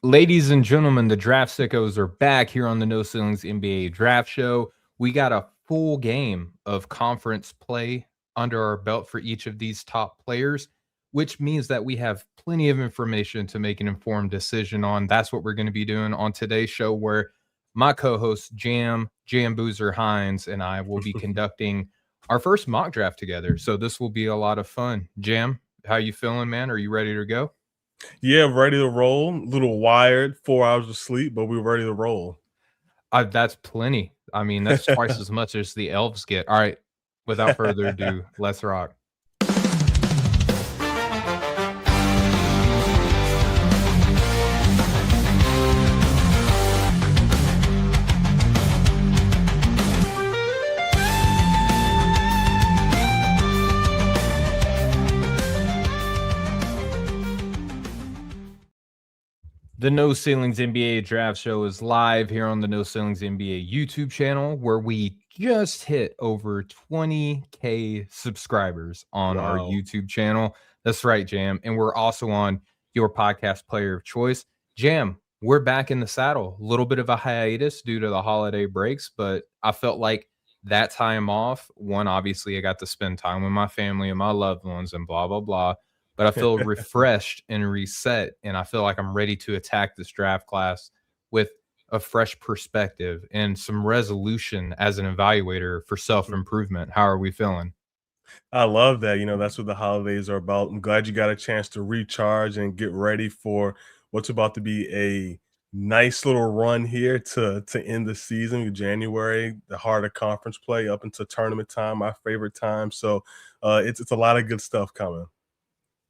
Ladies and gentlemen, the Draft Sickos are back here on the No Ceilings NBA Draft Show. We got a full game of conference play under our belt for each of these top players, which means that we have plenty of information to make an informed decision on. That's what we're going to be doing on today's show, where my co-host Jam Boozer Hines and I will be conducting our first mock draft together. So this will be a lot of fun. Jam, how you feeling, man? Are you ready to go? Yeah, ready to roll. A little wired, 4 hours of sleep, but we're ready to roll. That's plenty. I mean, that's twice as much as the elves get. All right, without further ado, let's rock. The No Ceilings NBA Draft Show is live here on the No Ceilings NBA YouTube channel, where we just hit over 20K subscribers on our YouTube channel. That's right, Jam. And we're also on your podcast player of choice. Jam, we're back in the saddle. A little bit of a hiatus due to the holiday breaks, but I felt like that time off, one, obviously I got to spend time with my family and my loved ones and blah, blah, blah. But I feel refreshed and reset, and I feel like I'm ready to attack this draft class with a fresh perspective and some resolution as an evaluator for self-improvement. How are we feeling? I love that. That's what the holidays are about. I'm glad you got a chance to recharge and get ready for what's about to be a nice little run here to end the season. January, the heart of conference play up into tournament time, my favorite time. So it's a lot of good stuff coming.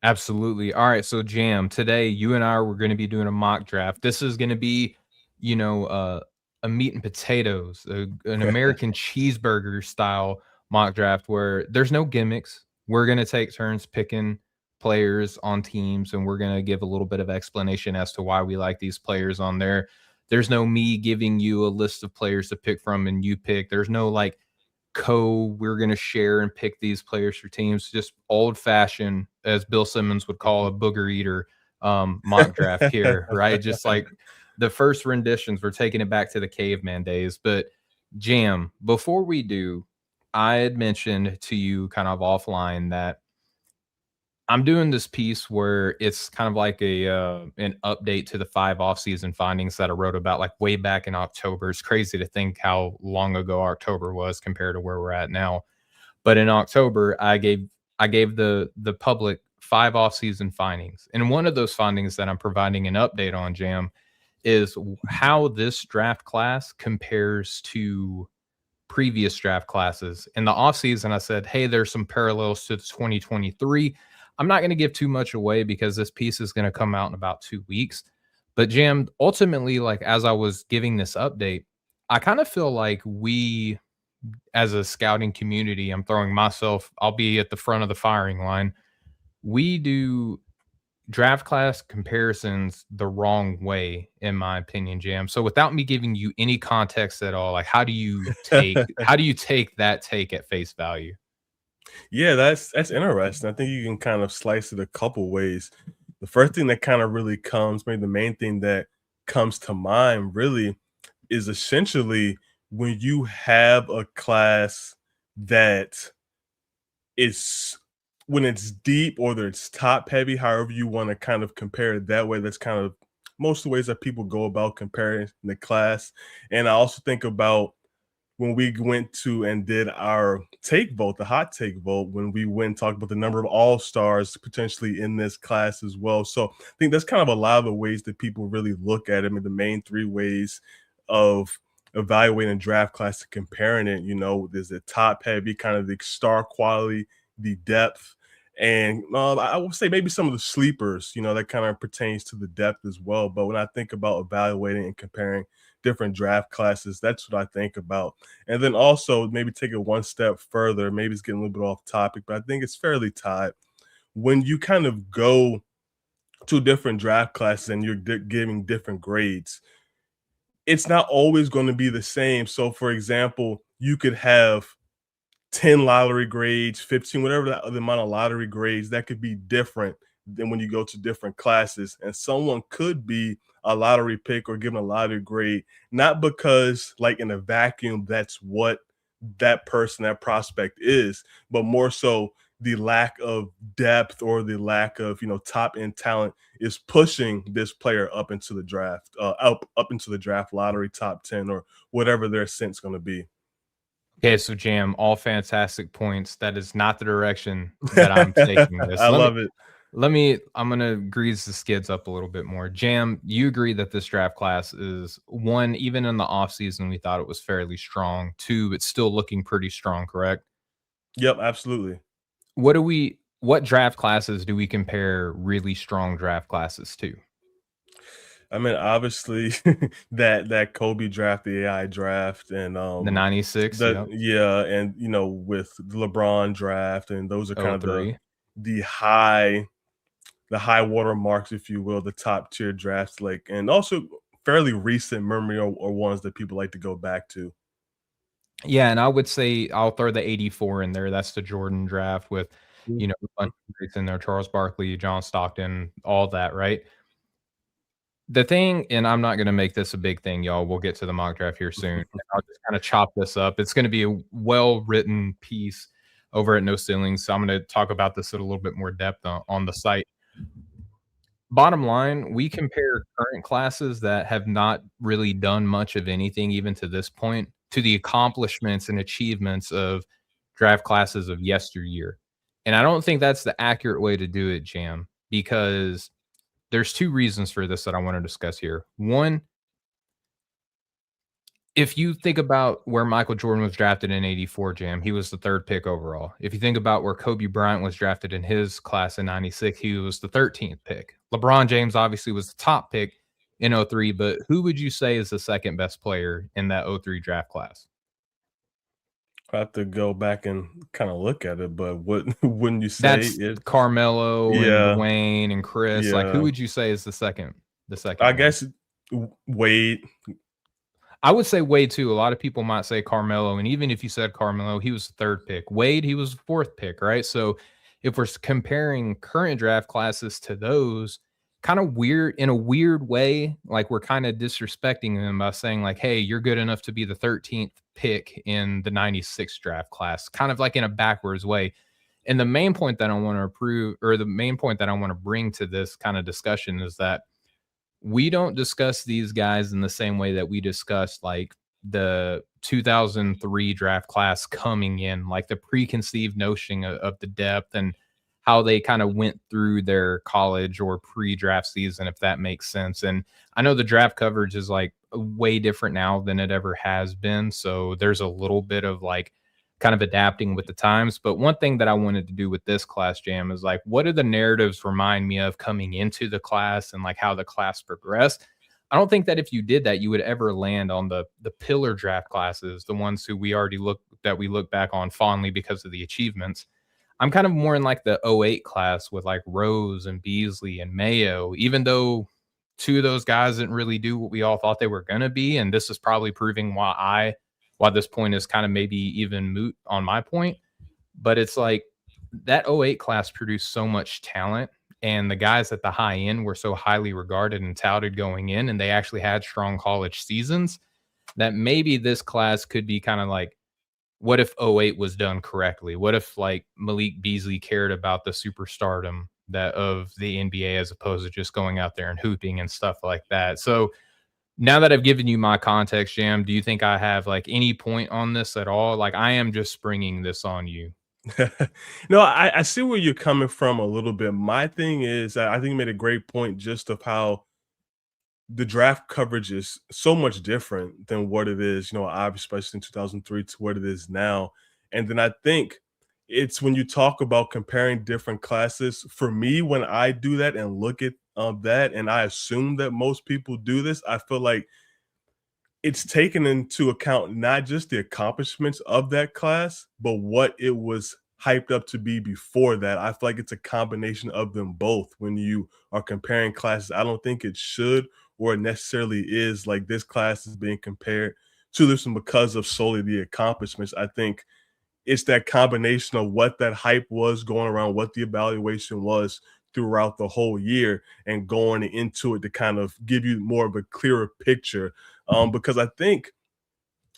Absolutely. All right, so Jam, today you and I were going to be doing a mock draft. This is going to be, a meat and potatoes, an American cheeseburger style mock draft where there's no gimmicks. We're going to take turns picking players on teams, and we're going to give a little bit of explanation as to why we like these players on there. There's no me giving you a list of players to pick from and you pick. There's no like we're going to share and pick these players for teams. Just old fashioned, as Bill Simmons would call a booger eater mock draft here, right? Just like the first renditions, we're taking it back to the caveman days. But Jam, before we do, I had mentioned to you kind of offline that I'm doing this piece where it's kind of like an update to the 5 offseason findings that I wrote about like way back in October. It's crazy to think how long ago October was compared to where we're at now. But in October, I gave the public 5 offseason findings. And one of those findings that I'm providing an update on, Jam, is how this draft class compares to previous draft classes. In the offseason, I said, hey, there's some parallels to 2023. I'm not going to give too much away because this piece is going to come out in about 2 weeks. But Jam, ultimately, like as I was giving this update, I kind of feel like we, as a scouting community, I'll be at the front of the firing line. We do draft class comparisons the wrong way, in my opinion, Jam. So without me giving you any context at all, like how do you take that take at face value? Yeah, that's interesting. I think you can kind of slice it a couple ways. The first thing that kind of really maybe the main thing that comes to mind really is essentially when you have a class that is when it's deep or that it's top heavy, however you want to kind of compare it that way. That's kind of most of the ways that people go about comparing the class. And I also think about when we went to and did our take vote, the hot take vote, when we went and talked about the number of all-stars potentially in this class as well. So I think that's kind of a lot of the ways that people really look at it. I mean, the main 3 ways of evaluating draft class and comparing it, there's the top heavy, kind of the star quality, the depth, and I would say maybe some of the sleepers, that kind of pertains to the depth as well. But when I think about evaluating and comparing different draft classes, that's what I think about. And then also maybe take it one step further. Maybe it's getting a little bit off topic, but I think it's fairly tied. When you kind of go to different draft classes and you're giving different grades, it's not always going to be the same. So, for example, you could have 10 lottery grades, 15, whatever the amount of lottery grades, that could be different than when you go to different classes. And someone could be a lottery pick or given a lottery grade, not because like in a vacuum that's what that person, that prospect is, but more so the lack of depth or the lack of top end talent is pushing this player up into the draft, up into the draft lottery, top 10 or whatever their ascent's going to be. Okay, so Jam, all fantastic points. That is not the direction that I'm taking this. I love it. I'm gonna grease the skids up a little bit more. Jam, you agree that this draft class is one, even in the offseason, we thought it was fairly strong. Two, it's still looking pretty strong, correct? Yep, absolutely. What draft classes do we compare really strong draft classes to? I mean, obviously that Kobe draft, the AI draft, and The 96, yep. and with the LeBron draft, and those are kind of the 03. the high the high water marks, if you will, the top tier drafts, like, and also fairly recent memory or ones that people like to go back to. Yeah, and I would say I'll throw the 84 in there. That's the Jordan draft with, a bunch of greats in there, Charles Barkley, John Stockton, all that, right? The thing, and I'm not gonna make this a big thing, y'all. We'll get to the mock draft here soon. I'll just kinda chop this up. It's gonna be a well-written piece over at No Ceilings, so I'm gonna talk about this at a little bit more depth on the site. Bottom line, we compare current classes that have not really done much of anything even to this point, to the accomplishments and achievements of draft classes of yesteryear. And I don't think that's the accurate way to do it, Jam, because there's 2 reasons for this that I wanna discuss here. One, if you think about where Michael Jordan was drafted in '84, Jam, he was the 3rd pick overall. If you think about where Kobe Bryant was drafted in his class in '96, he was the 13th pick. LeBron James obviously was the top pick in '03, but who would you say is the 2nd best player in that '03 draft class? I have to go back and kind of look at it, but what wouldn't you say That's it? Carmelo and Yeah, Dwayne and Chris. Like, who yeah. would you say is the second I one? guess Wade. I would say Wade too. A lot of people might say Carmelo, and even if you said Carmelo, he was the 3rd pick. Wade, he was the 4th pick, right? So if we're comparing current draft classes to those, kind of weird in a weird way, like we're kind of disrespecting them by saying like, "Hey, you're good enough to be the 13th pick in the '96 draft class," kind of like in a backwards way. And the main point that I want to prove, or the main point that I want to bring to this kind of discussion is that we don't discuss these guys in the same way that we discussed like the 2003 draft class coming in, like the preconceived notion of the depth and how they kind of went through their college or pre-draft season, if that makes sense. And I know the draft coverage is like way different now than it ever has been. So there's a little bit of like kind of adapting with the times. But one thing that I wanted to do with this class, Jam, is like, what do the narratives remind me of coming into the class and like how the class progressed? I don't think that if you did that, you would ever land on the pillar draft classes, the ones who we look back on fondly because of the achievements. I'm kind of more in like the '08 class with like Rose and Beasley and Mayo, even though 2 of those guys didn't really do what we all thought they were going to be. And this is probably proving why this point is kind of maybe even moot on my point. But it's like that '08 class produced so much talent, and the guys at the high end were so highly regarded and touted going in, and they actually had strong college seasons, that maybe this class could be kind of like, what if '08 was done correctly? What if like Malik Beasley cared about the superstardom that of the NBA as opposed to just going out there and hooping and stuff like that? So now that I've given you my context, Jam, do you think I have like any point on this at all? Like I am just springing this on you. No, I see where you're coming from a little bit. My thing is, I think you made a great point just of how the draft coverage is so much different than what it is, obviously, especially in 2003 to what it is now. And then I think it's when you talk about comparing different classes, for me, when I do that and look at that, and I assume that most people do this, I feel like it's taken into account not just the accomplishments of that class, but what it was hyped up to be before that. I feel like it's a combination of them both when you are comparing classes. I don't think it should or it necessarily is like this class is being compared to this one because of solely the accomplishments. I think it's that combination of what that hype was going around, what the evaluation was throughout the whole year and going into it to kind of give you more of a clearer picture. Because I think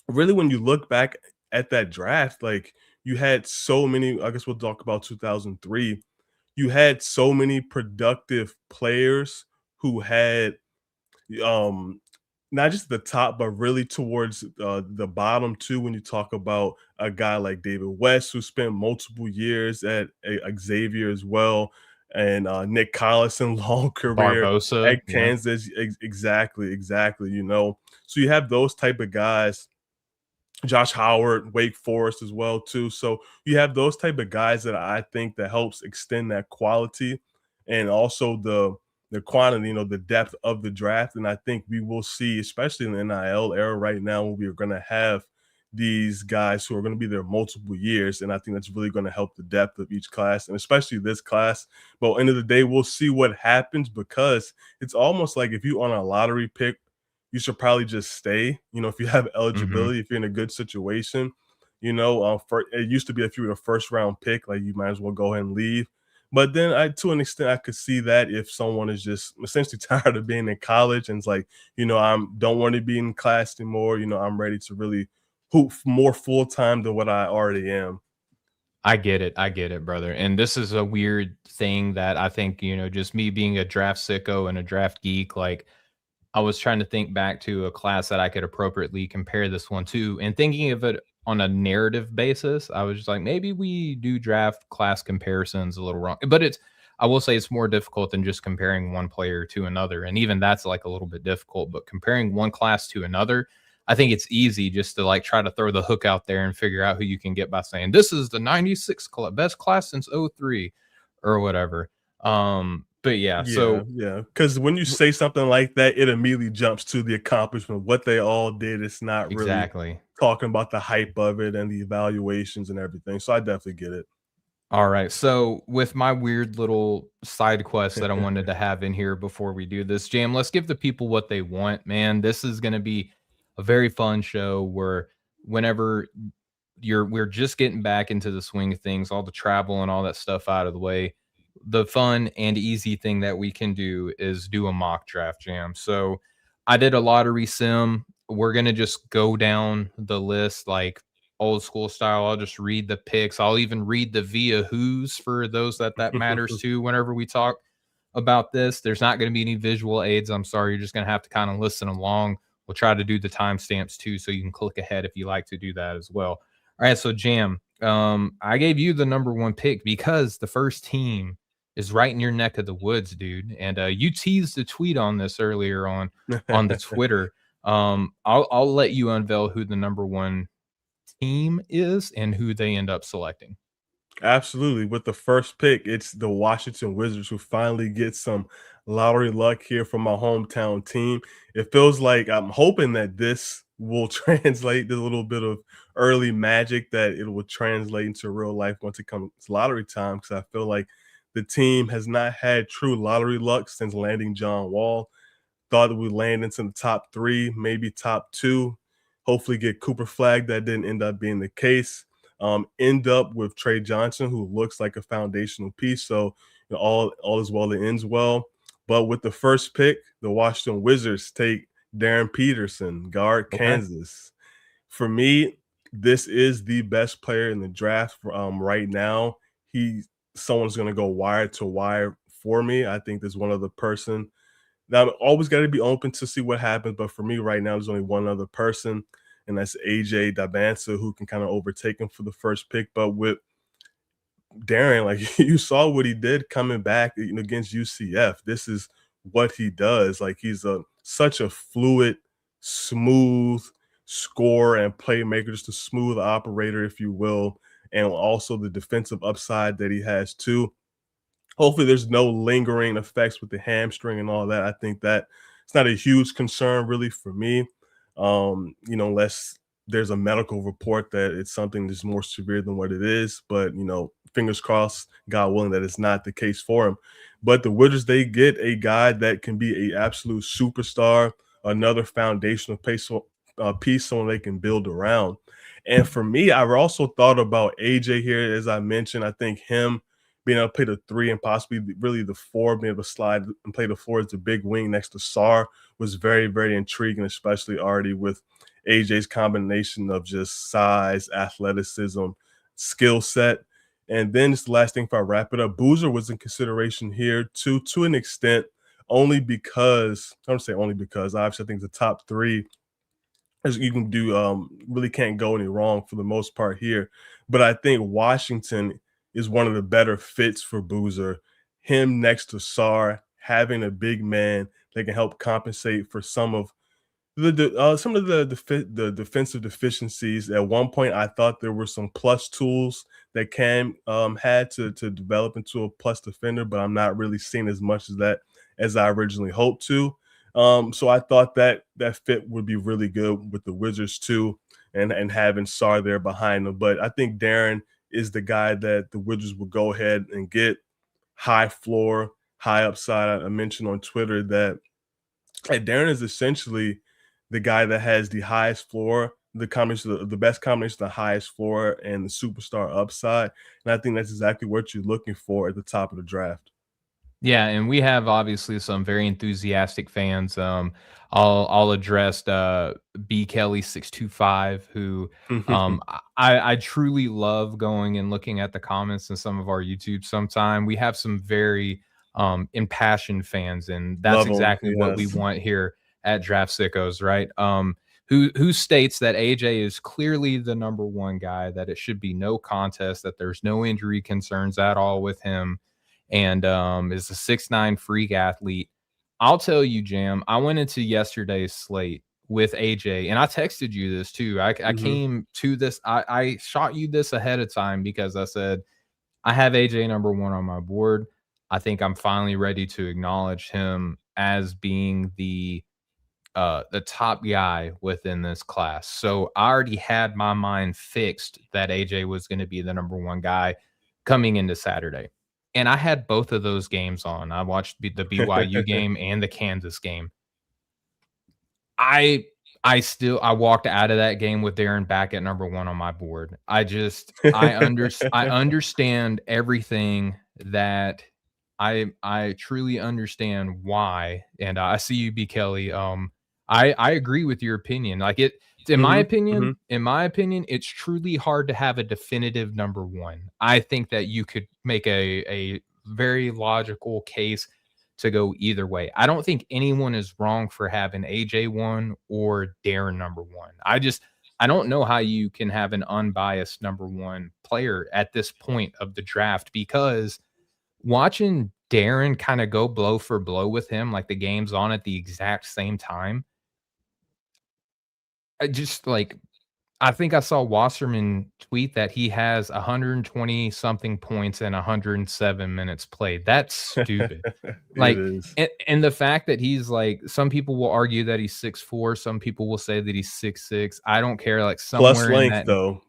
really when you look back at that draft, like you had so many, I guess we'll talk about 2003, you had so many productive players who had um not just the top, but really towards the bottom too. When you talk about a guy like David West, who spent multiple years at Xavier as well, and Nick Collison, long career Barbosa, at yeah. Kansas, exactly, exactly. So you have those type of guys. Josh Howard, Wake Forest as well too. So you have those type of guys that I think that helps extend that quality and also the quantity, the depth of the draft. And I think we will see, especially in the NIL era right now, when we are going to have these guys who are going to be there multiple years. And I think that's really going to help the depth of each class and especially this class. But at the end of the day, we'll see what happens because it's almost like if you on a lottery pick, you should probably just stay. If you have Mhm. eligibility, if you're in a good situation, it used to be if you were a first round pick, like you might as well go ahead and leave. But then, to an extent, I could see that if someone is just essentially tired of being in college and it's like, I'm don't want to be in class anymore. I'm ready to really hoop more full time than what I already am. I get it, brother, and this is a weird thing that I think, just me being a draft sicko and a draft geek, like, I was trying to think back to a class that I could appropriately compare this one to, and thinking of it on a narrative basis, I was just like, maybe we do draft class comparisons a little wrong. But I will say it's more difficult than just comparing one player to another. And even that's like a little bit difficult. But comparing one class to another, I think it's easy just to like try to throw the hook out there and figure out who you can get by saying this is the 96 best class since '03 or whatever. But yeah, Yeah, so yeah. Because when you say something like that, it immediately jumps to the accomplishment, what they all did. It's not really exactly. talking about the hype of it and the evaluations and everything. So I definitely get All right. So, with my weird little side quest that I wanted it. to have in here before we do this, Jam, let's give the people what they want, man. This is going to be a very fun show where whenever we're just getting back into the swing of things, all the travel and all that stuff out of the way. The fun and easy thing that we can do is do a mock draft, Jam. So, I did a lottery sim. We're going to just go down the list like old school style. I'll just read the picks. I'll even read the via who's for those that matters to whenever we talk about this. There's not going to be any visual aids. I'm sorry. You're just going to have to kind of listen along. We'll try to do the timestamps too, so you can click ahead if you like to do that as well. All right. So, Jam, I gave you the number one pick because the first team is right in your neck of the woods, dude. And you teased a tweet on this earlier on the Twitter. I'll let you unveil who the number one team is and who they end up selecting. Absolutely. With the first pick, it's the Washington Wizards who finally get some lottery luck here from my hometown team. It feels like I'm hoping that this will translate the little bit of early magic that it will translate into real life once it comes lottery time. Because I feel like the team has not had true lottery luck since landing John Wall. Thought that we land into the top three, maybe top two. Hopefully, get Cooper flagged. That didn't end up being the case. End up with Trey Johnson, who looks like a foundational piece. So all is well that ends well. But with the first pick, the Washington Wizards take Darryn Peterson, guard Okay. Kansas. For me, this is the best player in the draft right now. Someone's going to go wire to wire for me. I think there's one other person now, I'm always got to be open to see what happens, but for me right now, there's only one other person, and that's AJ Dybantsa, who can kind of overtake him for the first pick. But with Darryn, like you saw what he did coming back against UCF. This is what he does. Like he's such a fluid, smooth scorer and playmaker, just a smooth operator, if you will, and also the defensive upside that he has too. Hopefully, there's no lingering effects with the hamstring and all that. I think that it's not a huge concern really for me. Unless there's a medical report that it's something that's more severe than what it is. But fingers crossed, God willing, that it's not the case for him. But the Wizards, they get a guy that can be a absolute superstar, another foundational piece, someone they can build around. And for me, I've also thought about AJ here, as I mentioned. I think him being able to play the 3 and possibly really the 4, being able to slide and play the 4 as the big wing next to Sarr was very, very intriguing, especially already with AJ's combination of just size, athleticism, skill set. And then just the last thing before I wrap it up, Boozer was in consideration here to an extent, only because I don't say only because obviously I think the top 3 as you can do really can't go any wrong for the most part here. But I think Washington is one of the better fits for Boozer. Him next to Sarr, having a big man that can help compensate for some of the defensive deficiencies. At one point, I thought there were some plus tools that Cam had to develop into a plus defender, but I'm not really seeing as much as that as I originally hoped to. So I thought that fit would be really good with the Wizards too, and having Sarr there behind them. But I think Darryn is the guy that the Wizards will go ahead and get. High floor, high upside. I mentioned on Twitter that Darryn is essentially the guy that has the highest floor, the combination, the best combination, the highest floor and the superstar upside. And I think that's exactly what you're looking for at the top of the draft. Yeah, and we have obviously some very enthusiastic fans. I'll address B Kelly 625, who I truly love going and looking at the comments in some of our YouTube. Sometime we have some very impassioned fans, and that's Love him. exactly what we Yes. want here at Draft Sickos, right? Who states that AJ is clearly the number 1 guy, that it should be no contest, that there's no injury concerns at all with him, and is a 6'9" freak athlete. I'll tell you, Jam, I went into yesterday's slate with AJ, and I texted you this too. I came to this, I shot you this ahead of time because I said, I have AJ number 1 on my board. I think I'm finally ready to acknowledge him as being the top guy within this class. So I already had my mind fixed that AJ was going to be the number 1 guy coming into Saturday. And I had both of those games on. I watched the BYU game and the Kansas game. I walked out of that game with Darryn back at number 1 on my board. I understand everything that I truly understand why, and I see you, B Kelly. I agree with your opinion. Like in my opinion, it's truly hard to have a definitive number 1. I think that you could make a very logical case to go either way. I don't think anyone is wrong for having AJ 1 or Darryn number 1. I don't know how you can have an unbiased number 1 player at this point of the draft, because watching Darryn kind of go blow for blow with him, like the game's on at the exact same time, I think I saw Wasserman tweet that he has 120 something points and 107 minutes played. That's stupid. It Like, is. and the fact that he's like, some people will argue that he's 6'4", some people will say that he's 6'6". I don't care. Like Plus somewhere in length that, though.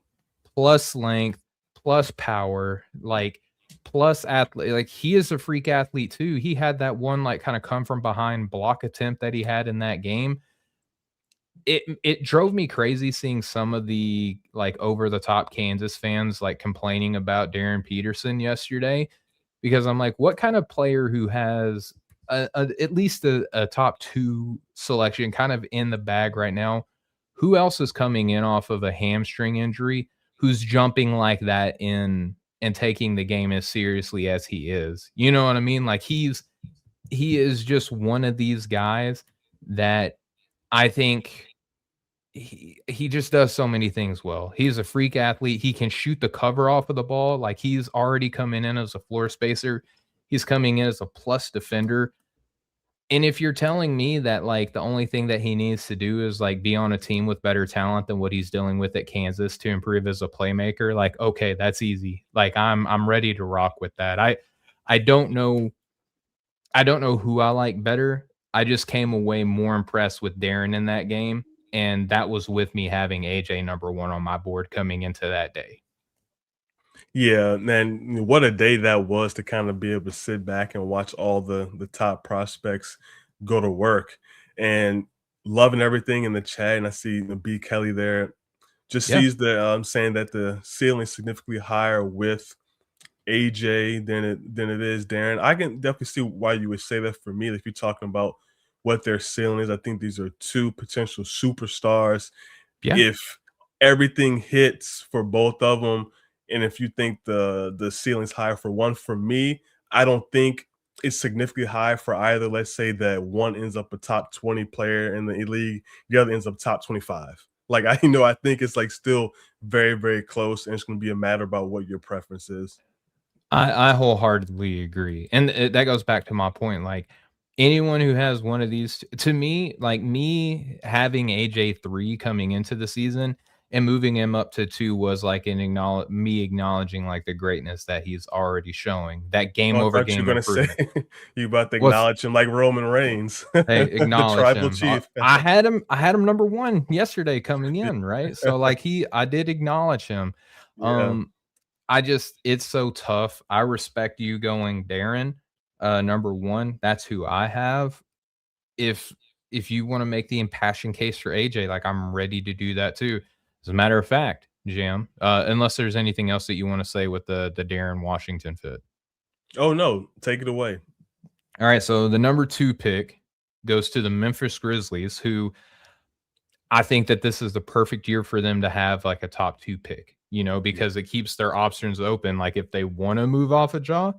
plus length, plus power, like plus athlete. Like he is a freak athlete too. He had that one like kind of come from behind block attempt that he had in that game. It drove me crazy seeing some of the like over the top Kansas fans like complaining about Darryn Peterson yesterday, because I'm like, what kind of player who has at least a top 2 selection kind of in the bag right now? Who else is coming in off of a hamstring injury who's jumping like that in and taking the game as seriously as he is? You know what I mean? Like he is just one of these guys that I think he just does so many things well. He's a freak athlete. He can shoot the cover off of the ball. Like he's already coming in as a floor spacer. He's coming in as a plus defender. And if you're telling me that like the only thing that he needs to do is like be on a team with better talent than what he's dealing with at Kansas to improve as a playmaker, like okay, that's easy. Like I'm ready to rock with that. I don't know who I like better. I just came away more impressed with Darryn in that game, and that was with me having AJ number 1 on my board coming into that day. Yeah, man, what a day that was to kind of be able to sit back and watch all the top prospects go to work, and loving everything in the chat. And I see the B Kelly there just Yeah. sees the saying that the ceiling is significantly higher with AJ than it is Darryn. I can definitely see why you would say that. For me, if you're talking about what their ceiling is, I think these are two potential superstars. Yeah. If everything hits for both of them, and if you think the ceiling's higher for one, for me, I don't think it's significantly high for either. Let's say that one ends up a top 20 player in the league, the other ends up top 25. Like I think it's like still very, very close, and it's going to be a matter about what your preference is. I wholeheartedly agree, and that goes back to my point. Like anyone who has one of these, to me, like me having AJ3 coming into the season and moving him up to 2 was like me acknowledging like the greatness that he's already showing. That game Oh, I over thought you game were gonna say improvement. you about to What's acknowledge him like Roman Reigns, Hey, the acknowledge tribal him. chief. I had him number 1 yesterday coming in, right? So like I did acknowledge him. Yeah. Um I just it's so tough. I respect you going Darryn, number 1. That's who I have. If if you wanna make the impassioned case for AJ, like, I'm ready to do that too. As a matter of fact, Jam, unless there's anything else that you wanna say with the Darren Washington fit. Oh, no, take it away. Alright, so the number 2 pick goes to the Memphis Grizzlies, who I think that this is the perfect year for them to have, like, a top 2 pick, Yeah. because it keeps their options open. Like, if they wanna move off a Jaw,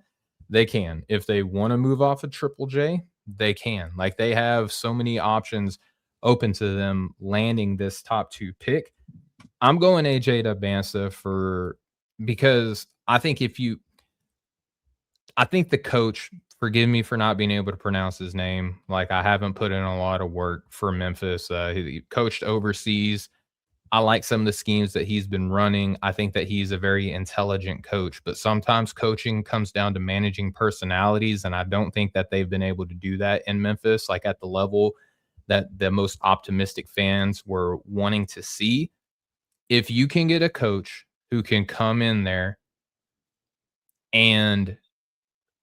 they can. If they wanna move off a Triple J, they can. Like, they have so many options open to them landing this top 2 pick. I'm going AJ Dybantsa for because I think the coach, forgive me for not being able to pronounce his name. Like, I haven't put in a lot of work for Memphis. He coached overseas. I like some of the schemes that he's been running. I think that he's a very intelligent coach, but sometimes coaching comes down to managing personalities. And I don't think that they've been able to do that in Memphis, like at the level that the most optimistic fans were wanting to see. If you can get a coach who can come in there and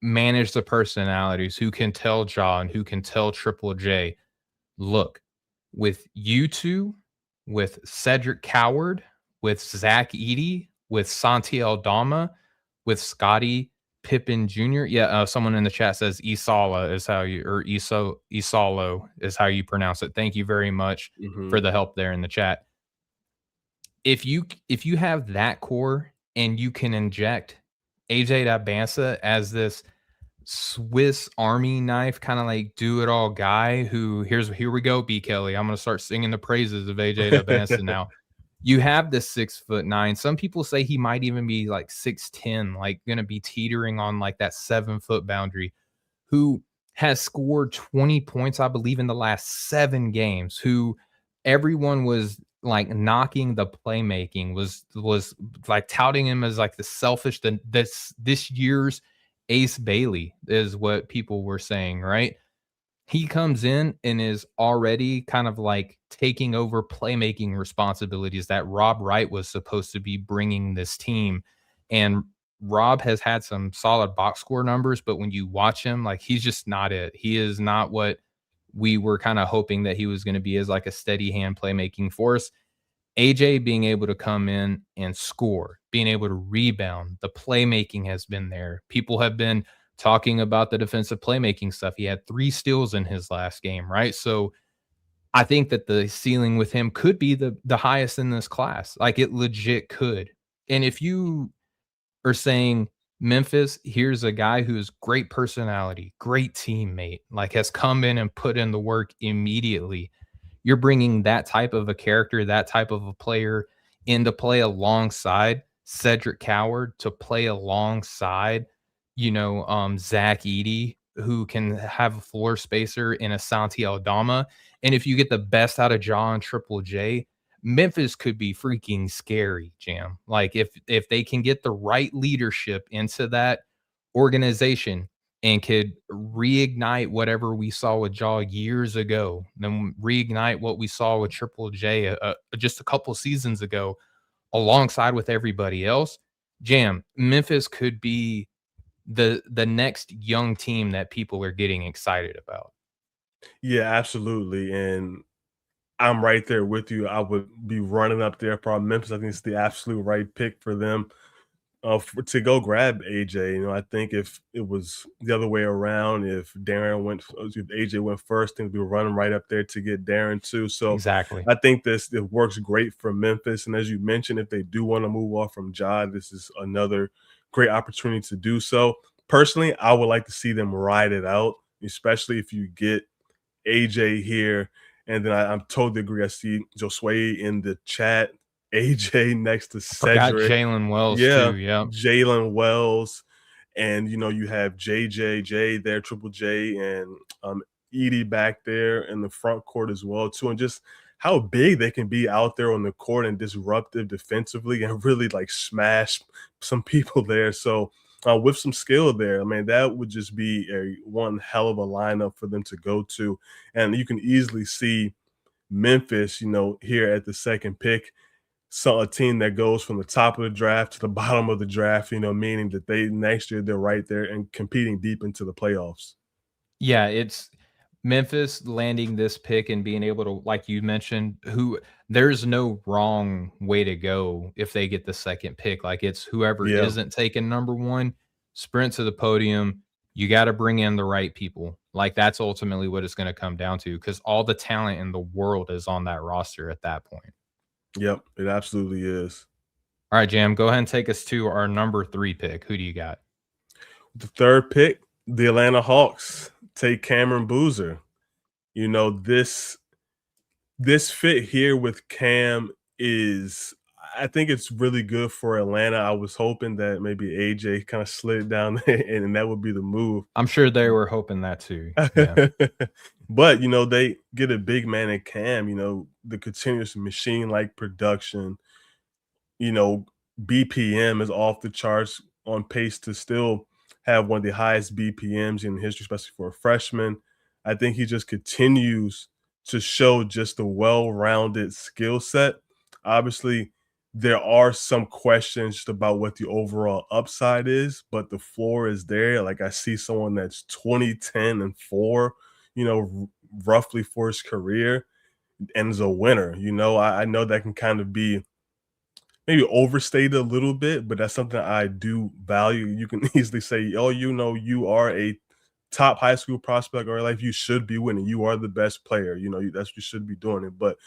manage the personalities, who can tell Jaw and who can tell Triple J, look, with you two, with Cedric Coward, with Zach Edey, with Santi Aldama, with Scotty Pippen Jr. Yeah, someone in the chat says Isala is how you or Isalo is how you pronounce it. Thank you very much for Mhm. the help there in the chat. If you have that core and you can inject AJ Dybantsa as this Swiss Army knife, kind of like do it all guy who here we go, B Kelly. I'm gonna start singing the praises of AJ Dybantsa now. You have this 6'9". Some people say he might even be like 6'10", like gonna be teetering on like that 7-foot boundary, who has scored 20 points, I believe, in the last 7 games, who everyone was like knocking the playmaking, was like touting him as like the selfish, this year's Ace Bailey is what people were saying, right? He comes in and is already kind of like taking over playmaking responsibilities that Rob Wright was supposed to be bringing this team. And Rob has had some solid box score numbers, but when you watch him, like he's just not it. He is not what we were kind of hoping that he was going to be as like a steady hand playmaking force. AJ being able to come in and score, being able to rebound, the playmaking has been there. People have been talking about the defensive playmaking stuff. He had 3 steals in his last game, right? So I think that the ceiling with him could be the highest in this class. Like it legit could. And if you are saying Memphis, here's a guy who's great personality, great teammate, like has come in and put in the work immediately. You're bringing that type of a character, that type of a player in to play alongside Cedric Coward, to play alongside, Zach Edey, who can have a floor spacer in a Santi Aldama. And if you get the best out of John Triple J, Memphis could be freaking scary, Jam. Like if they can get the right leadership into that organization and could reignite whatever we saw with Jaw years ago, then reignite what we saw with Triple J just a couple seasons ago, alongside with everybody else. Jam, Memphis could be the next young team that people are getting excited about. Yeah, absolutely, and I'm right there with you. I would be running up there for Memphis. I think it's the absolute right pick for them. to go grab AJ. I think if it was the other way around, if AJ went first, things we were running right up there to get Darryn too. So Exactly. I think it works great for Memphis. And as you mentioned, if they do want to move off from Ja, this is another great opportunity to do so. Personally, I would like to see them ride it out, especially if you get AJ here. And then I'm totally agree. I see Josue in the chat. AJ next to I forgot Cedric. Jalen Wells too. Yeah, Yep. Jalen Wells, and you have JJ there, Triple J, and Edie back there in the front court as well too, and just how big they can be out there on the court and disruptive defensively and really like smash some people there. So with some skill there, I mean, that would just be one hell of a lineup for them to go to, and you can easily see Memphis, here at the second pick, a team that goes from the top of the draft to the bottom of the draft, meaning that next year they're right there and competing deep into the playoffs. Yeah, it's Memphis landing this pick and being able to, like you mentioned, there's no wrong way to go if they get the second pick. Like it's whoever Yeah. isn't taking number one, sprint to the podium. You got to bring in the right people. Like that's ultimately what it's going to come down to because all the talent in the world is on that roster at that point. Yep, it absolutely is. All right, Jam, go ahead and take us to our number 3 pick. Who do you got? The third pick, the Atlanta Hawks take Cameron Boozer. This fit here with Cam I think it's really good for Atlanta. I was hoping that maybe AJ kind of slid down there and that would be the move. I'm sure they were hoping that too. Yeah. But they get a big man in Cam, the continuous machine like production, BPM is off the charts, on pace to still have one of the highest BPMs in history, especially for a freshman. I think he just continues to show just a well-rounded skill set. Obviously, there are some questions just about what the overall upside is, but the floor is there. Like I see someone that's 20, 10, and 4, roughly for his career and is a winner. I know that can kind of be maybe overstated a little bit, but that's something I do value. You can easily say, oh, you are a top high school prospect or like you should be winning. You are the best player. That's what you should be doing it. But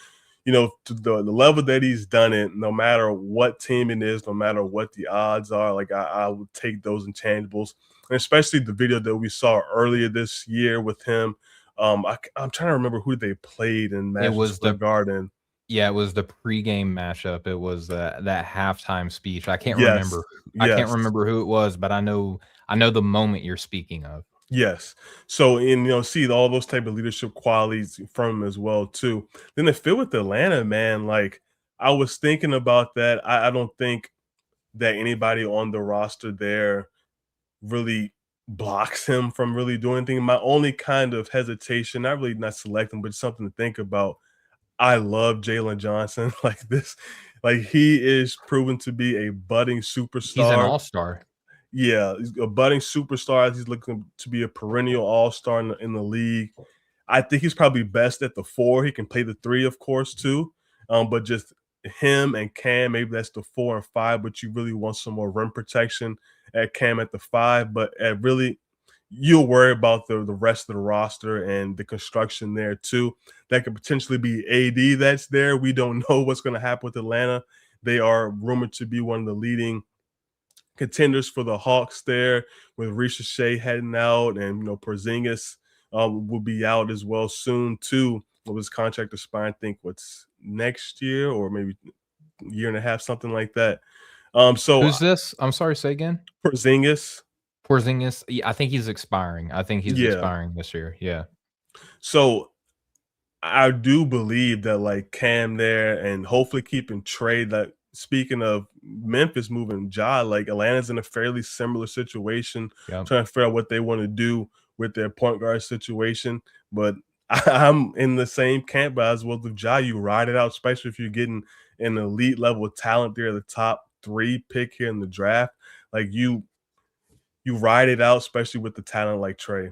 to the level that he's done it, no matter what team it is, no matter what the odds are, like I would take those intangibles, and especially the video that we saw earlier this year with him. I'm trying to remember who they played in Madison Square Garden. Yeah, it was the pregame matchup. It was that halftime speech. I can't Yes. remember. Yes. I can't remember who it was, but I know the moment you're speaking of. Yes. So, see all those type of leadership qualities from him as well too. Then the fit with Atlanta, man, like I was thinking about that. I don't think that anybody on the roster there really blocks him from really doing anything. My only kind of hesitation, not selecting, but something to think about. I love Jalen Johnson. Like he is proven to be a budding superstar. He's an all-star. Yeah, he's a budding superstar. He's looking to be a perennial all-star in the league. I think he's probably best at the 4. He can play the 3, of course, too. But just him and Cam, maybe that's the 4 and 5, but you really want some more rim protection at Cam at the 5. But really, you'll worry about the rest of the roster and the construction there, too. That could potentially be AD that's there. We don't know what's going to happen with Atlanta. They are rumored to be one of the leading contenders for the Hawks there, with Ricochet heading out, and Porzingis will be out as well soon too, with his contract expiring. I think what's next year or maybe a year and a half, something like that. So who's this? I'm sorry, say again. Porzingis. Yeah, I think he's expiring. I think he's expiring this year. Yeah. So I do believe that like Cam there and hopefully keeping Trey, that speaking of Memphis moving Ja, like Atlanta's in a fairly similar situation, trying to figure out what they want to do with their point guard situation. But I'm in the same camp as well with Ja. You ride it out, especially if you're getting an elite level of talent there, the top 3 pick here in the draft. Like you ride it out, especially with the talent like Trey.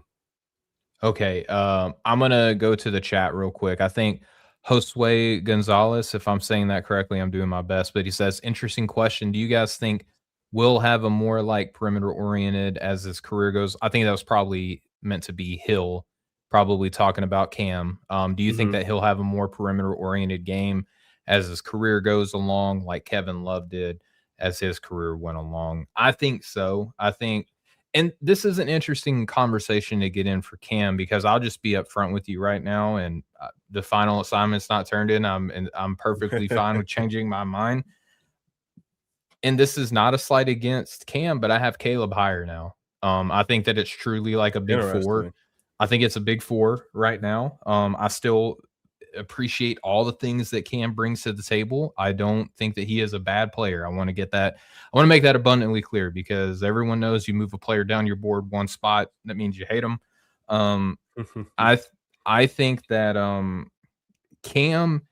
Okay, I'm gonna go to the chat real quick. I think Josue Gonzalez, if I'm saying that correctly, I'm doing my best. But he says, interesting question. Do you guys think will have a more like perimeter oriented as his career goes. I think that was probably meant to be Hill, probably talking about Cam. Do you think Mhm. that he'll have a more perimeter oriented game as his career goes along, like Kevin Love did as his career went along? I think so. I think, and this is an interesting conversation to get in for Cam because I'll just be upfront with you right now. And the final assignment's not turned in. I'm perfectly fine with changing my mind, and this is not a slight against Cam, but I have Caleb higher now. I think that it's truly like a big four. Interesting. I think it's a big four right now. I still appreciate all the things that Cam brings to the table. I don't think that he is a bad player. I want to get that. I want to make that abundantly clear because everyone knows you move a player down your board one spot, that means you hate him. Um, I th- I think that Cam.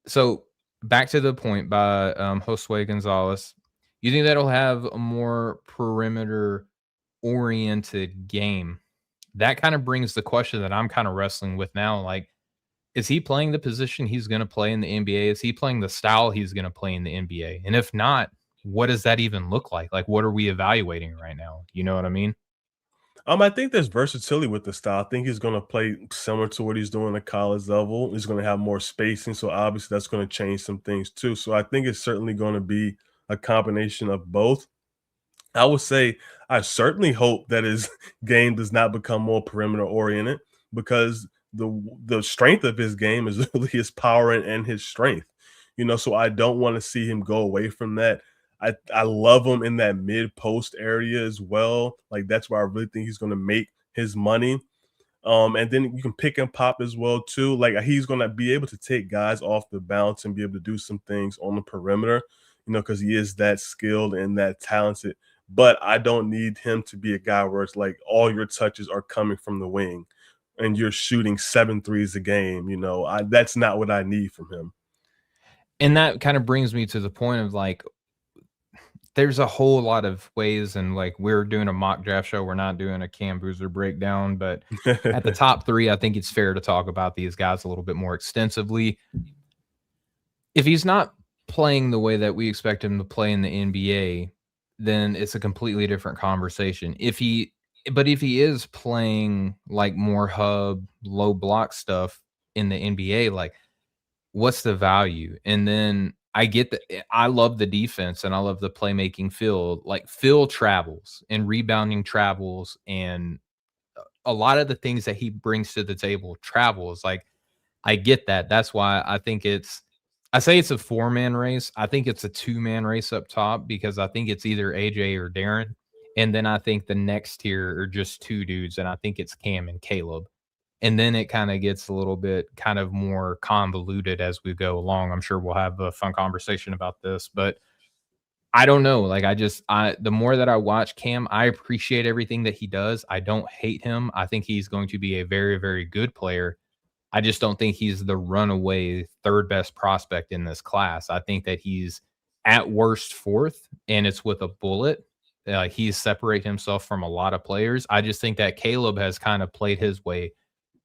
So back to the point by Josue Gonzalez. You think that'll have a more perimeter oriented game? That kind of brings the question that I'm kind of wrestling with now. Like, is he playing the position he's going to play in the NBA? Is he playing the style he's going to play in the NBA? And if not, what does that even look like? Like, what are we evaluating right now? You know what I mean? I think there's versatility with the style. I think he's going to play similar to what he's doing at college level. He's going to have more spacing, so obviously that's going to change some things too. So I think it's certainly going to be a combination of both. I would say I certainly hope that his game does not become more perimeter oriented because the strength of his game is really his power and his strength. So I don't want to see him go away from that. I love him in that mid post area as well. Like that's where I really think he's going to make his money. And then you can pick and pop as well too. Like he's gonna be able to take guys off the bounce and be able to do some things on the perimeter, because he is that skilled and that talented. But I don't need him to be a guy where it's like all your touches are coming from the wing and you're shooting 7 threes a game. That's not what I need from him. And that kind of brings me to the point of like, there's a whole lot of ways, and like we're doing a mock draft show. We're not doing a Cam Boozer breakdown, but at the top three, I think it's fair to talk about these guys a little bit more extensively. If he's not playing the way that we expect him to play in the NBA, then it's a completely different conversation. But if he is playing like more hub, low block stuff in the NBA, like what's the value? And then I get that I love the defense and I love the playmaking Phil. Like Phil travels and rebounding travels and a lot of the things that he brings to the table travels. Like I get that. That's why I say it's a four-man race. I think it's a two-man race up top because I think it's either AJ or Darryn. And then I think the next tier are just two dudes, and I think it's Cam and Caleb. And then it kind of gets a little bit kind of more convoluted as we go along. I'm sure we'll have a fun conversation about this, but I don't know. Like the more that I watch Cam, I appreciate everything that he does. I don't hate him. I think he's going to be a very, very good player. I just don't think he's the runaway third best prospect in this class. I think that he's at worst fourth, and it's with a bullet. He's separated himself from a lot of players. I just think that Caleb has kind of played his way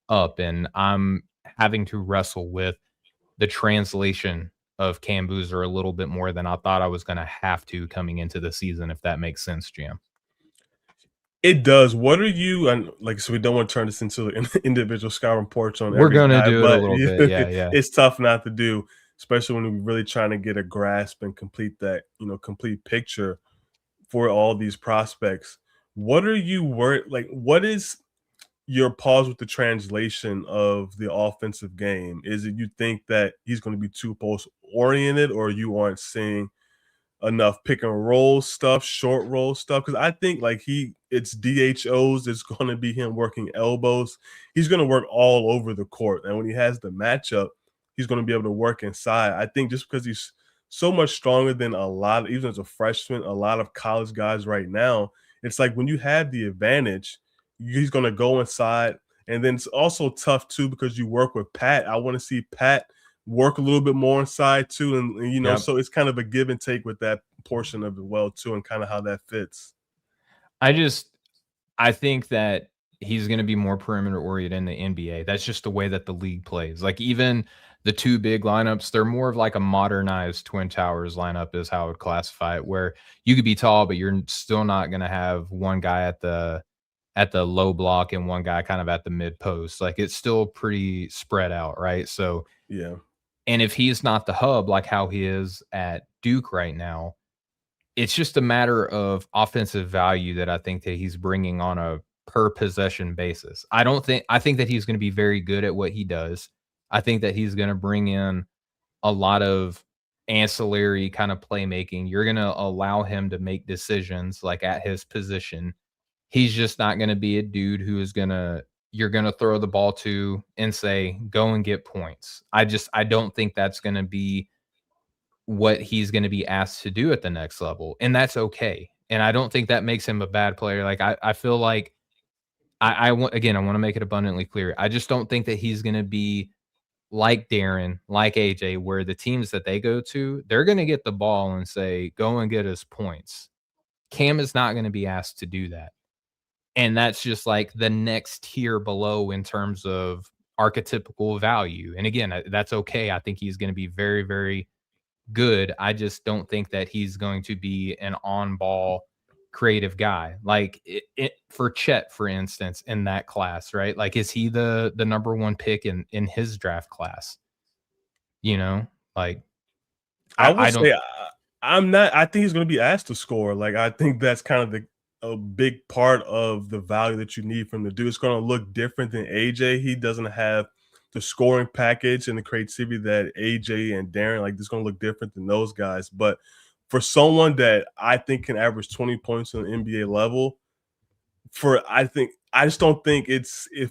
up, and I'm having to wrestle with the translation of Cam Boozer a little bit more than I thought I was going to have to coming into the season, if that makes sense, Jam. It does. What are you and like? So we don't want to turn this into an individual scouting reports on We're every going to guy, do it a but little bit. Yeah, yeah. it's tough not to do, especially when we're really trying to get a grasp and complete that complete picture for all these prospects. What are you worried? Like, what is your pause with the translation of the offensive game? Is it you think that he's going to be too post oriented, or you aren't seeing enough pick and roll stuff, short roll stuff? Because I think like it's DHOs, it's going to be him working elbows. He's going to work all over the court, and when he has the matchup, he's going to be able to work inside. I think just because he's so much stronger than even as a freshman, a lot of college guys right now. It's like when you have the advantage, he's going to go inside. And then it's also tough too because you work with Pat. I want to see Pat work a little bit more inside too, and Yep. so it's kind of a give and take with that portion of it well too, and kind of how that fits. I just I think that he's going to be more perimeter oriented in the NBA. That's just the way that the league plays. Like even the two big lineups, they're more of like a modernized Twin Towers lineup is how I would classify it, where you could be tall, but you're still not going to have one guy at the low block and one guy kind of at the mid post. Like it's still pretty spread out, right? So, Yeah. and if he's not the hub like how he is at Duke right now, it's just a matter of offensive value that I think that he's bringing on a per possession basis. I think that he's going to be very good at what he does. I think that he's going to bring in a lot of ancillary kind of playmaking. You're going to allow him to make decisions like at his position. He's just not going to be a dude who is going to you're going to throw the ball to and say go and get points. I don't think that's going to be what he's going to be asked to do at the next level, and that's okay. And I don't think that makes him a bad player. Like I feel like I want again, I want to make it abundantly clear. I just don't think that he's going to be like Darryn, like AJ, where the teams that they go to, they're going to get the ball and say, "Go and get us points." Cam is not going to be asked to do that, and that's just like the next tier below in terms of archetypical value. And again, that's okay. I think he's going to be very, very good. I just don't think that he's going to be an on-ball creative guy. Like for Chet, for instance, in that class, right? Like, is he the number one pick in his draft class? You know, like I would I don't. say I'm not. I think he's going to be asked to score. Like I think that's kind of a big part of the value that you need from the dude. It's going to look different than AJ. He doesn't have the scoring package and the creativity that AJ and Darryn like. This is going to look different than those guys. But for someone that I think can average 20 points on the NBA level, I just don't think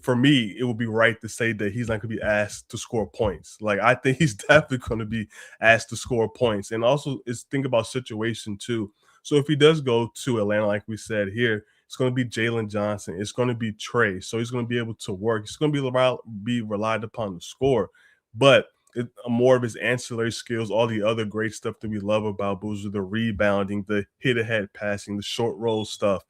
for me it would be right to say that he's not going to be asked to score points. Like I think he's definitely going to be asked to score points, and also is think about situation too. So if he does go to Atlanta, like we said here, it's going to be Jalen Johnson, it's going to be Trey, so he's going to be able to work. He's going to be relied upon to score, but more of his ancillary skills, all the other great stuff that we love about Boozer, the rebounding, the hit ahead passing, the short roll stuff,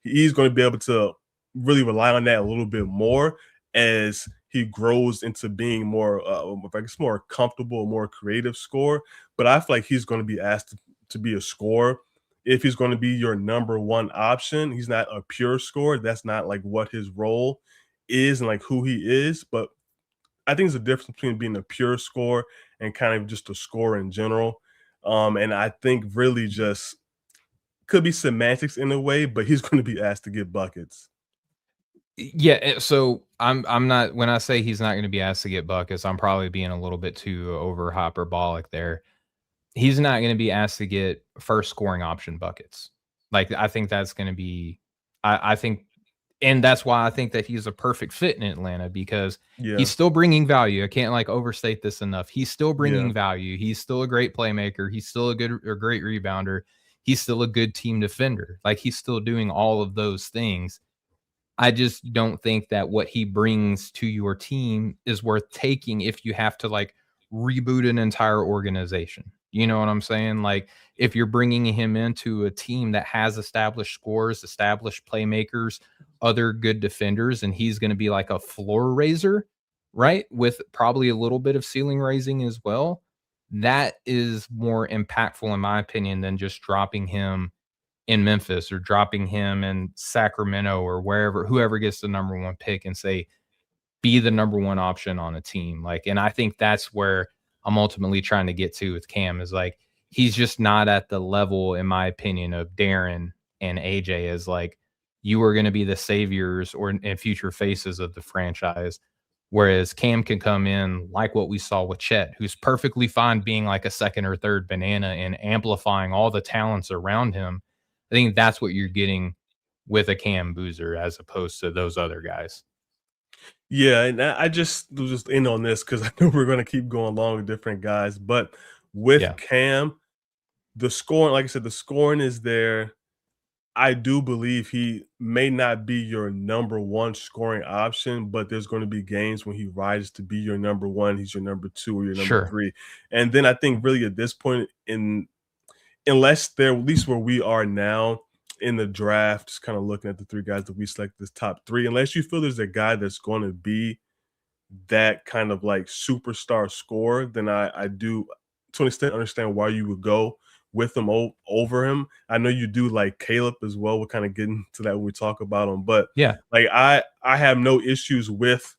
he's going to be able to really rely on that a little bit more as he grows into being more, I guess, more comfortable, more creative scorer. But I feel like he's going to be asked to be a scorer. If he's going to be your number one option, he's not a pure scorer. That's not like what his role is and like who he is. But I think there's a difference between being a pure scorer and kind of just a scorer in general. And I think really just could be semantics in a way, but he's going to be asked to get buckets. Yeah, so I'm not when I say he's not going to be asked to get buckets, I'm probably being a little bit too over hyperbolic there. He's not going to be asked to get first scoring option buckets. Like I think that's going to be, I think, and that's why I think that he's a perfect fit in Atlanta because Yeah, he's still bringing value. I can't like overstate this enough. He's still yeah. bringing value. He's still a great playmaker. He's still a great rebounder. He's still a good team defender. Like he's still doing all of those things. I just don't think that what he brings to your team is worth taking if you have to like reboot an entire organization. You know what I'm saying? Like if you're bringing him into a team that has established scores, established playmakers, other good defenders, and he's going to be like a floor raiser, right? With probably a little bit of ceiling raising as well. That is more impactful, in my opinion, than just dropping him in Memphis or dropping him in Sacramento or wherever, whoever gets the number one pick and say, be the number one option on a team. Like, and I think that's where I'm ultimately trying to get to with Cam is like, he's just not at the level, in my opinion, of Darryn and AJ as like, you are going to be the saviors or and future faces of the franchise. Whereas Cam can come in like what we saw with Chet, who's perfectly fine being like a second or third banana and amplifying all the talents around him. I think that's what you're getting with a Cam Boozer as opposed to those other guys. Yeah, and I just was just in on this because I know we're going to keep going along with different guys. But with Yeah, Cam, the scoring, like I said, the scoring is there. I do believe he may not be your number one scoring option, but there's going to be games when he rises to be your number one. He's your number two or your number sure. three. And then I think really at this point in unless they're at least where we are now, in the draft, just kind of looking at the 3 guys that we select as top 3, unless you feel there's a guy that's going to be that kind of like superstar scorer, then I do to an extent understand why you would go with him over him. I know you do like Caleb as well. We're kind of getting to that when we talk about him, but Yeah. like I have no issues with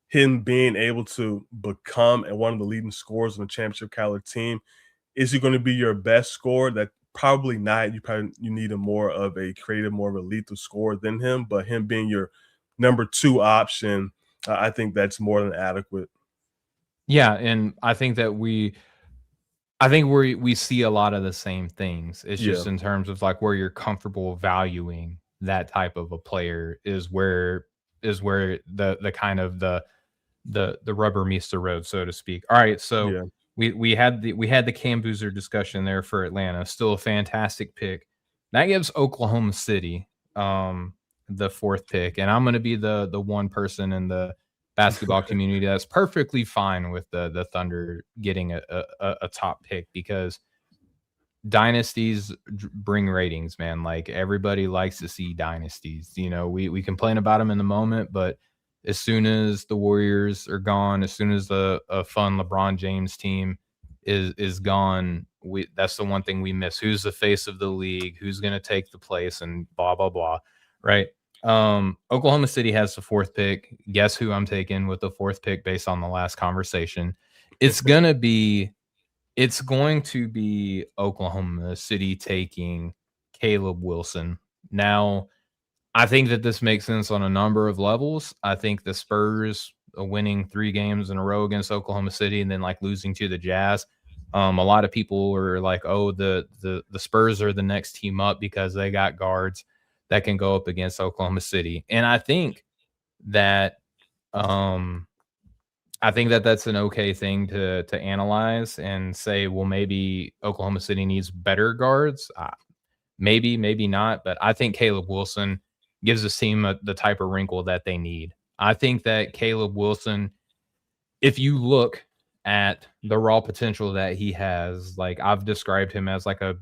him being able to become one of the leading scorers on a championship caliber team. Is he going to be your best scorer? That probably not. You need a more of a creative, more of a lethal scorer than him. But him being your number 2 option, I think that's more than adequate. Yeah, and I think we see a lot of the same things. It's Yeah, just in terms of like where you're comfortable valuing that type of a player is where the kind of the rubber meets the road, so to speak. All right, so yeah. we had the Cam Boozer discussion there for Atlanta. Still a fantastic pick. That gives Oklahoma City the 4th pick, and I'm going to be the one person in the basketball community that's perfectly fine with the Thunder getting a top pick, because dynasties bring ratings, man. Like, everybody likes to see dynasties. We complain about them in the moment, but as soon as the Warriors are gone, as soon as a fun LeBron James team is gone, that's the one thing we miss. Who's the face of the league? Who's going to take the place? And blah blah blah, right? Oklahoma City has the 4th pick. Guess who I'm taking with the 4th pick based on the last conversation? It's going to be Oklahoma City taking Caleb Wilson. Now, I think that this makes sense on a number of levels. I think the Spurs winning 3 games in a row against Oklahoma City and then like losing to the Jazz. A lot of people are like, "Oh, the Spurs are the next team up because they got guards that can go up against Oklahoma City." And that um I think that that's an okay thing to analyze and say, well, maybe Oklahoma City needs better guards. Maybe not, but I think Caleb Wilson gives the team the type of wrinkle that they need. I think that Caleb Wilson, if you look at the raw potential that he has, like, I've described him as like a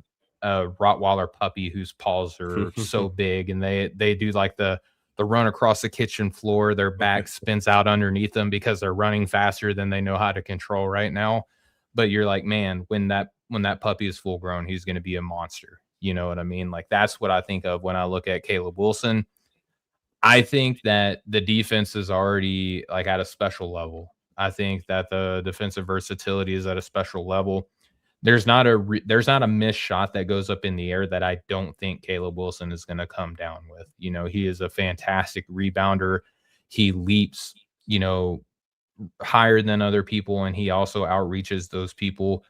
Rottweiler puppy whose paws are so big, and they do like the run across the kitchen floor, their back spins out underneath them because they're running faster than they know how to control right now. But you're like, man, when that puppy is full grown, he's going to be a monster. You know what I mean? Like, that's what I think of when I look at Caleb Wilson. I think that the defense is already like at a special level. I think that the defensive versatility is at a special level. There's not a missed shot that goes up in the air that I don't think Caleb Wilson is going to come down with. He is a fantastic rebounder. He leaps, higher than other people, and he also outreaches those people.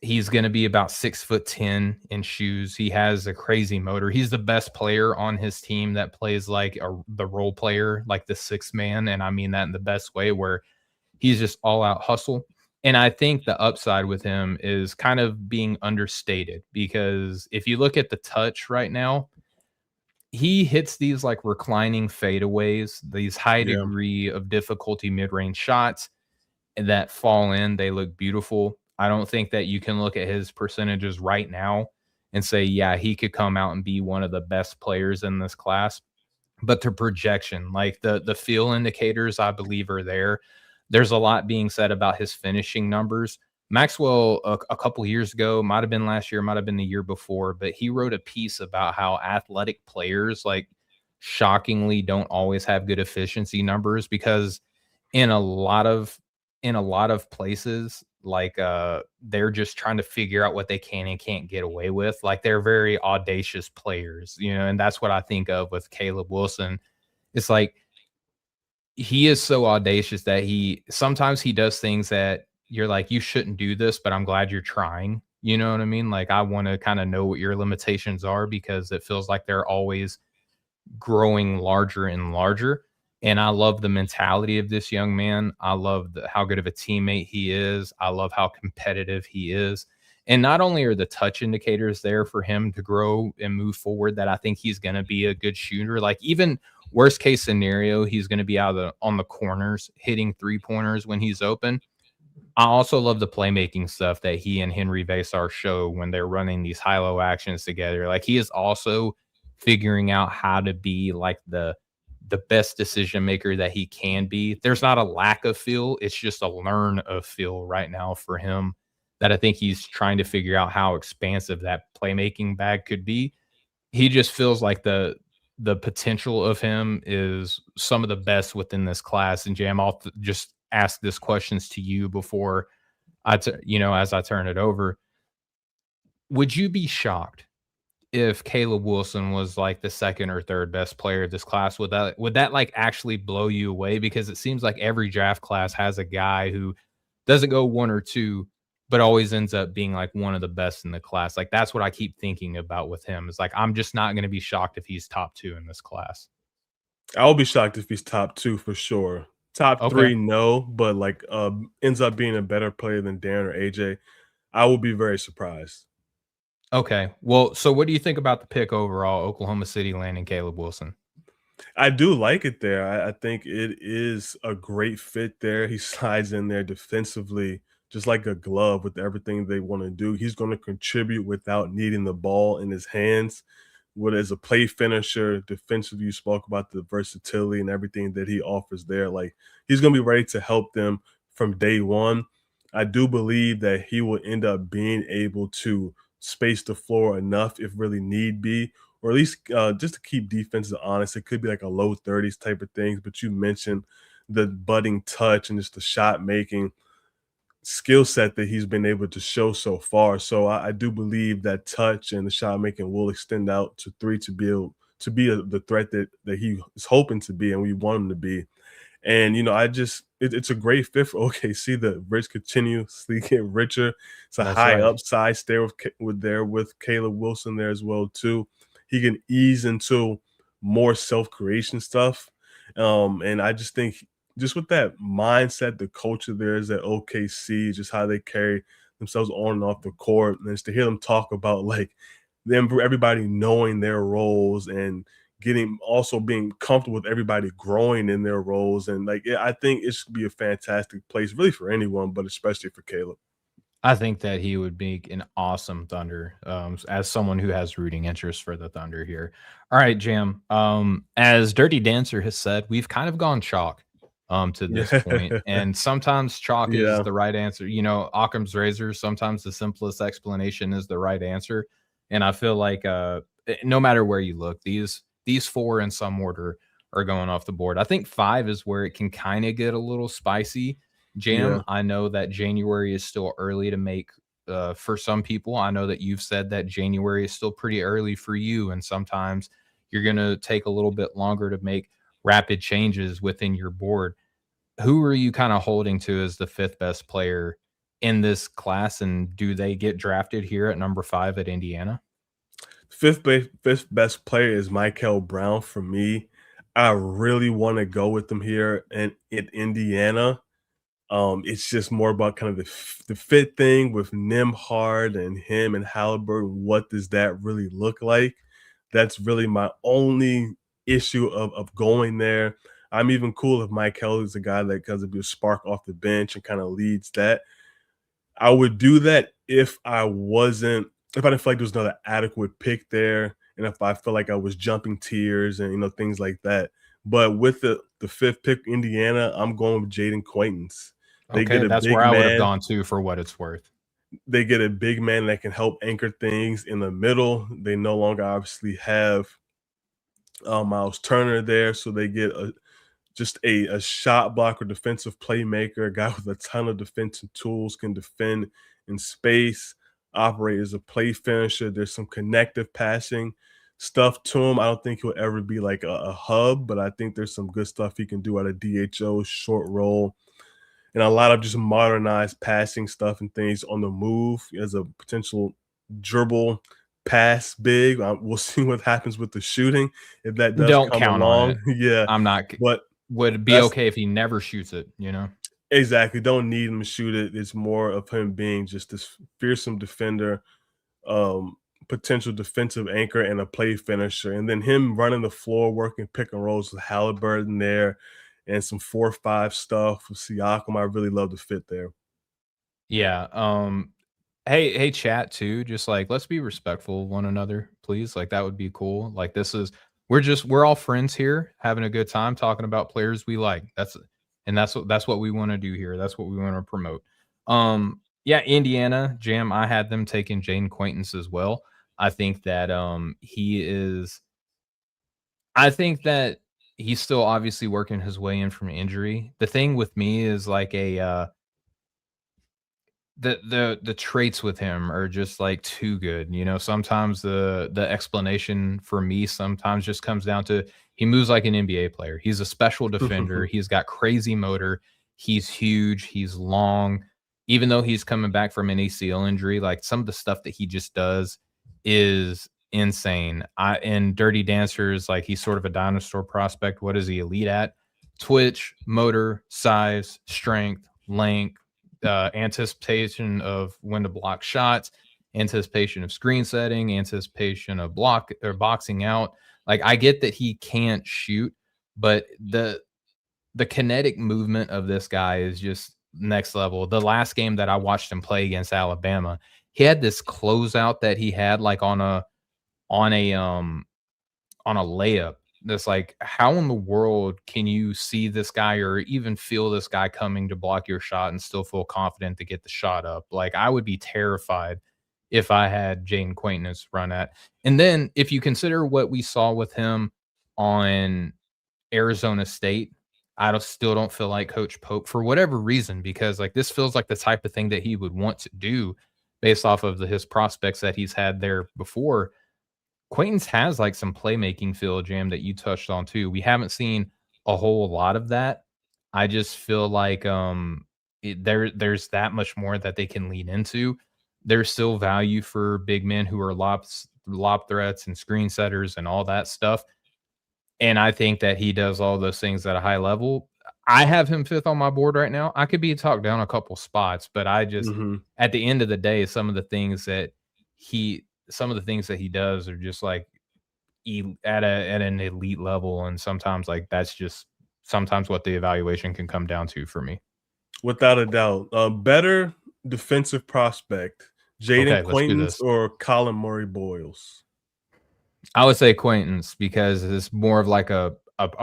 He's going to be about 6'10" in shoes. He has a crazy motor. He's the best player on his team that plays like the role player, like the 6th man. And I mean that in the best way, where he's just all out hustle. And I think the upside with him is kind of being understated, because if you look at the touch right now, he hits these like reclining fadeaways, these high Yeah. degree of difficulty mid-range shots that fall in. They look beautiful. I don't think that you can look at his percentages right now and say, yeah, he could come out and be one of the best players in this class. But the projection, like the feel indicators, I believe are there. There's a lot being said about his finishing numbers. Maxwell, a couple years ago, might have been last year, might have been the year before, but he wrote a piece about how athletic players, like, shockingly don't always have good efficiency numbers, because in a lot of places, like, they're just trying to figure out what they can and can't get away with. Like, they're very audacious players, and that's what I think of with Caleb Wilson. It's like, he is so audacious that sometimes he does things that you're like, you shouldn't do this, but I'm glad you're trying. You know what I mean? Like, I want to kind of know what your limitations are, because it feels like they're always growing larger and larger. And I love the mentality of this young man. I love how good of a teammate he is. I love how competitive he is. And not only are the touch indicators there for him to grow and move forward, that I think he's going to be a good shooter. Like, even worst case scenario, he's going to be on the corners hitting 3-pointers when he's open. I also love the playmaking stuff that he and Henry Vasar show when they're running these high-low actions together. Like, he is also figuring out how to be like the best decision maker that he can be. There's not a lack of feel, it's just a learn of feel right now for him that I think he's trying to figure out how expansive that playmaking bag could be. He just feels like the potential of him is some of the best within this class. And Jam, I'll just ask this questions to you before as I turn it over. Would you be shocked if Caleb Wilson was like the second or third best player of this class? Would that like actually blow you away? Because it seems like every draft class has a guy who doesn't go one or two, but always ends up being like one of the best in the class. Like, that's what I keep thinking about with him. Is like, I'm just not going to be shocked if he's top 2 in this class. I'll be shocked if he's top 2 for sure. Top Okay. 3, no, but like ends up being a better player than Darryn or AJ. I will be very surprised. Okay. Well, so what do you think about the pick overall, Oklahoma City landing Caleb Wilson? I do like it there. I think it is a great fit there. He slides in there defensively just like a glove with everything they want to do. He's going to contribute without needing the ball in his hands. What as a play finisher, defensively, you spoke about the versatility and everything that he offers there. Like, he's going to be ready to help them from day one. I do believe that he will end up being able to space the floor enough if really need be, or at least just to keep defenses honest. It could be like a low 30s type of things, but you mentioned the budding touch and just the shot making skill set that he's been able to show so far. So I do believe that touch and the shot making will extend out to three to be able to be the threat that he is hoping to be and we want him to be. And it's a great fit for OKC. The rich continuously get richer. It's a That's high right. upside there with Caleb Wilson there as well too. He can ease into more self creation stuff, and I just think just with that mindset, the culture there is at OKC, just how they carry themselves on and off the court, and just to hear them talk about like them everybody knowing their roles and getting also being comfortable with everybody growing in their roles. And like, yeah, I think it should be a fantastic place really for anyone, but especially for Caleb. I think that he would be an awesome Thunder, as someone who has rooting interest for the Thunder here. All right, Jam. As Dirty Dancer has said, we've kind of gone chalk to this point, Yeah. and sometimes chalk is Yeah. the right answer. Occam's razor. Sometimes the simplest explanation is the right answer, and I feel like no matter where you look, these four in some order are going off the board. I think 5 is where it can kind of get a little spicy. Jam, Yeah. I know that January is still early to make for some people. I know that you've said that January is still pretty early for you, and sometimes you're going to take a little bit longer to make rapid changes within your board. Who are you kind of holding to as the 5th best player in this class, and do they get drafted here at number 5 at Indiana? Fifth best player is Mikel Brown for me. I really want to go with them here in Indiana. It's just more about kind of the fit thing with Nimhard and him and Halliburton. What does that really look like? That's really my only issue of going there. I'm even cool if Mike Kelly is a guy that does a spark off the bench and kind of leads that. I would do that if I didn't feel like there was another adequate pick there, and if I felt like I was jumping tiers and things like that. But with the 5th pick, Indiana, I'm going with Jayden Quaintance. They get Okay, a that's where big I would have man. gone to for what it's worth. They get a big man that can help anchor things in the middle. They no longer obviously have Miles Turner there, so they get just a shot blocker, defensive playmaker, a guy with a ton of defensive tools, can defend in space, operate as a play finisher. There's some connective passing stuff to him. I don't think he'll ever be like a hub, but I think there's some good stuff he can do out of DHO, short roll, and a lot of just modernized passing stuff and things on the move as a potential dribble pass big. We'll see what happens with the shooting if that does Don't come count on along. it. Yeah, I'm not but would be that's okay if he never shoots it? exactly. Don't need him to shoot it. It's more of him being just this fearsome defender, um, potential defensive anchor, and a play finisher. And then him running the floor, working pick and rolls with Halliburton there, and some 4-5 stuff with Siakam. I really love the fit there. Yeah. Hey, chat too. Just like let's be respectful of one another, please. Like that would be cool. Like we're all friends here, having a good time talking about players we like. That's what we want to do here. That's what we want to promote. Yeah, Indiana Jam. I had them taking Jayden Quaintance as well. I think that I think that he's still obviously working his way in from injury. The thing with me is like the traits with him are just like too good. Sometimes the explanation for me sometimes just comes down to he moves like an NBA player. He's a special defender. He's got crazy motor. He's huge. He's long. Even though he's coming back from an ACL injury, like some of the stuff that he just does is insane. And Dirty Dancers, like he's sort of a dinosaur prospect. What is he elite at? Twitch, motor, size, strength, length, anticipation of when to block shots, anticipation of screen setting, anticipation of block or boxing out. Like I get that he can't shoot, but the kinetic movement of this guy is just next level. The last game that I watched him play against Alabama, he had this closeout that he had like on a on a layup that's like, how in the world can you see this guy or even feel this guy coming to block your shot and still feel confident to get the shot up? Like, I would be terrified if I had Jayden Quaintance run at. And then if you consider what we saw with him on Arizona State, still don't feel like Coach Pope for whatever reason, because like this feels like the type of thing that he would want to do based off of his prospects that he's had there before. Quaintance has like some playmaking feel, Jam, that you touched on too. We haven't seen a whole lot of that. I just feel like there's that much more that they can lean into. There's still value for big men who are lob threats and screen setters and all that stuff. And I think that he does all those things at a high level. I have him fifth on my board right now. I could be talked down a couple spots, but at the end of the day, some of the things that he does are just like at an elite level, and sometimes like that's just sometimes what the evaluation can come down to for me. Without a doubt. Better defensive prospect, Jayden Okay, let's do Quaintance this. or Colin Murray Boyles? I would say Quaintance because it's more of like a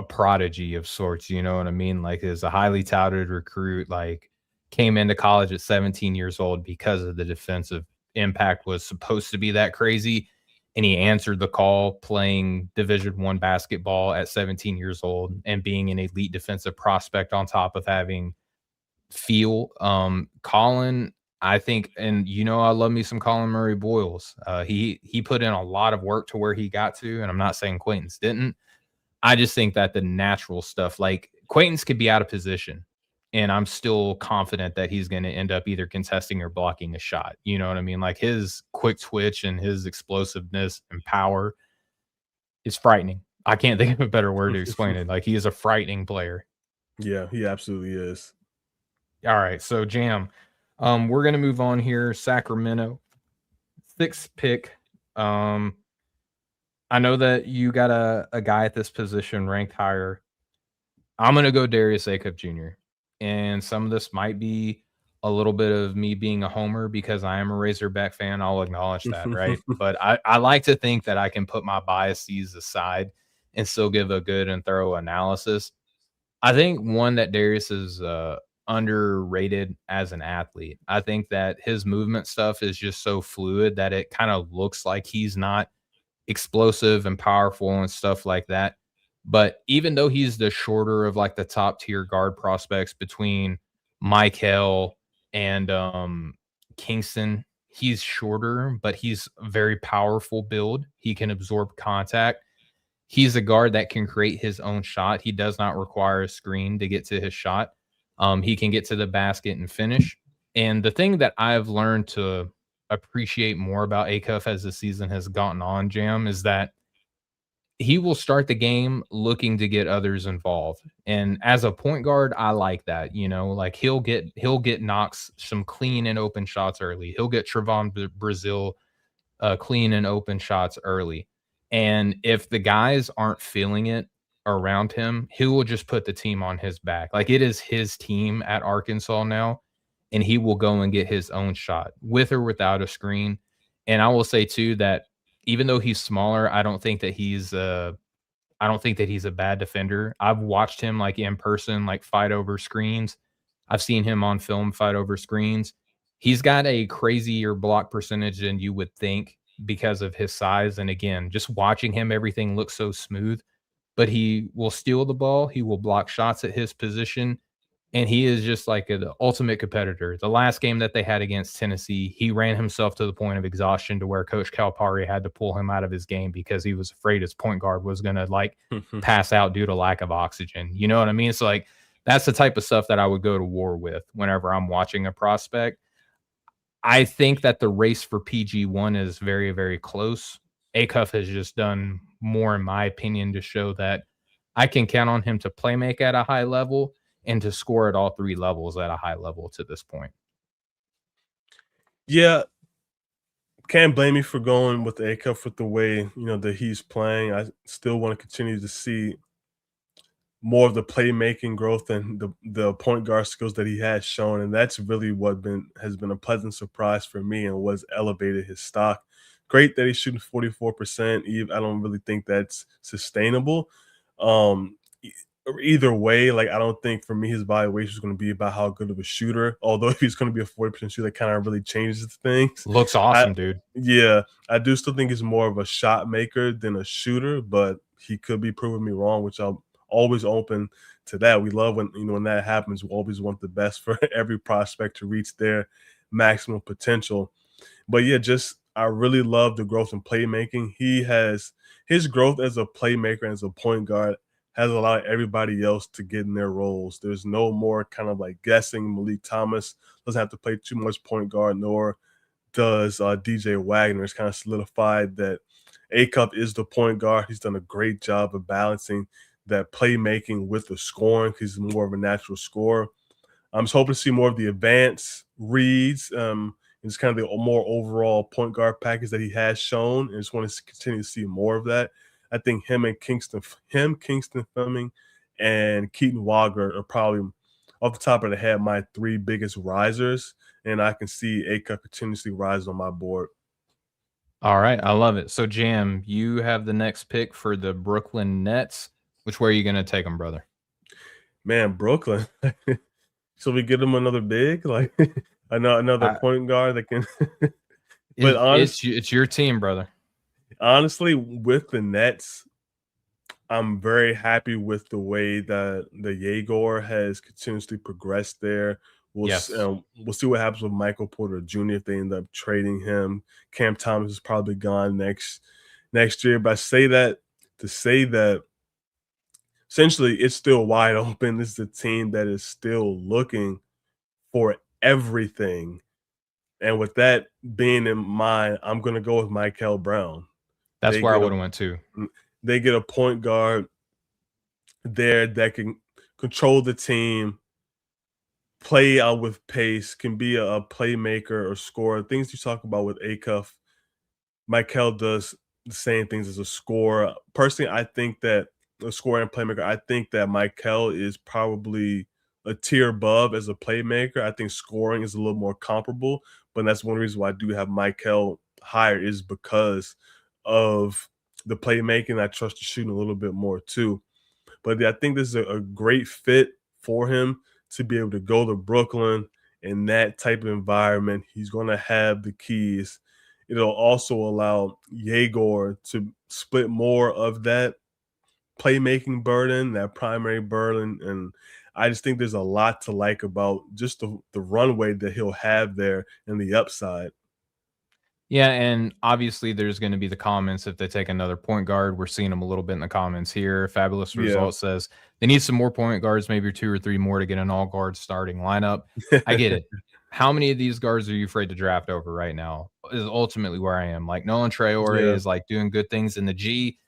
prodigy of sorts, you know what I mean? Like is a highly touted recruit, like came into college at 17 years old because of the defensive impact was supposed to be that crazy. And he answered the call playing Division I basketball at 17 years old and being an elite defensive prospect on top of having feel. Colin, I think, and I love me some Colin Murray Boyles. He put in a lot of work to where he got to, and I'm not saying Quaintance didn't. I just think that the natural stuff, like Quaintance could be out of position, and I'm still confident that he's going to end up either contesting or blocking a shot. You know what I mean? Like his quick twitch and his explosiveness and power is frightening. I can't think of a better word to explain it. Like he is a frightening player. Yeah, he absolutely is. All right, so Jam, we're gonna move on here. Sacramento, 6th pick. I know that you got a guy at this position ranked higher. I'm gonna go Darius Acuff Jr. And some of this might be a little bit of me being a homer because I am a Razorback fan. I'll acknowledge that, right? But I like to think that I can put my biases aside and still give a good and thorough analysis. I think one that Darius is underrated as an athlete. I think that his movement stuff is just so fluid that it kind of looks like he's not explosive and powerful and stuff like that. But even though he's the shorter of like the top tier guard prospects between Mikel and Kingston, he's shorter, but he's a very powerful build. He can absorb contact. He's a guard that can create his own shot. He does not require a screen to get to his shot. He can get to the basket and finish. And the thing that I've learned to appreciate more about Acuff as the season has gotten on, Jam, is that he will start the game looking to get others involved. And as a point guard, I like that. Like he'll get Knox some clean and open shots early. He'll get Trevon Brazil clean and open shots early. And if the guys aren't feeling it around him, he will just put the team on his back. Like it is his team at Arkansas now. and he will go and get his own shot with or without a screen. And I will say too that even though he's smaller, I don't think that he's a bad defender. I've watched him like in person, like fight over screens. I've seen him on film fight over screens. He's got a crazier block percentage than you would think because of his size. And again, just watching him, everything looks so smooth. But he will steal the ball. He will block shots at his position. And he is just like the ultimate competitor. The last game that they had against Tennessee, he ran himself to the point of exhaustion to where Coach Calipari had to pull him out of his game because he was afraid his point guard was going to like pass out due to lack of oxygen. You know what I mean? So like that's the type of stuff that I would go to war with whenever I'm watching a prospect. I think that the race for PG1 is very, very close. Acuff has just done more, in my opinion, to show that I can count on him to play make at a high level and to score at all three levels at a high level to this point. Yeah, can't blame me for going with Acuff with the way that he's playing. I still want to continue to see more of the playmaking growth and the point guard skills that he has shown, and that's really what has been a pleasant surprise for me and what's elevated his stock. Great that he's shooting 44%. I don't really think that's sustainable. Either way, like I don't think for me his valuation is going to be about how good of a shooter. Although if he's going to be a 40% shooter, that kind of really changes things. Looks I, awesome, dude. yeah, I do still think he's more of a shot maker than a shooter, but he could be proving me wrong, which I'm always open to that. We love when that happens. We always want the best for every prospect to reach their maximum potential. But yeah, I really love the growth in playmaking. His growth as a playmaker and as a point guard has allowed everybody else to get in their roles. There's no more kind of like guessing. Malik Thomas doesn't have to play too much point guard, nor does DJ Wagner. It's kind of solidified that Acuff is the point guard. He's done a great job of balancing that playmaking with the scoring because he's more of a natural scorer. I'm just hoping to see more of the advanced reads. It's kind of the more overall point guard package that he has shown, and just want to continue to see more of that. I think Kingston, Fleming, and Keaton Wagler are probably off the top of the head my three biggest risers, and I can see Acuff continuously rise on my board. All right, I love it. So, Jam, you have the next pick for the Brooklyn Nets. Which way are you going to take them, brother? Man, Brooklyn. So we get him another big, like another point guard that can. But it's your team, brother. Honestly, with the Nets, I'm very happy with the way that the Jaeger has continuously progressed there. We'll see what happens with Michael Porter Jr. if they end up trading him. Cam Thomas is probably gone next year. But I say that to say that essentially it's still wide open. This is a team that is still looking for everything. And with that being in mind, I'm going to go with Mikel Brown. That's where I would have went to. They get a point guard there that can control the team, play out with pace, can be a playmaker or scorer. Things you talk about with Acuff, Mikel does the same things as a scorer. Personally, I think that a scorer and playmaker, I think that Mikel is probably a tier above as a playmaker. I think scoring is a little more comparable, but that's one reason why I do have Mikel higher is because of the playmaking. I trust the shooting a little bit more too. But I think this is a great fit for him to be able to go to Brooklyn in that type of environment. He's going to have the keys. It'll also allow Jaeger to split more of that playmaking burden, that primary burden. And I just think there's a lot to like about just the runway that he'll have there and the upside. Yeah, and obviously there's going to be the comments if they take another point guard. We're seeing them a little bit in the comments here. Fabulous Result says they need some more point guards, maybe 2 or 3 more to get an all-guard starting lineup. I get it. How many of these guards are you afraid to draft over right now is ultimately where I am. Like Nolan Traore is like doing good things in the G.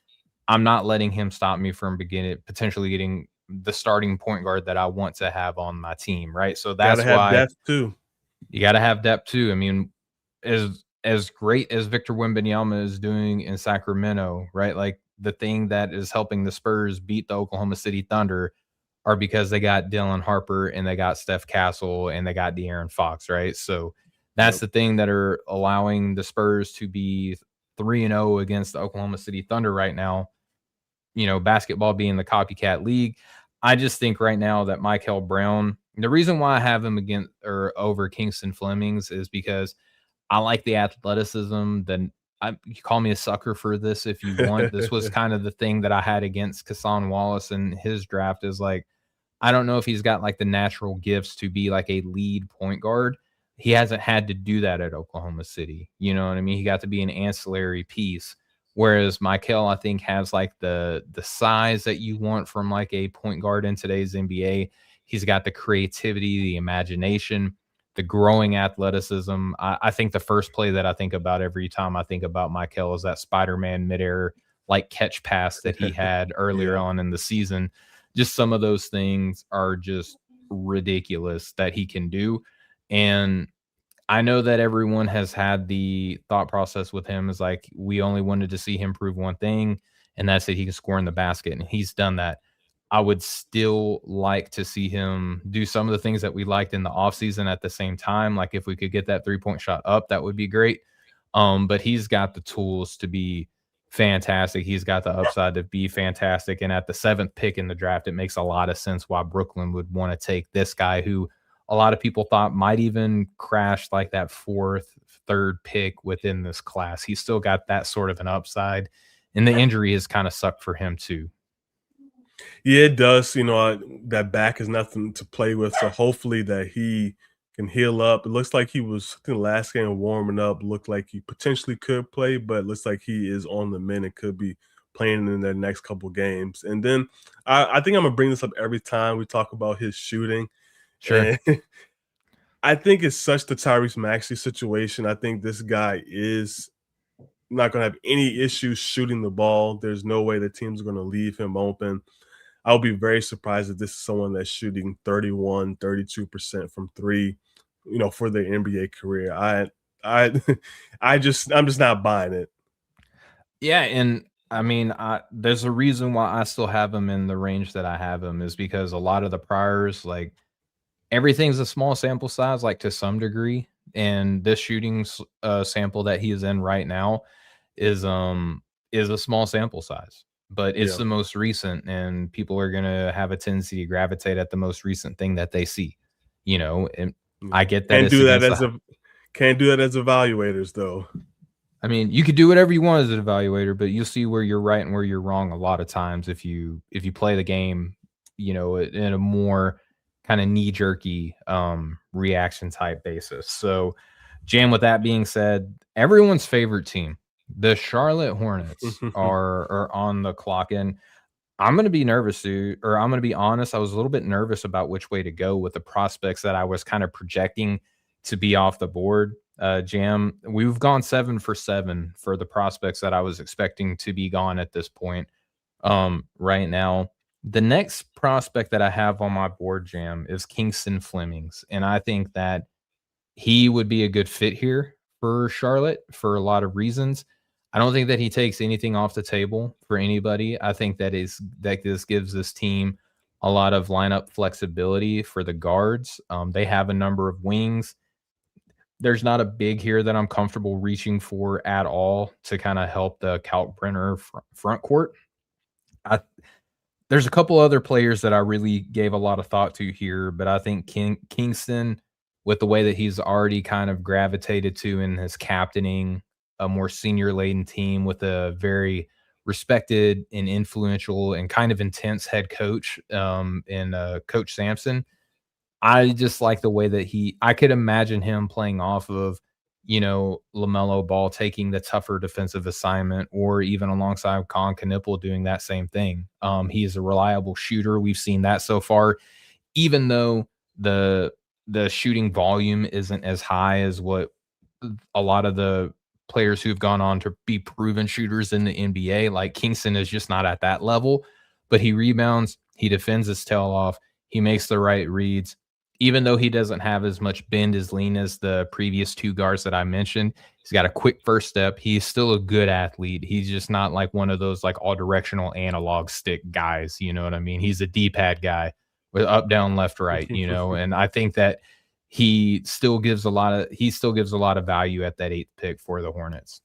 I'm not letting him stop me from potentially getting the starting point guard that I want to have on my team, right? So that's why depth too. You got to have depth too. I mean, as great as Victor Wembanyama is doing in Sacramento, right? Like the thing that is helping the Spurs beat the Oklahoma City Thunder are because they got Dylan Harper and they got Steph Castle and they got De'Aaron Fox, right? So that's Yep. the thing that are allowing the Spurs to be 3-0 against the Oklahoma City Thunder right now. Basketball being the copycat league. I just think right now that Mikel Brown, the reason why I have him against or over Kingston Flemings is because I like the athleticism. Then you call me a sucker for this if you want. This was kind of the thing that I had against Kassan Wallace in his draft is like, I don't know if he's got like the natural gifts to be like a lead point guard. He hasn't had to do that at Oklahoma City. You know what I mean? He got to be an ancillary piece. Whereas Mikel, I think, has like the size that you want from like a point guard in today's NBA. He's got the creativity, the imagination, the growing athleticism. I think the first play that I think about every time I think about Mikel is that Spider-Man midair like catch pass that he had earlier Yeah. on in the season. Just some of those things are just ridiculous that he can do. And I know that everyone has had the thought process with him is like, we only wanted to see him prove one thing, and that's that he can score in the basket. And he's done that. I would still like to see him do some of the things that we liked in the offseason at the same time. Like if we could get that 3-point shot up, that would be great. But he's got the tools to be fantastic. He's got the upside to be fantastic. And at the 7th pick in the draft, it makes a lot of sense why Brooklyn would want to take this guy who a lot of people thought might even crash like that 4th, 3rd pick within this class. He's still got that sort of an upside. And the injury has kind of sucked for him too. Yeah, it does. That back is nothing to play with. So hopefully that he can heal up. It looks like he was, I think, last game warming up. Looked like he potentially could play, but it looks like he is on the mend and could be playing in their next couple games. And then I think I'm gonna bring this up every time we talk about his shooting. Sure. And I think it's such the Tyrese Maxey situation. I think this guy is not going to have any issues shooting the ball. There's no way the team's going to leave him open. I'll be very surprised if this is someone that's shooting 31, 32% from three, for their NBA career. I'm just not buying it. Yeah, and I mean, there's a reason why I still have him in the range that I have him is because a lot of the priors, like everything's a small sample size, like to some degree, and this shooting sample that he is in right now is a small sample size, but it's Yeah. the most recent, and people are gonna have a tendency to gravitate at the most recent thing that they see, and I get that Can't it's do that against as evaluators though. I mean, you could do whatever you want as an evaluator, but you'll see where you're right and where you're wrong a lot of times if you play the game, in a more kind of knee jerky reaction type basis. So, Jam, with that being said, everyone's favorite team, the Charlotte Hornets, are on the clock, and I'm gonna be nervous, dude, or I'm gonna be honest. I was a little bit nervous about which way to go with the prospects that I was kind of projecting to be off the board. Jam, we've gone 7 for 7 for the prospects that I was expecting to be gone at this point. Right now, the next prospect that I have on my board, Jam, is Kingston Flemings, and I think that he would be a good fit here for Charlotte for a lot of reasons. I don't think that he takes anything off the table for anybody. I think that this gives this team a lot of lineup flexibility for the guards. They have a number of wings. There's not a big here that I'm comfortable reaching for at all to kind of help the Kalkbrenner front court. There's a couple other players that I really gave a lot of thought to here, but I think Kingston, with the way that he's already kind of gravitated to in his captaining a more senior laden team with a very respected and influential and kind of intense head coach in Coach Sampson. I just like the way that I could imagine him playing off of, LaMelo Ball taking the tougher defensive assignment, or even alongside Colin Knipple doing that same thing. He is a reliable shooter. We've seen that so far, even though the shooting volume isn't as high as what a lot of the players who've gone on to be proven shooters in the NBA. Like Kingston is just not at that level, but he rebounds, he defends his tail off, he makes the right reads. Even though he doesn't have as much bend as lean as the previous two guards that I mentioned, he's got a quick first step. He's still a good athlete. He's just not like one of those like all directional analog stick guys. You know what I mean? He's a D-pad guy. with up, down, left, right, and I think that he still gives a lot of value at that 8th pick for the Hornets.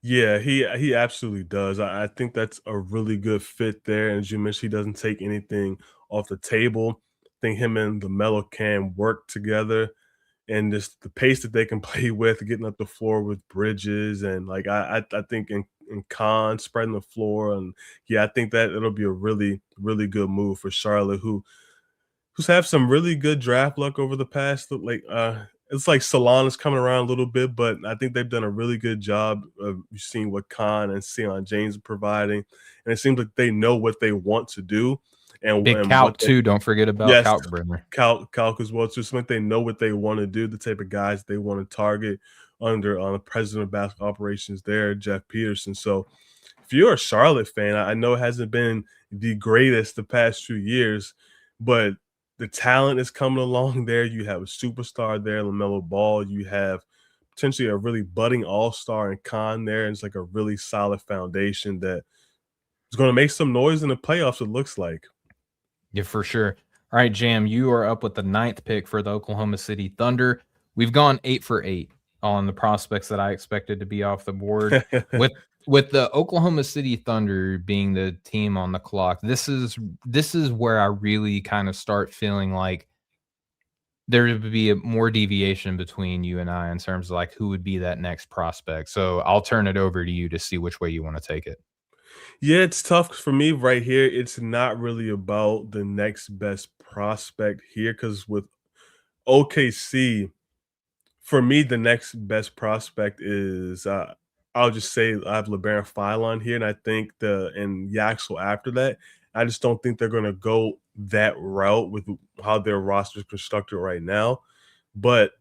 Yeah, he absolutely does. I think that's a really good fit there. And as you mentioned, he doesn't take anything off the table. I think him and LaMelo can work together, and just the pace that they can play with, getting up the floor with Bridges, and like I think in Khan spreading the floor, and yeah, I think that it'll be a really really good move for Charlotte, who's have some really good draft luck over the past like it's like Salon is coming around a little bit, but I think they've done a really good job of seeing what Khan and Sion James are providing, and it seems like they know what they want to do Big and what Calc they too. Don't forget about yes, Kalkbrenner. Calc as well. So it's like they know what they want to do, the type of guys they want to target under on the president of basketball operations there, Jeff Peterson. So if you're a Charlotte fan, I know it hasn't been the greatest the past few years, but the talent is coming along there. You have a superstar there, LaMelo Ball. You have potentially a really budding all-star in Khan there. And it's like a really solid foundation that is going to make some noise in the playoffs, it looks like. Yeah, for sure. All right, Jam, you are up with the 9th pick for the Oklahoma City Thunder. We've gone 8 for 8 on the prospects that I expected to be off the board. With the Oklahoma City Thunder being the team on the clock, this is where I really kind of start feeling like there would be a more deviation between you and I in terms of like who would be that next prospect. So I'll turn it over to you to see which way you want to take it. Yeah, it's tough for me right here. It's not really about the next best prospect here because with OKC, for me, the next best prospect is I'll just say I have LeBaron Philon here, and I think and Yaxel after that. I just don't think they're going to go that route with how their roster is constructed right now. But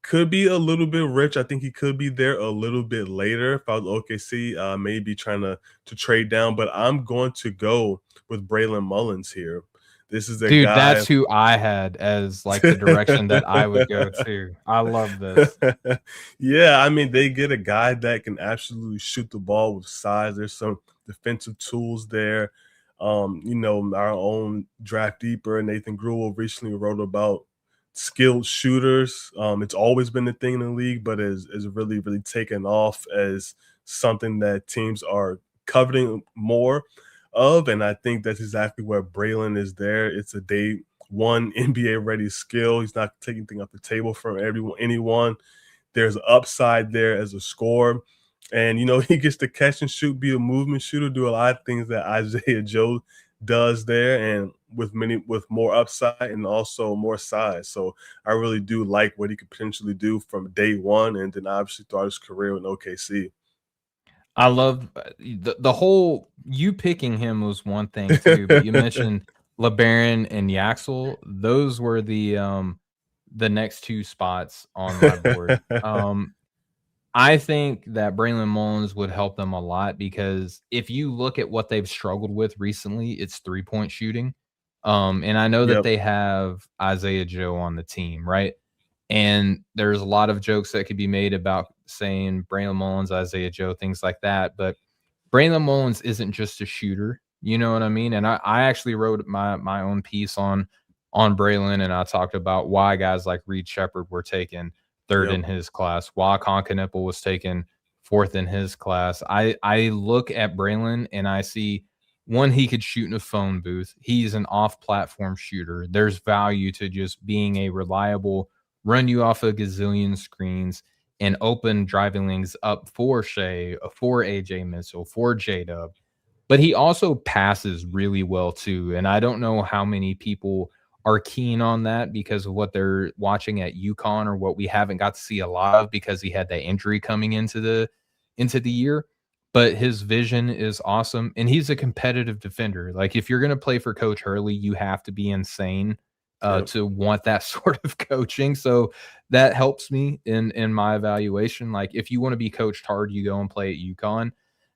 could be a little bit rich. I think he could be there a little bit later if I was OKC, maybe trying to trade down. But I'm going to go with Braylon Mullins here. This is a Dude, guy. that's who I had as like the direction that I would go to. I love this. Yeah, I mean, they get a guy that can absolutely shoot the ball with size. There's some defensive tools there. Our own draft deeper, Nathan Grewal, recently wrote about skilled shooters. It's always been a thing in the league, but is really, really taken off as something that teams are coveting more of. And I think that's exactly where Braylon is there. It's a day one NBA ready skill. He's not taking anything off the table from anyone. There's upside there as a scorer. And he gets to catch and shoot, be a movement shooter, do a lot of things that Isaiah Joe does there, and with more upside and also more size. So I really do like what he could potentially do from day one, and then obviously throughout his career in OKC. I love the whole you picking him was one thing too, but you mentioned LeBaron and Yaxel. Those were the next 2 spots on my board. I think that Braylon Mullins would help them a lot because if you look at what they've struggled with recently, it's 3-point shooting. And I know that Yep. they have Isaiah Joe on the team, right? And there's a lot of jokes that could be made about saying Braylon Mullins, Isaiah Joe, things like that. But Braylon Mullins isn't just a shooter. You know what I mean? And I actually wrote my own piece on Braylon, and I talked about why guys like Reed Shepherd were taken 3rd Yep. in his class, why Conkanipple was taken 4th in his class. I look at Braylon and I see one, he could shoot in a phone booth. He's an off-platform shooter. There's value to just being a reliable run you off a gazillion screens and open driving lanes up for Shea, for AJ Mitchell, for J-Dub. But he also passes really well too. And I don't know how many people are keen on that because of what they're watching at UConn or what we haven't got to see a lot of because he had that injury coming into the year. But his vision is awesome, and he's a competitive defender. Like if you're going to play for Coach Hurley, you have to be insane Yep. to want that sort of coaching. So that helps me in my evaluation. Like if you want to be coached hard, you go and play at UConn.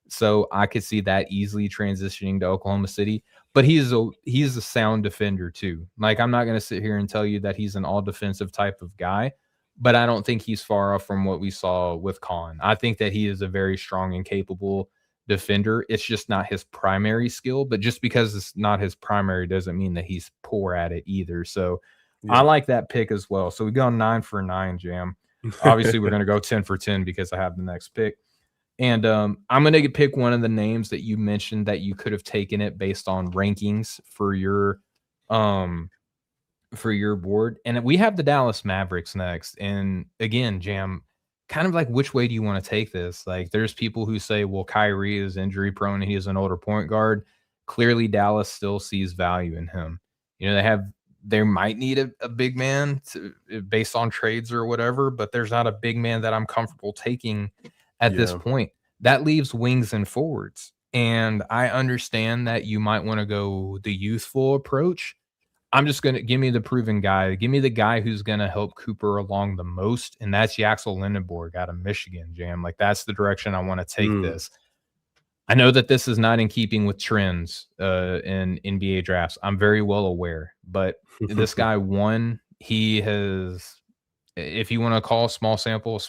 So I could see that easily transitioning to Oklahoma City. But he's a sound defender too. Like I'm not going to sit here and tell you that he's an all defensive type of guy, but I don't think he's far off from what we saw with Khan. I think that he is a very strong and capable defender. It's just not his primary skill, but just because it's not his primary doesn't mean that he's poor at it either. So I Yeah. like that pick as well. So we go 9 for 9, Jam. Obviously, we're going to go 10 for 10 because I have the next pick. And I'm going to pick one of the names that you mentioned that you could have taken it based on rankings for your board. And we have the Dallas Mavericks next. And again, Jam, kind of like which way do you want to take this? Like there's people who say, well, Kyrie is injury prone. He is an older point guard. Clearly, Dallas still sees value in him. You know, they might need a big man based on trades or whatever, but there's not a big man that I'm comfortable taking at this Yeah. point. That leaves wings and forwards. And I understand that you might want to go the youthful approach. I'm just going to give me the proven guy. Give me the guy who's going to help Cooper along the most. And that's Yaxel Lendeborg out of Michigan, Jam. Like that's the direction I want to take this. I know that this is not in keeping with trends in NBA drafts. I'm very well aware, but this guy he has, if you want to call a small sample,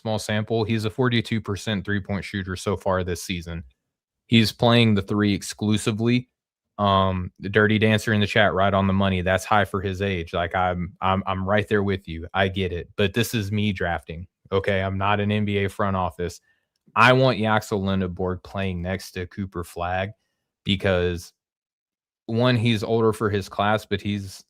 he's a 42% 3-point shooter so far this season. He's playing the three exclusively. The Dirty Dancer in the chat, right on the money. That's high for his age. Like I'm right there with you. I get it, but this is me drafting. Okay, I'm not an NBA front office. I want Yaxel Lendeborg playing next to Cooper Flagg because one, he's older for his class, but he's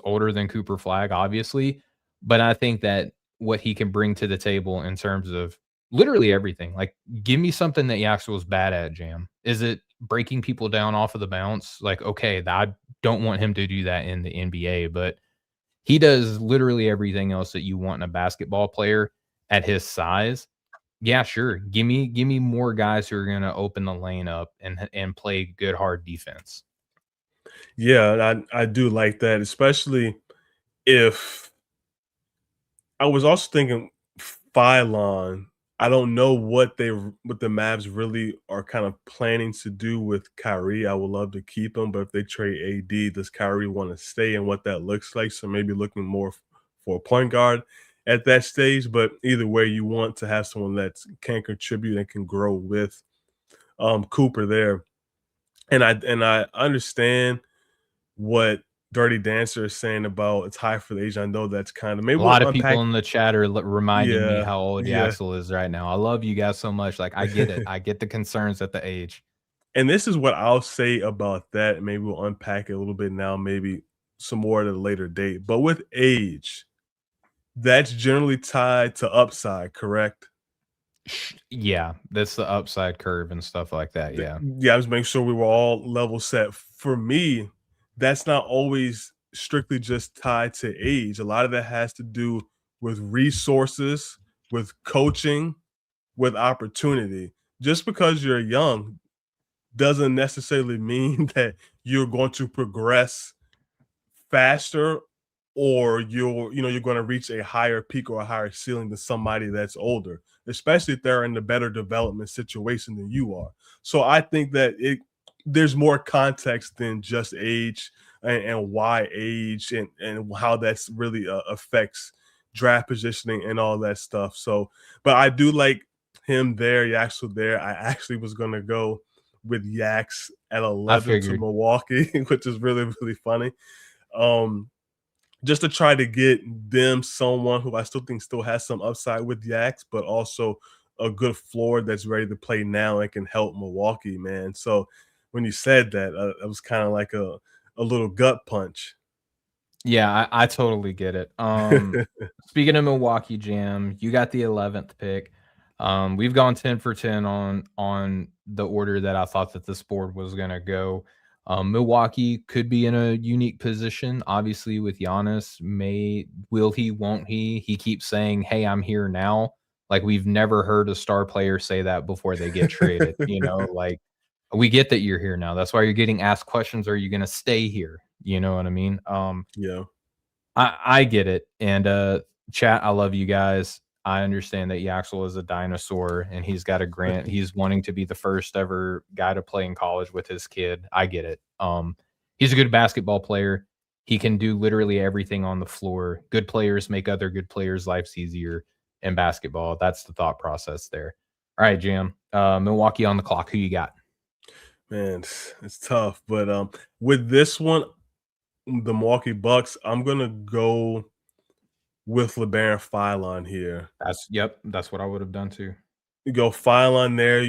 older than Cooper Flagg, obviously. But I think that what he can bring to the table in terms of literally everything, like give me something that Yaxel is bad at, Jam. Is it breaking people down off of the bounce? Like, okay, I don't want him to do that in the NBA, but he does literally everything else that you want in a basketball player at his size. Yeah, sure. Give me more guys who are going to open the lane up and play good hard defense. Yeah, I do like that, especially if I was also thinking Philon. I don't know what the Mavs really are kind of planning to do with Kyrie. I would love to keep him, but if they trade AD, does Kyrie want to stay and what that looks like? So maybe looking more for a point guard at that stage. But either way, you want to have someone that can contribute and can grow with Cooper there. And I understand what Dirty Dancer is saying about it's high for the age. I know that's kind of maybe A lot we'll of people unpack. in the chat are reminding me Yeah, how old yeah. Yaxel is right now. I love you guys so much. Like I get it. I get the concerns at the age. And this is what I'll say about that. Maybe we'll unpack it a little bit now, maybe some more at a later date. But with age, that's generally tied to upside, correct? Yeah, that's the upside curve and stuff like that. Yeah. Yeah, I was making sure we were all level set. For me, that's not always strictly just tied to age. A lot of that has to do with resources, with coaching, with opportunity. Just because you're young doesn't necessarily mean that you're going to progress faster or you're going to reach a higher peak or a higher ceiling than somebody that's older, especially if they're in a better development situation than you are. So I think that there's more context than just age and why age and how that's really affects draft positioning and all that stuff. So, but I do like him there, Yaxel there. I actually was going to go with Yax at 11 to Milwaukee, which is really, really funny. Just to try to get them someone who I still think still has some upside with Yax, but also a good floor that's ready to play now and can help Milwaukee, man. So when you said that, it was kind of like a little gut punch. Yeah, I totally get it. Speaking of Milwaukee, Jam, you got the 11th pick. We've gone 10 for 10 on the order that I thought that this board was gonna go. Milwaukee could be in a unique position, obviously, with Giannis. Will he, won't he? He keeps saying, hey, I'm here now. Like we've never heard a star player say that before they get traded. Like we get that you're here now. That's why you're getting asked questions. Are you gonna stay here? You know what I mean? Yeah. I get it. And chat, I love you guys. I understand that Yaxel is a dinosaur and he's got a grant. He's wanting to be the first ever guy to play in college with his kid. I get it. He's a good basketball player. He can do literally everything on the floor. Good players make other good players' lives easier in basketball. That's the thought process there. All right, Jam. Milwaukee on the clock. Who you got? Man, it's tough. But with this one, the Milwaukee Bucks, I'm gonna go with LeBaron Philon here. That's what I would have done too. You go Philon there,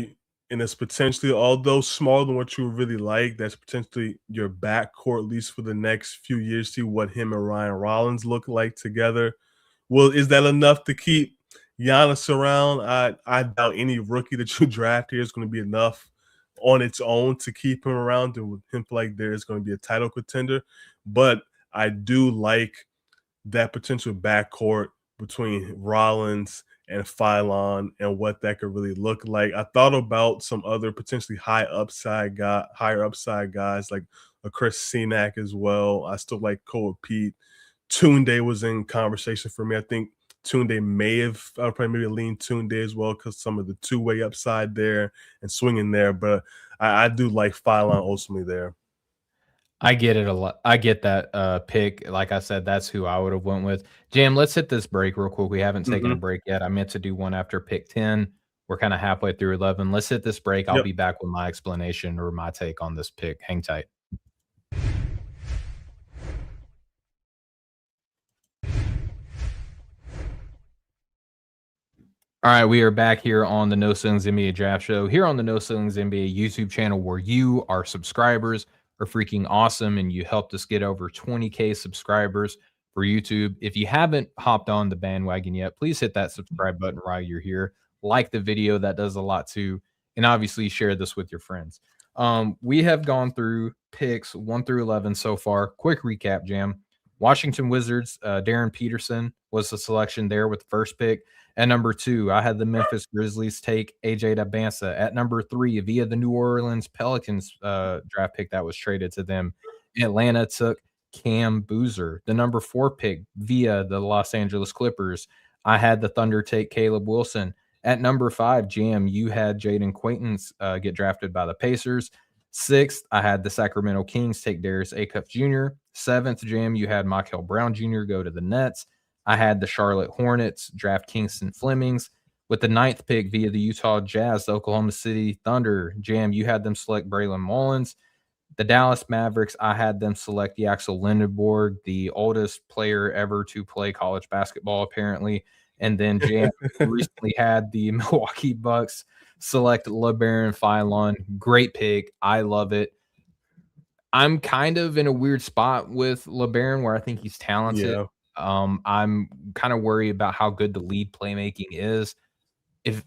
and it's potentially, although smaller than what you would really like, that's potentially your backcourt, at least for the next few years. See what him and Ryan Rollins look like together. Well, is that enough to keep Giannis around? I doubt any rookie that you draft here is going to be enough on its own to keep him around and with him like there is going to be a title contender. But I do like that potential backcourt between Rollins and Philon and what that could really look like. I thought about some other potentially higher upside guys like a Chris Senac as well. I still like Cole Peat. Tounde was in conversation for me. I think Tounde may have, I'll probably maybe lean Tounde as well because some of the two-way upside there and swinging there. But I do like Philon ultimately there. I get it a lot. I get that pick. Like I said, that's who I would have went with. Jam, let's hit this break real quick. We haven't taken a Mhm. break yet. I meant to do one after pick 10. We're kind of halfway through 11. Let's hit this break. I'll Yep. be back with my explanation or my take on this pick. Hang tight. All right, we are back here on the No Ceilings NBA Draft Show, here on the No Ceilings NBA YouTube channel, where you, our subscribers, are freaking awesome, and you helped us get over 20K subscribers for YouTube. If you haven't hopped on the bandwagon yet, please hit that subscribe button while you're here. Like the video, that does a lot too, and obviously share this with your friends. We have gone through picks 1 through 11 so far. Quick recap, Jam. Washington Wizards, Darryn Peterson was the selection there with the first pick. At number 2, I had the Memphis Grizzlies take AJ Dybantsa. At number 3, via the New Orleans Pelicans draft pick that was traded to them, Atlanta took Cam Boozer. The number 4 pick via the Los Angeles Clippers, I had the Thunder take Caleb Wilson. At number 5, Jam, you had Jayden Quaintance get drafted by the Pacers. 6th, I had the Sacramento Kings take Darius Acuff Jr. 7th, Jam, you had Mikel Brown Jr. go to the Nets. I had the Charlotte Hornets draft Kingston Flemings. With the 9th pick via the Utah Jazz, the Oklahoma City Thunder, Jam, you had them select Braylon Mullins. The Dallas Mavericks, I had them select Yaxel Lendeborg, the oldest player ever to play college basketball, apparently. And then Jam, you recently had the Milwaukee Bucks select LeBaron Philon. Great pick. I love it. I'm kind of in a weird spot with LeBaron where I think he's talented. Yeah. I'm kind of worried about how good the lead playmaking is. If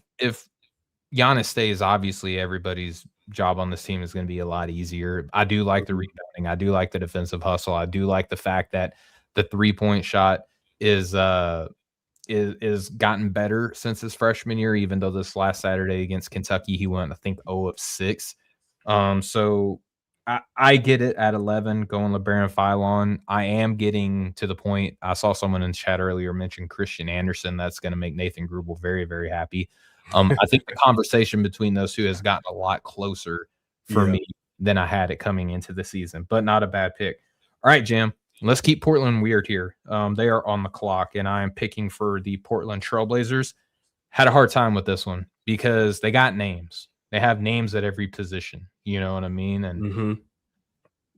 Giannis stays, obviously everybody's job on this team is going to be a lot easier. I do like the Mhm. rebounding. I do like the defensive hustle. I do like the fact that the 3-point shot is is gotten better since his freshman year, even though this last Saturday against Kentucky, he went, I think, 0 of 6. So I get it at 11 going LeBaron Philon. I am getting to the point. I saw someone in chat earlier mention Christian Anderson. That's going to make Nathan Grubel very, very happy. I think the conversation between those two has gotten a lot closer for Yeah. me than I had it coming into the season, but not a bad pick. All right, Jam. Let's keep Portland weird here. They are on the clock, and I am picking for the Portland Trailblazers. Had a hard time with this one because they got names. They have names at every position. You know what I mean? And Mhm.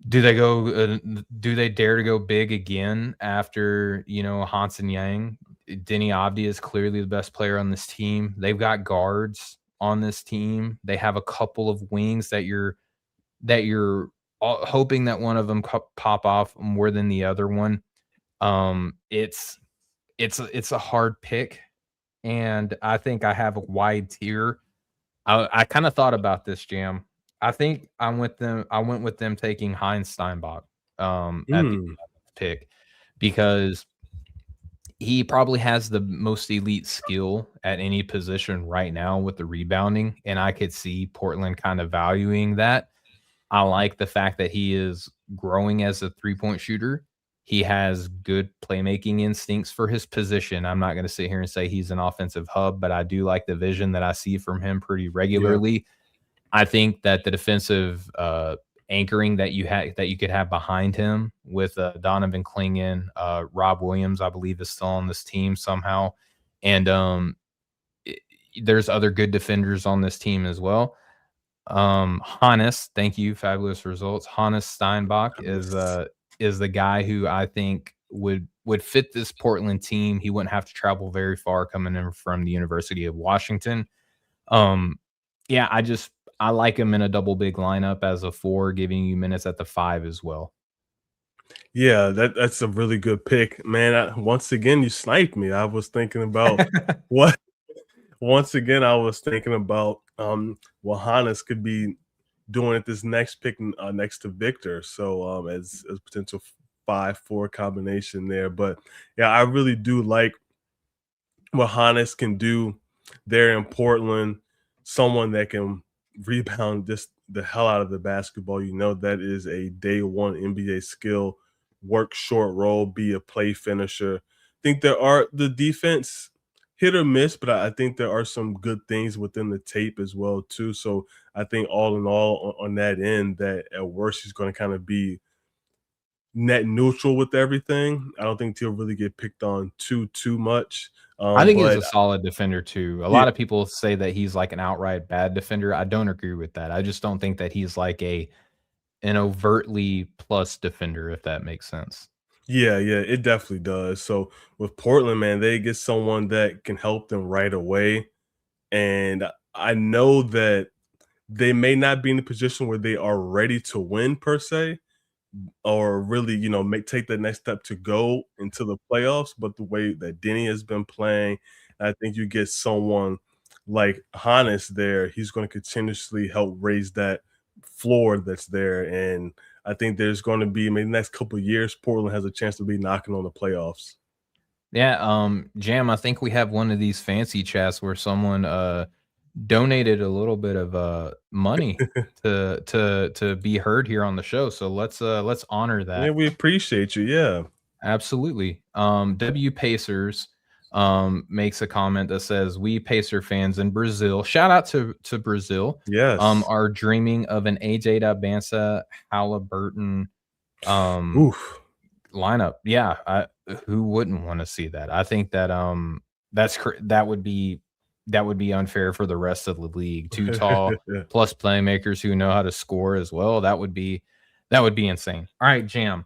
do they go? Do they dare to go big again after Hansen Yang? Denny Avdia is clearly the best player on this team. They've got guards on this team. They have a couple of wings that you're hoping that one of them pop off more than the other one. It's a hard pick, and I think I have a wide tier. I kind of thought about this, Jam. I think I went with them taking Heinz Steinbach at the Mm. pick because he probably has the most elite skill at any position right now with the rebounding, and I could see Portland kind of valuing that. I like the fact that he is growing as a three-point shooter. He has good playmaking instincts for his position. I'm not going to sit here and say he's an offensive hub, but I do like the vision that I see from him pretty Yeah. regularly. I think that the defensive anchoring that you could have behind him with Donovan Clingan, Rob Williams, I believe, is still on this team somehow, and there's other good defenders on this team as well. Hannes, thank you, fabulous results. Hannes Steinbach is the guy who I think would fit this Portland team. He wouldn't have to travel very far coming in from the University of Washington. Yeah, I like him in a double big lineup as a 4, giving you minutes at the 5 as well. Yeah, that's a really good pick, man. Once again, you sniped me. I was thinking about what. Once again, I was thinking about what Hannes could be doing at this next pick next to Victor. So as potential 5-4 combination there. But yeah, I really do like what Hannes can do there in Portland. Someone that can rebound just the hell out of the basketball. You know, that is a day one NBA skill. Work short roll, be a play finisher. Think there are the defense hit or miss, but I think there are some good things within the tape as well too. So I think all in all on that end, that at worst he's going to kind of be net neutral with everything. I don't think he'll really get picked on too much. I think he's But a solid defender too. A yeah, lot of people say that he's like an outright bad defender. I don't agree with that. I just don't think that he's like an overtly plus defender, if that makes sense. yeah, it definitely does. So with Portland, man, they get someone that can help them right away. And I know that they may not be in a position where they are ready to win per se, or really, make take that next step to go into the playoffs. But the way that Denny has been playing, I think you get someone like Hannes there, he's going to continuously help raise that floor that's there. And I think there's going to be maybe the next couple of years, Portland has a chance to be knocking on the playoffs. Yeah, Jam, I think we have one of these fancy chats where someone donated a little bit of money to be heard here on the show. So let's honor Yeah, that. we appreciate you. Yeah. Absolutely. W Pacers makes a comment that says, "We Pacer fans in Brazil, shout out to Brazil, Yes. are dreaming of an AJ Dybantsa Halliburton um Oof. lineup." Yeah, who wouldn't want to see that? I think that that would be unfair for the rest of the league. Too tall plus playmakers who know how to score as well. That would be insane. All right, Jam.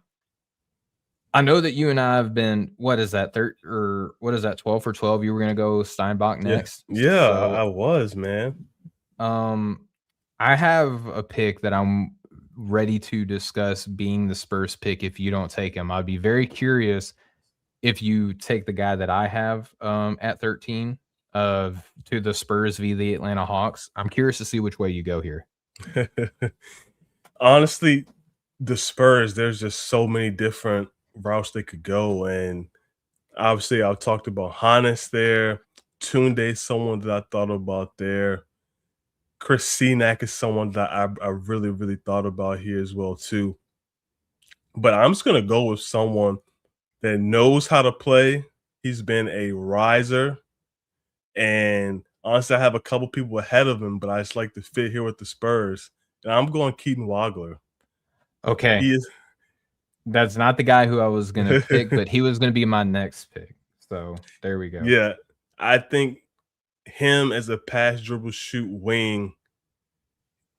I know that you and I have been, what is that, or what is that, 12 for 12? You were gonna go Steinbach Yeah. next. Yeah, I So was, man. um I have a pick that I'm ready to discuss being the Spurs pick if you don't take him. I'd be very curious if you take the guy that I have at 13 of to the Spurs v the Atlanta Hawks. I'm curious to see which way you go here. Honestly, the Spurs, there's just so many different routes they could go. And obviously, I've talked about Hannes there. Tounde, someone that I thought about there. Chris Senac is someone that I really, really thought about here as well, too. But I'm just going to go with someone that knows how to play. He's been a riser. And honestly, I have a couple people ahead of him, but I just like to fit here with the Spurs. And I'm going Keaton Wagler. Okay. He is That's not the guy who I was gonna pick, but he was gonna be my next pick. So there we go. yeah, I think him as a pass, dribble, shoot wing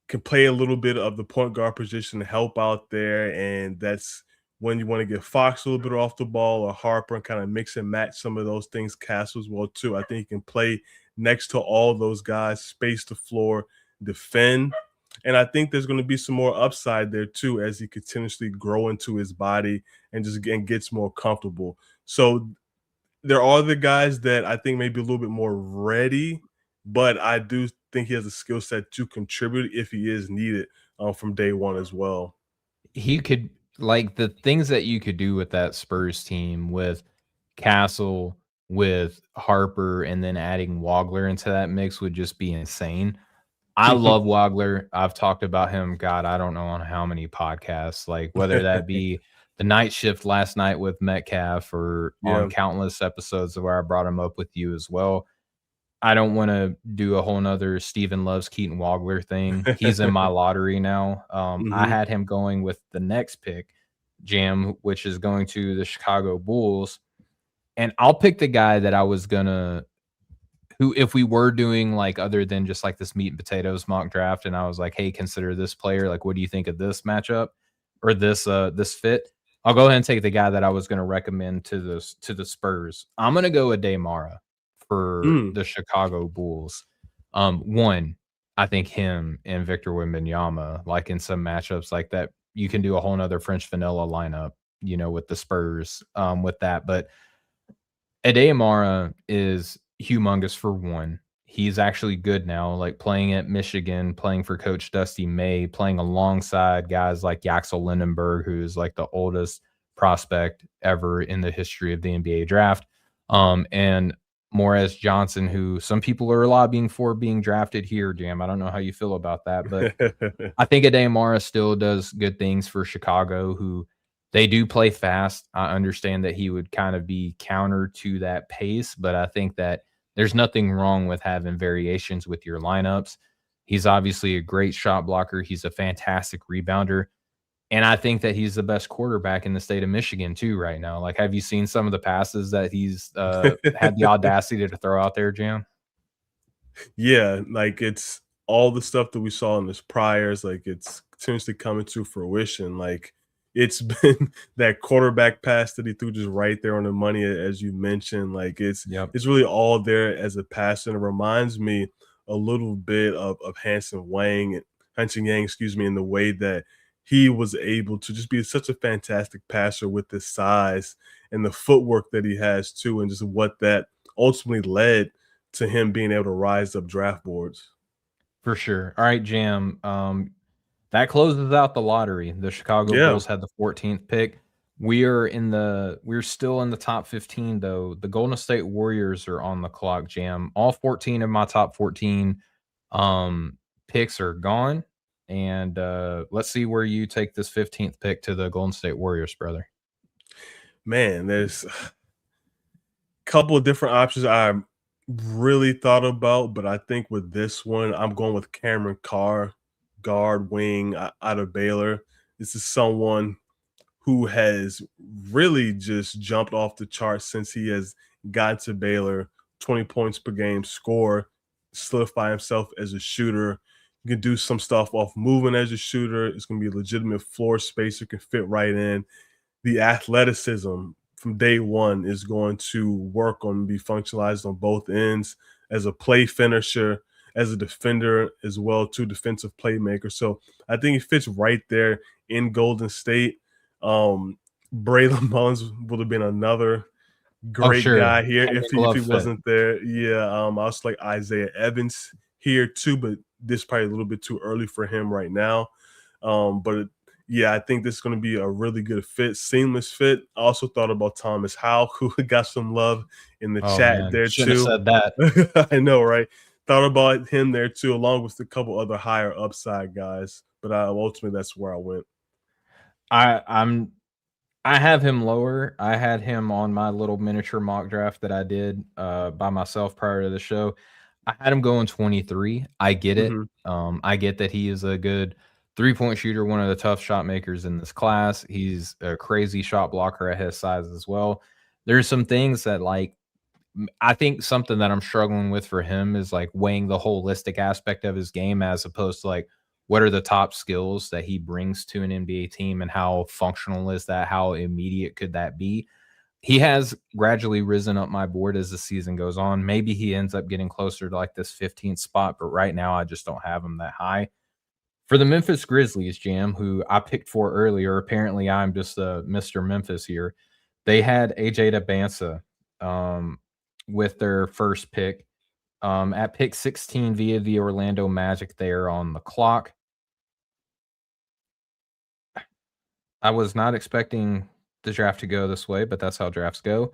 can play a little bit of the point guard position to help out there, and that's when you want to get Fox a little bit off the ball or Harper and kind of mix and match some of those things. Castle as well too. I think he can play next to all those guys, space the floor, defend, and I think there's going to be some more upside there too as he continuously grow into his body and just gets more comfortable. So there are the guys that I think may be a little bit more ready, but I do think he has a skill set to contribute if he is needed from day one as well. He could, like, the things that you could do with that Spurs team with Castle, with Harper, and then adding Wagler into that mix would just be insane. I love Wagler. I've talked about him, God, I don't know on how many podcasts, like whether that be the night shift last night with Metcalf or on Yeah. countless episodes where I brought him up with you as well. I don't want to do a whole nother Steven loves Keaton Wagler thing. He's in my lottery now. I hmm had him going with the next pick, Jam, which is going to the Chicago Bulls. And I'll pick the guy that who, if we were doing like other than just like this meat and potatoes mock draft, and I was like, hey, consider this player. Like, what do you think of this matchup or this fit? I'll go ahead and take the guy that I was going to recommend to the Spurs. I'm going to go Aday for the Chicago Bulls. One, I think him and Victor Wembanyama, like in some matchups like that, you can do a whole nother French vanilla lineup, with the Spurs, with that. But Aday is humongous for one. He's actually good now, like playing at Michigan, playing for Coach Dusty May, playing alongside guys like Yaxel Lendeborg, who's like the oldest prospect ever in the history of the NBA draft. And Morez Johnson, who some people are lobbying for being drafted here, Jam. I don't know how you feel about that, but I think Aday still does good things for Chicago, who they do play fast. I understand that he would kind of be counter to that pace, but I think that there's nothing wrong with having variations with your lineups. He's obviously a great shot blocker. He's a fantastic rebounder. And I think that he's the best quarterback in the state of Michigan too right now. Like, have you seen some of the passes that he's had the audacity to throw out there, Jam? Yeah, like it's all the stuff that we saw in his priors, like it's continuously coming to fruition. Like it's been that quarterback pass that he threw just right there on the money, as you mentioned. Like Yep. it's really all there as a pass, and it reminds me a little bit of Hanson Yang, excuse me, in the way that he was able to just be such a fantastic passer with his size and the footwork that he has too, and just what that ultimately led to him being able to rise up draft boards. For sure. All right, Jam. That closes out the lottery. The Chicago Yeah. Bulls had the 14th pick. We're still in the top 15 though. The Golden State Warriors are on the clock, Jam. All 14 of my top 14 picks are gone. And let's see where you take this 15th pick to the Golden State Warriors, brother. Man, there's a couple of different options I really thought about, but I think with this one, I'm going with Cameron Carr, guard wing out of Baylor. This is someone who has really just jumped off the charts since he has gotten to Baylor. 20 points per game score, solidify himself as a shooter. You can do some stuff off moving as a shooter. It's going to be a legitimate floor spacer, can fit right in. The athleticism from day one is going to work on, be functionalized on both ends as a play finisher, as a defender as well, too, defensive playmaker. So I think he fits right there in Golden State. Braylon Mullins would have been another Oh, great sure. guy here Hand if in he glove fit. wasn't there. Yeah, I also like Isaiah Evans here too, but this is probably a little bit too early for him right now. But yeah, I think this is going to be a really good fit, seamless fit. I also thought about Thomas Haugh, who got some love in the Oh chat man. there Shouldn't have too. said that. I know, right? Thought about him there too, along with a couple other higher upside guys. But ultimately, that's where I went. I have him lower. I had him on my little miniature mock draft that I did by myself prior to the show. I had him going 23. I get it. Hmm. I get that he is a good 3-point shooter, one of the tough shot makers in this class. He's a crazy shot blocker at his size as well. There's some things that I think something that I'm struggling with for him is like weighing the holistic aspect of his game as opposed to like what are the top skills that he brings to an NBA team and how functional is that? How immediate could that be? He has gradually risen up my board as the season goes on. Maybe he ends up getting closer to like this 15th spot, but right now I just don't have him that high. For the Memphis Grizzlies, Jam, who I picked for earlier, apparently I'm just Mr. Memphis here. They had AJ Dybantsa with their first pick. At pick 16 via the Orlando Magic there on the clock. I was not expecting the draft to go this way, but that's how drafts go.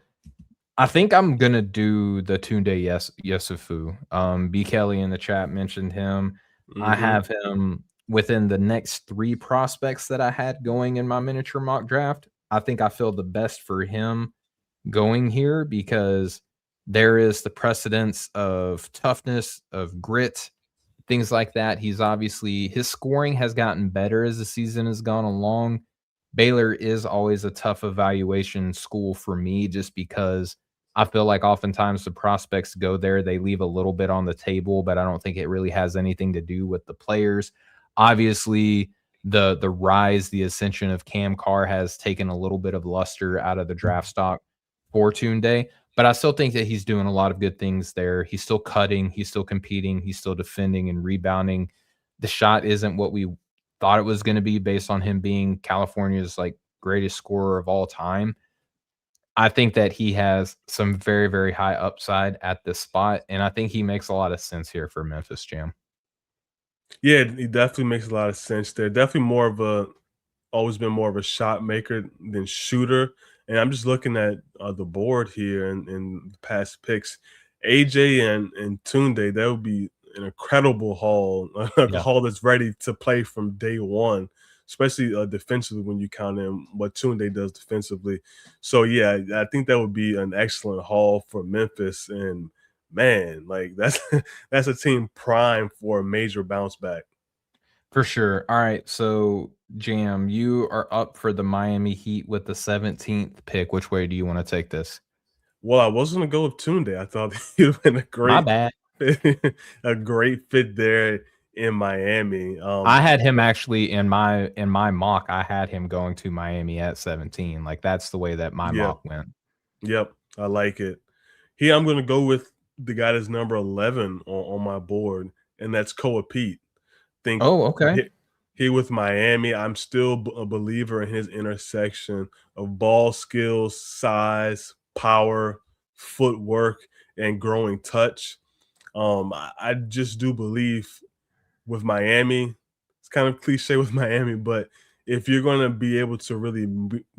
I think I'm gonna do the Tounde Yessoufou. B Kelly in the chat mentioned him. I Hmm. have him within the next 3 prospects that I had going in my miniature mock draft. I think I feel the best for him going here because there is the precedence of toughness, of grit, things like that. He's obviously his scoring has gotten better as the season has gone along. Baylor is always a tough evaluation school for me just because I feel like oftentimes the prospects go there, they leave a little bit on the table, but I don't think it really has anything to do with the players. Obviously, the rise, the ascension of Cam Carr has taken a little bit of luster out of the draft stock for Tounde, but I still think that he's doing a lot of good things there. He's still cutting, he's still competing, he's still defending and rebounding. The shot isn't what we thought it was going to be based on him being California's like greatest scorer of all time. I think that he has some very, very high upside at this spot, and I think he makes a lot of sense here for Memphis Jam. Yeah, he definitely makes a lot of sense there. Definitely more of a always been more of a shot maker than shooter. And I'm just looking at the board here and the past picks. AJ and Tounde, that would be an incredible haul, like a Yeah. haul that's ready to play from day one, especially defensively when you count in what Tounde does defensively. So yeah, I think that would be an excellent haul for Memphis. And man, like that's that's a team prime for a major bounce back. For sure. All right, so Jam, you are up for the Miami Heat with the 17th pick. Which way do you wanna take this? Well, I was gonna go with Tounde. I thought he'd have been a My great bad. a great fit there in Miami. I had him actually in my mock, I had him going to Miami at 17, like, that's the way that my Yeah, mock went. yep, I like it. Here, I'm gonna go with the guy that's number 11 on my board, and that's Peat. Think Oh, okay. he with Miami. I'm still a believer in his intersection of ball skills, size, power, footwork, and growing touch. I just do believe with Miami, it's kind of cliche with Miami, but if you're going to be able to really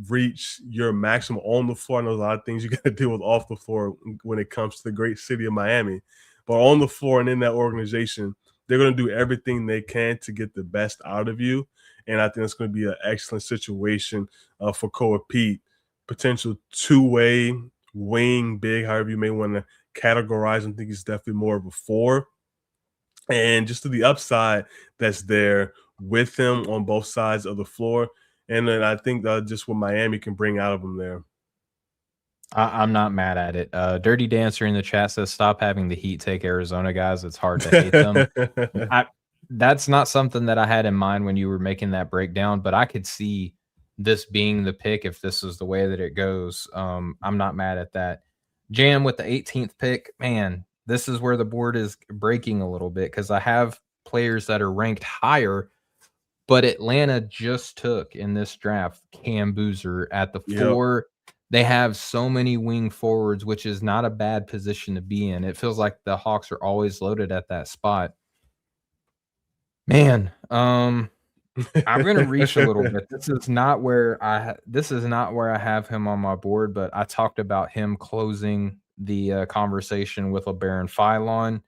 reach your maximum on the floor, I know there's a lot of things you got to deal with off the floor when it comes to the great city of Miami, but on the floor and in that organization, they're going to do everything they can to get the best out of you. And I think it's going to be an excellent situation for Peat. Potential two-way wing, big, however you may want to categorize him. I think he's definitely more of a four, and just to the upside that's there with him on both sides of the floor. And then I think just what Miami can bring out of him there. I'm not mad at it. Dirty Dancer in the chat says, "Stop having the Heat take Arizona guys. It's hard to hate them." I That's not something that I had in mind when you were making that breakdown, but I could see this being the pick if this is the way that it goes. I'm not mad at that. Jam with the 18th pick, man, this is where the board is breaking a little bit because I have players that are ranked higher, but Atlanta just took in this draft Cam Boozer at the Yep. 4. They have so many wing forwards, which is not a bad position to be in. It feels like the Hawks are always loaded at that spot. Man, I'm gonna reach a little bit. This is not where I have him on my board, but I talked about him closing the conversation with LeBaron Philon.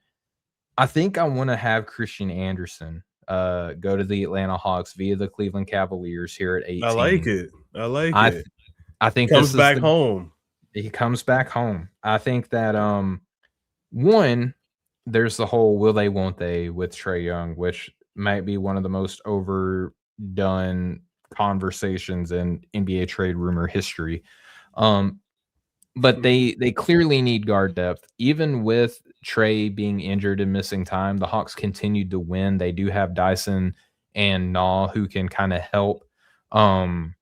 I think I want to have Christian Anderson go to the Atlanta Hawks via the Cleveland Cavaliers here at I like 18. it. I like I it. th- I think Comes this is back the home. he comes back home. I think that one, there's the whole will they won't they with Trey Young, which might be one of the most overdone conversations in NBA trade rumor history. Um, but they clearly need guard depth. Even with Trey being injured and missing time, the Hawks continued to win. They do have Dyson and Naw who can kind of um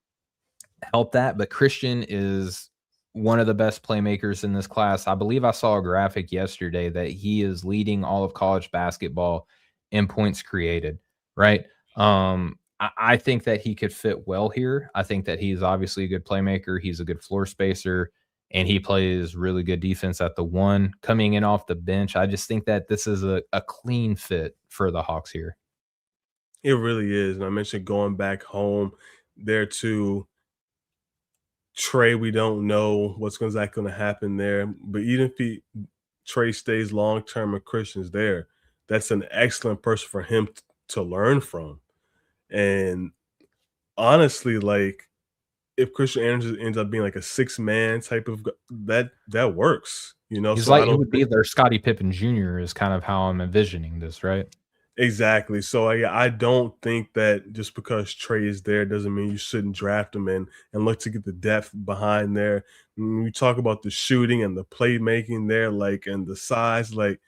help that, but Christian is one of the best playmakers in this class. I believe I saw a graphic yesterday that he is leading all of college basketball in points created, right? I think that he could fit well here. I think that he's obviously a good playmaker. He's a good floor spacer, and he plays really good defense at the 1 coming in off the bench. I just think that this is a clean fit for the Hawks here. It really is. And I mentioned going back home there too. Trey, we don't know what's going to happen there. But even if Trey stays long term and Christian's there, that's an excellent person for him to learn from. And honestly, like if Christian Anderson ends up being like a 6-man type of that works, you know. He's So I like he don't would be their Scottie Pippen Jr. is kind of how I'm envisioning this, right? Exactly. So I don't think that just because Trey is there doesn't mean you shouldn't draft him and look to get the depth behind there. When we talk about the shooting and the playmaking there, like and the size, like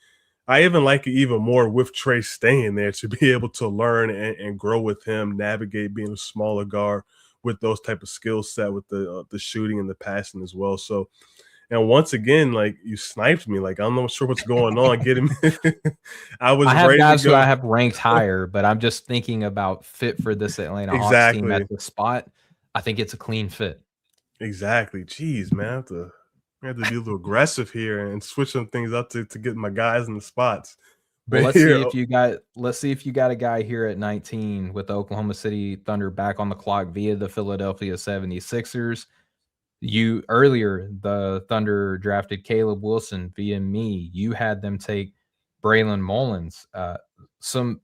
I even like it even more with Trey staying there to be able to learn and grow with him, navigate being a smaller guard with those type of skill set with the shooting and the passing as well. So and once again, like you sniped me. Like I'm not sure what's going on. Get him. I I was have ready to guys who I go. have ranked higher, but I'm just thinking about fit for this Atlanta Hawks team at Exactly. the spot. I think it's a clean fit. Exactly. Jeez, man. I have to be a little aggressive here and switch some things up to get my guys in the spots. Well, But here, oh, let's see if you got a guy here at 19 with the Oklahoma City Thunder back on the clock via the Philadelphia 76ers. You earlier, the Thunder drafted Caleb Wilson via me. You had them take Braylon Mullins. Some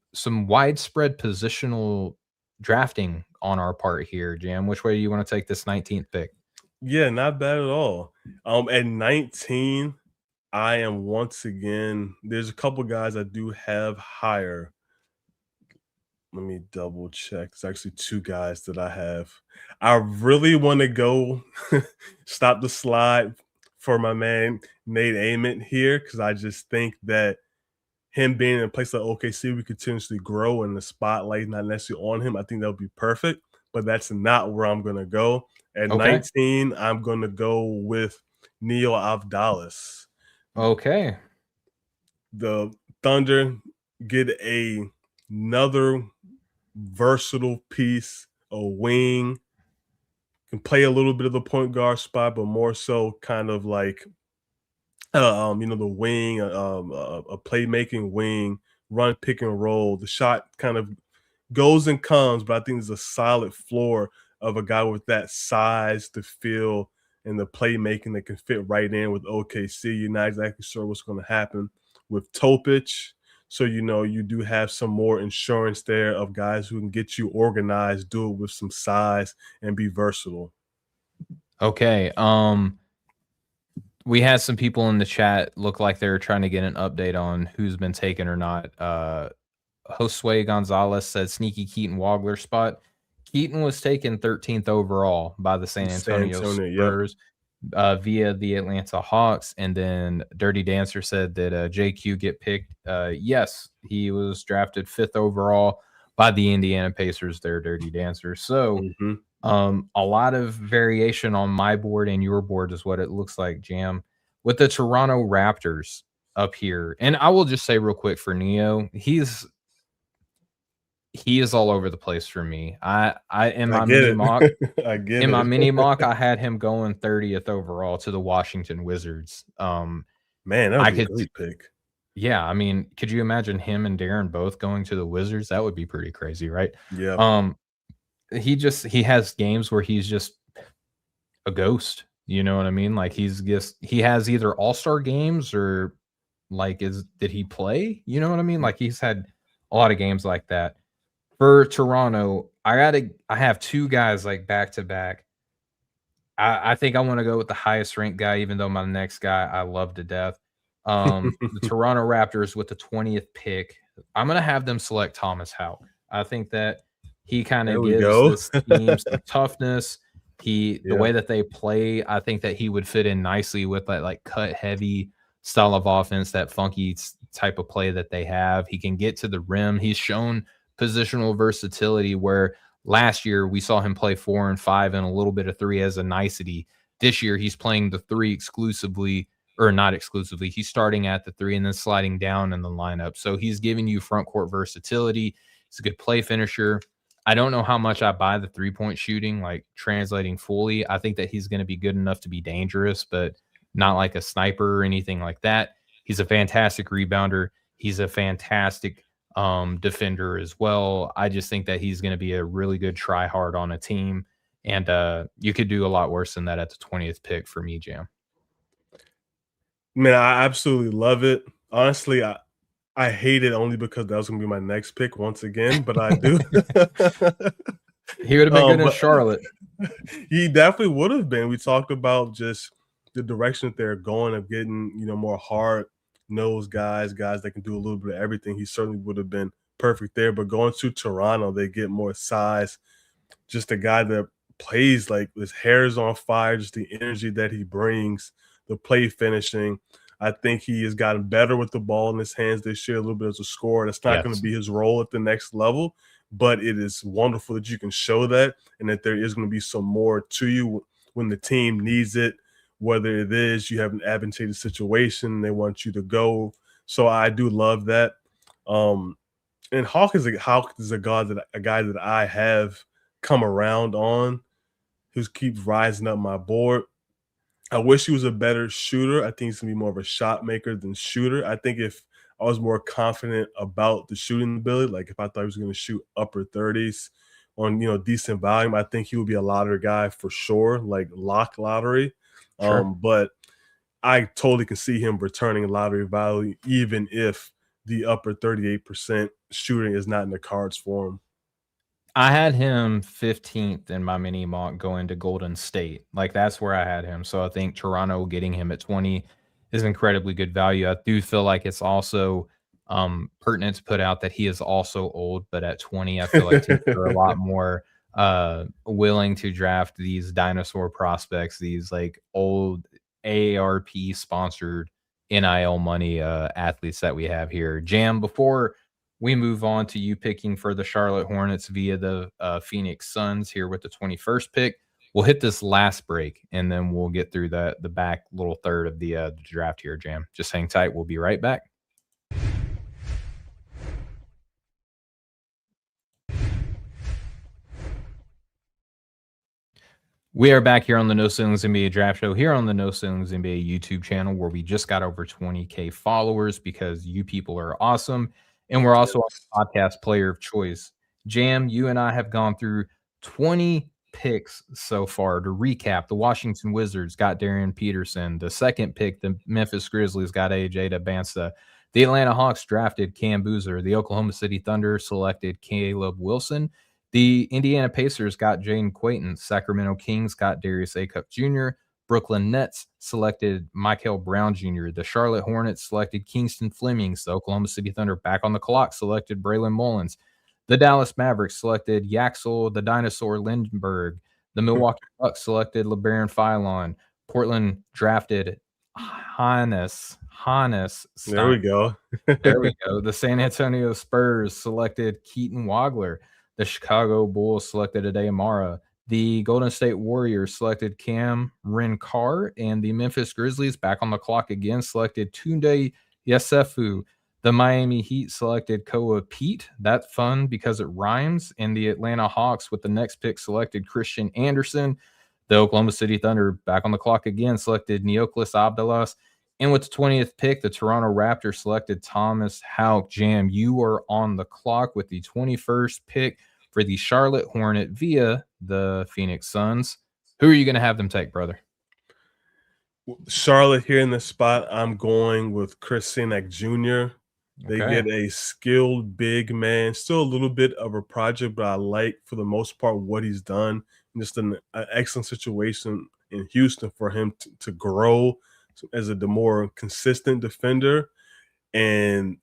widespread positional drafting on our part here, Jam. Which way do you want to take this 19th pick? yeah, not bad at all. At 19, I am once again. There's a couple guys I do have higher. Let me double check. There's actually two guys that I have. I really want to go stop the slide for my man Nate Ament here because I just think that him being in a place like OKC, we continuously grow and the spotlight not necessarily on him. I think that would be perfect, but that's not where I'm going to go. At Okay. 19, I'm going to go with Neil Avdalis. Okay. The Thunder get another versatile piece, a wing, can play a little bit of the point guard spot, but more so kind of like the wing, a playmaking wing, run pick and roll. The shot kind of goes and comes, but I think there's a solid floor of a guy with that size, the feel, and the playmaking that can fit right in with OKC. You're not exactly sure what's going to happen with Topic. So, you do have some more insurance there of guys who can get you organized, do it with some size, and be versatile. Okay. We had some people in the chat look like they were trying to get an update on who's been taken or not. Josue Gonzalez said sneaky Keaton Wagler spot. Keaton was taken 13th overall by the San San Antonio Antonio, yep. Spurs via the Atlanta Hawks. And then Dirty Dancer said that JQ get picked. Yes, he was drafted 5th overall by the Indiana Pacers there, Dirty Dancer. So Mhm. a lot of variation on my board and your board is what it looks like, Jam. With the Toronto Raptors up here. And I will just say real quick for Neo, he is all over the place for me. I in I my get mini mock it. I get in my it. mini mock, I had him going 30th overall to the Washington Wizards. Man, that would I be a could great pick. yeah, I mean, could you imagine him and Darryn both going to the Wizards? That would be pretty crazy, right? Yep. He has games where he's just a ghost. You know what I mean? Like he has either all-star games or like did he play? You know what I mean? Like he's had a lot of games like that. For Toronto, I have two guys like back to back. I think I want to go with the highest ranked guy, even though my next guy I love to death. The Toronto Raptors with the 20th pick. I'm gonna have them select Thomas Haugh. I think that he kind There of we gives go. this team some toughness. The Yeah. way that they play, I think that he would fit in nicely with that like cut heavy style of offense, that funky type of play that they have. He can get to the rim. He's shown positional versatility where last year we saw him play 4 and 5 and a little bit of 3 as a nicety. This year he's playing the 3 exclusively, or not exclusively. He's starting at the 3 and then sliding down in the lineup. So he's giving you front court versatility. He's a good play finisher. I don't know how much I buy the 3-point shooting, like translating fully. I think that he's going to be good enough to be dangerous, but not like a sniper or anything like that. He's a fantastic rebounder. He's a fantastic defender as well. I just think that he's going to be a really good try hard on a team. And you could do a lot worse than that at the 20th pick for me, Jam. Man, I absolutely love it. Honestly, I hate it only because that was gonna be my next pick once again, but I do. He would have been good in But Charlotte. he definitely would have been. We talked about just the direction that they're going of getting, more hard nosed guys that can do a little bit of everything. He certainly would have been perfect there. But going to Toronto, they get more size. Just a guy that plays like his hair is on fire, just the energy that he brings, the play finishing. I think he has gotten better with the ball in his hands this year, a little bit as a scorer. That's not going to Yes. be his role at the next level, but it is wonderful that you can show that and that there is going to be some more to you when the team needs it, whether it is you have an advantageous situation, they want you to go. So I do love that. And Haugh is a guy that I have come around on, who keeps rising up my board. I wish he was a better shooter. I think he's gonna be more of a shot maker than shooter. I think if I was more confident about the shooting ability, like if I thought he was gonna shoot upper 30s on decent volume, I think he would be a lottery guy for sure, like lock lottery. Sure. But I totally can see him returning lottery value, even if the upper 38% shooting is not in the cards for him. I had him 15th in my mini mock going to Golden State. Like, that's where I had him. So I think Toronto getting him at 20 is incredibly good value. I do feel like it's also pertinent to put out that he is also old, but at 20, I feel like teams are a lot more willing to draft these dinosaur prospects, these like old AARP sponsored NIL money athletes that we have here. Jam, before we move on to you picking for the Charlotte Hornets via the Phoenix Suns here with the 21st pick. We'll hit this last break and then we'll get through the back little third of the draft here, Jam. Just hang tight. We'll be right back. We are back here on the No Ceilings NBA Draft Show, here on the No Ceilings NBA YouTube channel, where we just got over 20K followers because you people are awesome. And we're also a podcast player of choice. Jam, you and I have gone through 20 picks so far. To recap, the Washington Wizards got Darryn Peterson. The second pick, the Memphis Grizzlies got Dybantsa. The Atlanta Hawks drafted Cam Boozer. The Oklahoma City Thunder selected Caleb Wilson. The Indiana Pacers got Jayden Quaintance. Sacramento Kings got Darius Acuff Jr. Brooklyn Nets selected Mikel Brown Jr. The Charlotte Hornets selected Kingston Flemings. The Oklahoma City Thunder, back on the clock, selected Braylon Mullins. The Dallas Mavericks selected Yaxel, the dinosaur Lendeborg. The Milwaukee Bucks selected LeBaron Philon. Portland drafted Hannes There we Stein. go. There we go. The San Antonio Spurs selected Keaton Wagler. The Chicago Bulls selected Aday. The Golden State Warriors selected Carr, and the Memphis Grizzlies, back on the clock again, selected Tounde Yessoufou. The Miami Heat selected Peat. That's fun because it rhymes. And the Atlanta Hawks, with the next pick, selected Christian Anderson. The Oklahoma City Thunder, back on the clock again, selected Neoklis Abdalas. And with the 20th pick, the Toronto Raptors selected Thomas Haugh. Jam, you are on the clock with the 21st pick for the Charlotte Hornet via the Phoenix Suns. Who are you going to have them take, brother? Charlotte here in the spot, I'm going with Chris Sinek Jr. They Okay. get a skilled big man, still a little bit of a project, but I like for the most part what he's done. Just an excellent situation in Houston for him to grow as a more consistent defender. And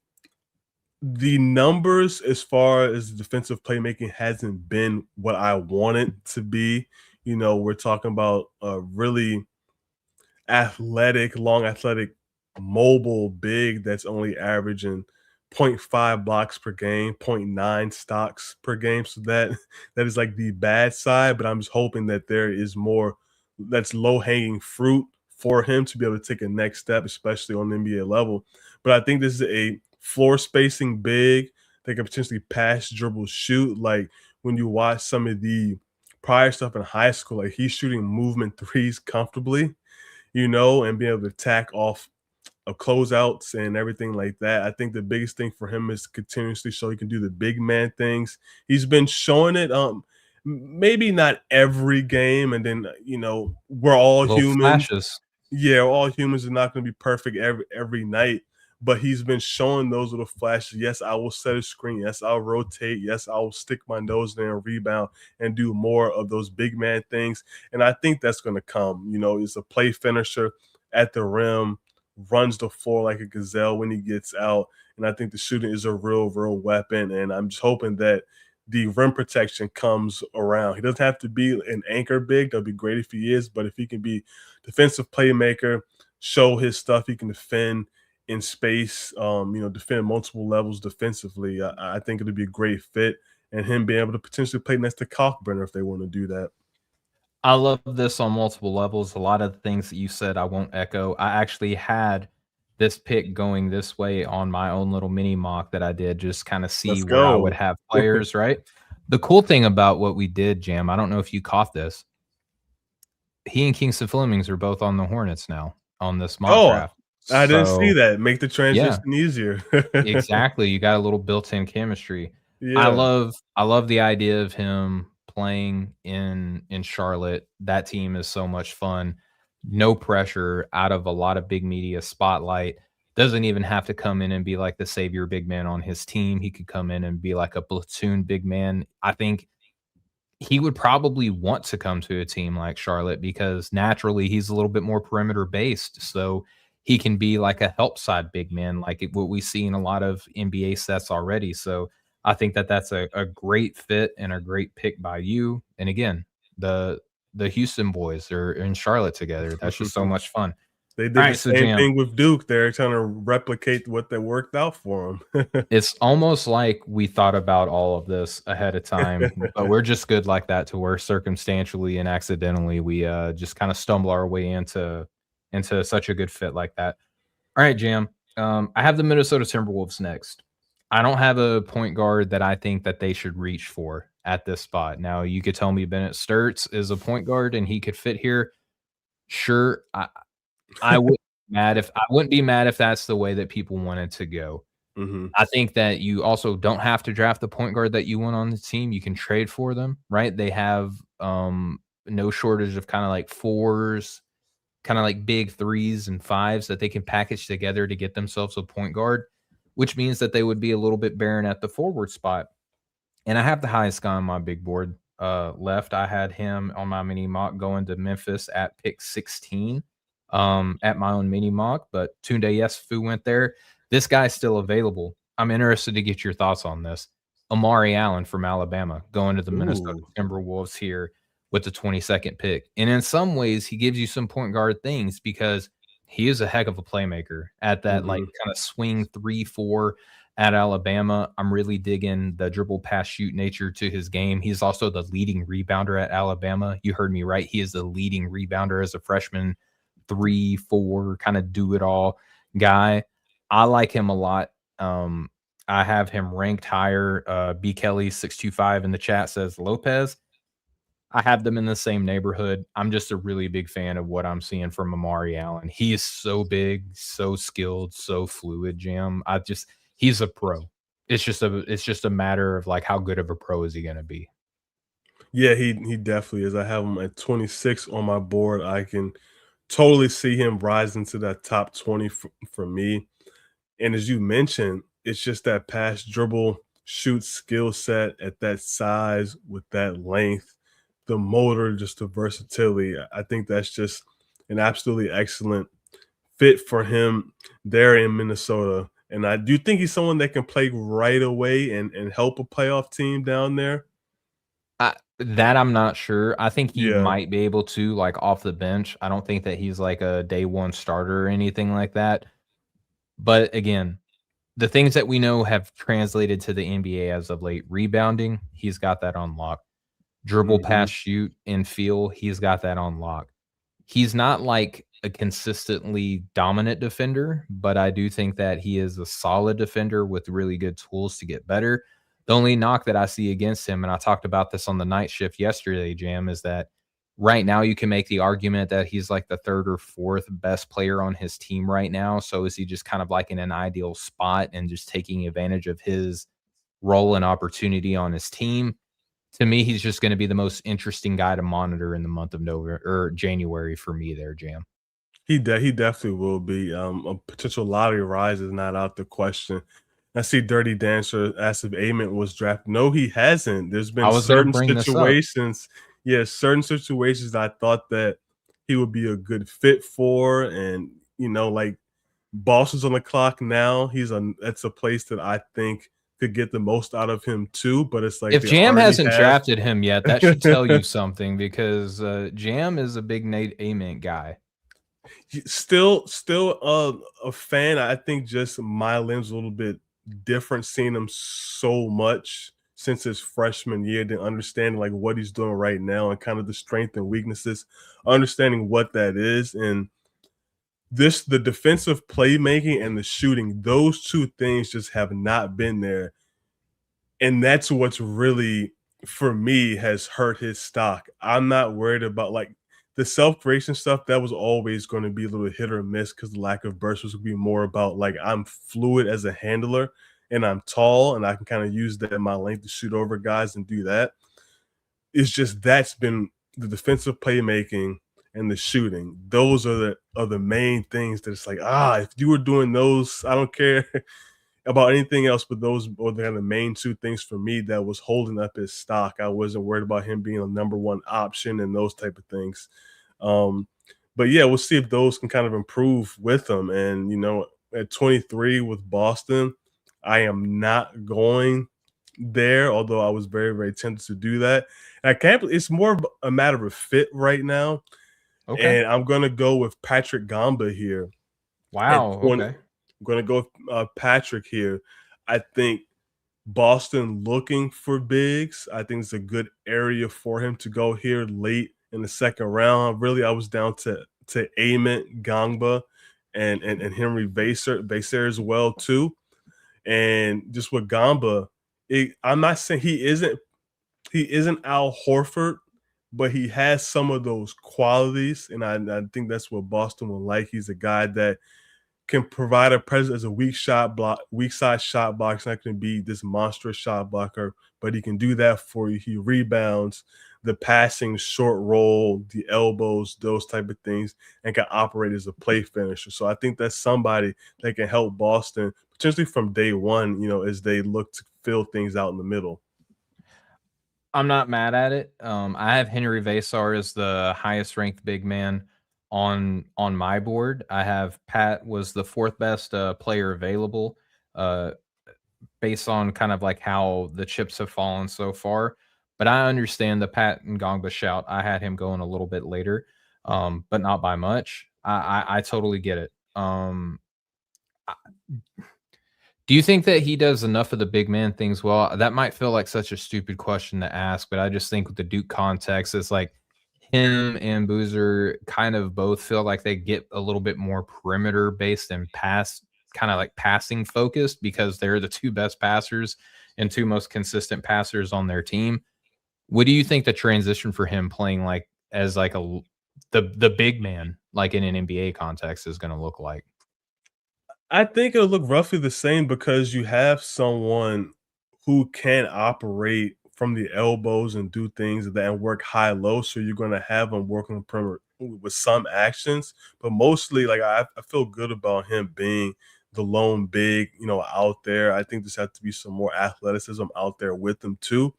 the numbers as far as defensive playmaking hasn't been what I want it to be. We're talking about a really athletic, long athletic, mobile big that's only averaging 0.5 blocks per game, 0.9 stocks per game. So that is like the bad side, but I'm just hoping that there is more that's low-hanging fruit for him to be able to take a next step, especially on the NBA level. But I think this is a floor spacing big that can potentially pass, dribble, shoot. Like when you watch some of the prior stuff in high school, like he's shooting movement threes comfortably, and being able to tack off of closeouts and everything like that. I think the biggest thing for him is to continuously show he can do the big man things. He's been showing it, maybe not every game, and then we're all Little humans. flashes. Yeah, all humans are not going to be perfect every night, but he's been showing those little flashes. Yes, I will set a screen. Yes, I'll rotate. Yes, I will stick my nose there and rebound and do more of those big man things. And I think that's going to come. He's a play finisher at the rim, runs the floor like a gazelle when he gets out. And I think the shooting is a real weapon. And I'm just hoping that the rim protection comes around. He doesn't have to be an anchor big. That'd be great if he is, but if he can be defensive playmaker, show his stuff, he can defend in space, defend multiple levels defensively. I think it'd be a great fit, and him being able to potentially play next to Kalkbrenner if they want to do that. I love this on multiple levels. A lot of the things that you said, I won't echo. I actually had this pick going this way on my own little mini mock that I did, just kind of see Let's where I would go. have players, right? The cool thing about what we did, Jam, I don't know if you caught this. He and Kingston Flemings are both on the Hornets now on this mock Oh, draft. I didn't see So, that. Make the yeah. transition easier. Exactly, you got a little built-in chemistry. Yeah. I love the idea of him playing in Charlotte. That team is so much fun. No pressure, out of a lot of big media spotlight. Doesn't even have to come in and be like the savior big man on his team. He could come in and be like a platoon big man. I think he would probably want to come to a team like Charlotte because naturally he's a little bit more perimeter based. So he can be like a help side big man, like what we see in a lot of NBA sets already. So I think that that's a great fit and a great pick by you. And again, the Houston boys are in Charlotte together. That's just so much fun. They All did the right, so same Jam, thing with Duke. They're trying to replicate what they worked out for them. it's almost like we thought about all of this ahead of time, but we're just good like that to where circumstantially and accidentally we just kind of stumble our way into such a good fit like that. All right, Jam. I have the Minnesota Timberwolves next. I don't have a point guard that I think that they should reach for at this spot. Now, you could tell me Bennett Sturts is a point guard and he could fit here. Sure, I wouldn't be mad if that's the way that people wanted to go. Mhm. I think that you also don't have to draft the point guard that you want on the team. You can trade for them, right? They have no shortage of kind of like fours, kind of like big threes and fives that they can package together to get themselves a point guard, which means that they would be a little bit barren at the forward spot. And I have the highest guy on my big board left. I had him on my mini mock going to Memphis at pick 16 at my own mini mock, but Tounde Yessoufou went there. This guy's still available. I'm interested to get your thoughts on this. Amari Allen from Alabama going to the Minnesota Ooh. Timberwolves here with the 22nd pick. And in some ways, he gives you some point guard things because he is a heck of a playmaker at that like Mhm. kind of swing 3-4 at Alabama. I'm really digging the dribble pass shoot nature to his game. He's also the leading rebounder at Alabama. You heard me right. He is the leading rebounder as a freshman, 3-4 kind of do it all guy. I like him a lot. I have him ranked higher. B Kelly 625 in the chat says Lopez. I have them in the same neighborhood. I'm just a really big fan of what I'm seeing from Amari Allen. He is so big, so skilled, so fluid, Jam. He's a pro. It's just a matter of like how good of a pro is he going to be. Yeah, he definitely is. I have him at 26 on my board. I can totally see him rising to that top 20 for me. And as you mentioned, it's just that pass dribble shoot skill set at that size with that length, the motor, just the versatility. I think that's just an absolutely excellent fit for him there in Minnesota. And I do think he's someone that can play right away and help a playoff team down there. That I'm not sure. I think he Yeah. might be able to like off the bench. I don't think that he's like a day one starter or anything like that. But again, the things that we know have translated to the NBA as of late. Rebounding, he's got that on lock. Dribble, pass, Mhm. shoot, and feel, he's got that on lock. He's not like a consistently dominant defender, but I do think that he is a solid defender with really good tools to get better. The only knock that I see against him, and I talked about this on the night shift yesterday, Jam, is that right now you can make the argument that he's like the third or fourth best player on his team right now. So is he just kind of like in an ideal spot and just taking advantage of his role and opportunity on his team? To me, he's just going to be the most interesting guy to monitor in the month of November or January for me there, Jam. He definitely will be. A potential lottery rise is not out the question. I see Dirty Dancer asked if Amen was drafted. No, he hasn't. There's I been was going to certain bring this up. situations, yeah, certain situations I thought that he would be a good fit for, and like Boston's on the clock now. That's a place that I think could get the most out of him too. But it's like If they Jam already hasn't have. drafted him yet, that should tell you something because Jam is a big Nate Ament guy. Still a fan. I think just my lens a little bit different, seeing him so much since his freshman year, then understanding like what he's doing right now and kind of the strength and weaknesses, understanding what that is. And the defensive playmaking and the shooting, those two things just have not been there. And that's what's really, for me, has hurt his stock. I'm not worried about like the self-creation stuff. That was always going to be a little hit or miss because the lack of burst was going to be more about like I'm fluid as a handler and I'm tall and I can kind of use that in my length to shoot over guys and do that. It's just that's been the defensive playmaking and the shooting. Those are the main things that it's like, if you were doing those, I don't care about anything else, but those were the main two things for me that was holding up his stock. I wasn't worried about him being a number one option and those type of things. Um, but yeah, we'll see if those can kind of improve with him. And at 23 with Boston, I am not going there, although I was very, very tempted to do that. And I can't. It's more of a matter of fit right now, Okay. and I'm gonna go with Patrick Gamba here at Wow. 20. Okay. I'm gonna go with Patrick here. I think Boston looking for bigs. I think it's a good area for him to go here late in the second round. Really, I was down to Ament, Gangba, and Henry Vaser as well too. And just with Gamba, I'm not saying he isn't Al Horford, but he has some of those qualities, and I think that's what Boston will like. He's a guy that can provide a presence as a weak side shot blocker. He's not going to be this monstrous shot blocker, but he can do that for you. He rebounds, the passing, short roll, the elbows, those type of things, and can operate as a play finisher. So I think that's somebody that can help Boston potentially from day one, as they look to fill things out in the middle. I'm not mad at it. I have Henry Vassar as the highest ranked big man on my board. I have Pat was the fourth best player available, uh, based on kind of like how the chips have fallen so far. But I understand the Pat and Gongba shout. I had him going a little bit later, but not by much. I totally get it. Do you think that he does enough of the big man things well? That might feel like such a stupid question to ask, but I just think with the Duke context, it's like him and Boozer kind of both feel like they get a little bit more perimeter based and kind of like passing focused because they're the two best passers and two most consistent passers on their team. What do you think the transition for him playing like as like the big man, like in an NBA context, is going to look like? I think it'll look roughly the same because you have someone who can operate from the elbows and do things that and work high low. So you're going to have him working the perimeter with some actions, but mostly like I feel good about him being the lone big, out there. I think there's have to be some more athleticism out there with him too,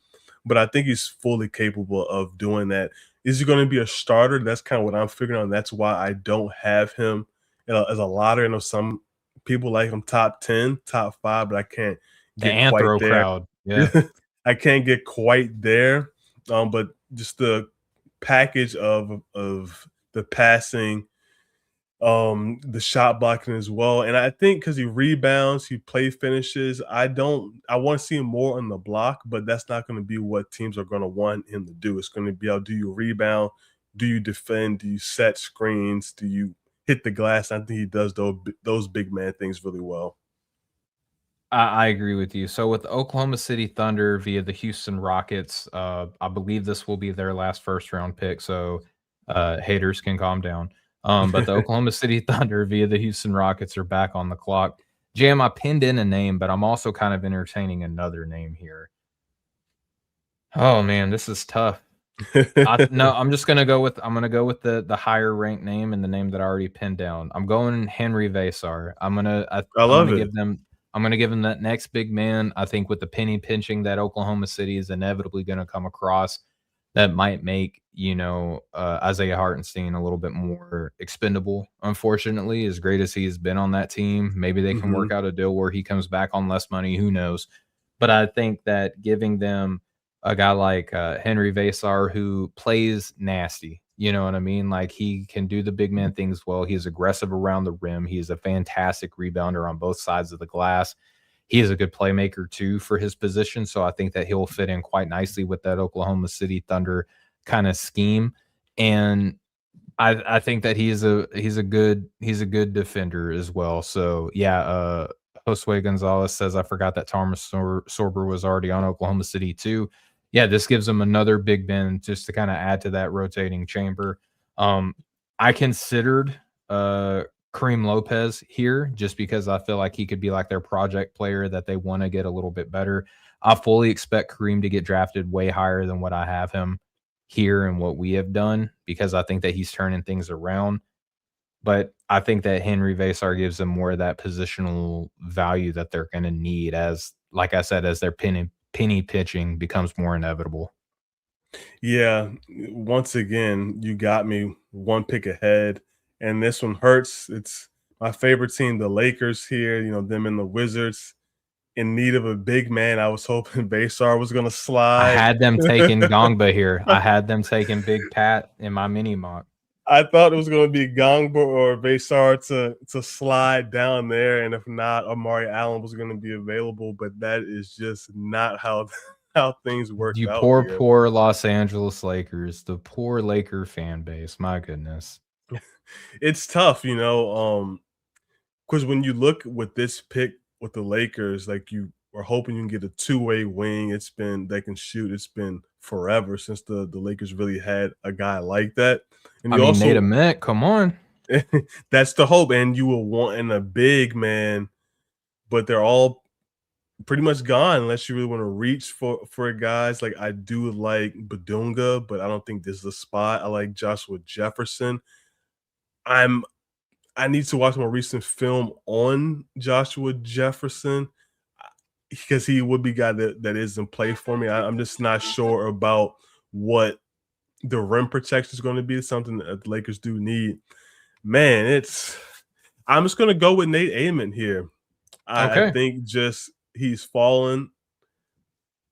but I think he's fully capable of doing that. Is he going to be a starter? That's kind of what I'm figuring out. That's why I don't have him as a lottery. I know some people like him top 10, top 5, but I can't The get quite anthro there. crowd. Yeah. I can't get quite there. But just the package of the passing, the shot blocking as well. And I think because he rebounds, he play finishes. I want to see him more on the block, but that's not going to be what teams are going to want him to do. It's going to be, do you rebound? Do you defend? Do you set screens? Do you hit the glass? I think he does those big man things really well. I agree with you. So with Oklahoma City Thunder via the Houston Rockets, I believe this will be their last first round pick. So haters can calm down. But the Oklahoma City Thunder via the Houston Rockets are back on the clock. Jam, I pinned in a name, but I'm also kind of entertaining another name here. Oh man, this is tough. No, I'm gonna go with the higher ranked name and the name that I already pinned down. I'm going Henry Vassar. I'm love gonna it. give him that next big man. I think with the penny pinching that Oklahoma City is inevitably gonna come across. that might make, Isaiah Hartenstein a little bit more expendable, unfortunately, as great as he has been on that team. Maybe they can work Mhm. out a deal where he comes back on less money, who knows? But I think that giving them a guy like, Henry Vasar who plays nasty, you know what I mean? Like, he can do the big man things well, he's aggressive around the rim, he's a fantastic rebounder on both sides of the glass. He is a good playmaker too for his position, so I think that he'll fit in quite nicely with that Oklahoma City Thunder kinda scheme, and I think that he's a good defender as well. So yeah, Josue Gonzalez says I forgot that Thomas Sorber was already on Oklahoma City too. Yeah, this gives them another big man just to kind of add to that rotating chamber. Um, I considered Kareem Lopez here just because I feel like he could be like their project player that they want to get a little bit better. I fully expect Kareem to get drafted way higher than what I have him here and what we have done because I think that he's turning things around. But I think that Henry Vasar gives them more of that positional value that they're going to need as, like I said, as their penny pitching becomes more inevitable. Yeah, once again, you got me one pick ahead, and this one hurts. It's my favorite team, the Lakers here, them and the Wizards in need of a big man. I was hoping Baysar was gonna I slide. had them taking Gongba here. I had them taking Big Pat in my mini mock. I thought it was gonna be Gongba or Baysar to slide down there, and if not, Amari Allen was gonna be available, but that is just not how how things worked You out poor, here. poor Los Angeles Lakers, the poor Laker fan base. My goodness. It's tough, because when you look with this pick with the Lakers, like you are hoping you can get a two-way wing. It's been they can shoot. It's been forever since the Lakers really had a guy like that. And I you mean, Nate also Ament, come on. that's the hope. And you were wanting a big man, but they're all pretty much gone unless you really want to reach for guys. Like I do like Badunga, but I don't think this is a spot. I like Joshua Jefferson. I'm I need to watch more recent film on Joshua Jefferson because he would be a guy that is in play for me. I'm just not sure about what the rim protection is going to be. Something that the Lakers do need. Man, I'm just going to go with Nate Amon here. I Okay. think just he's fallen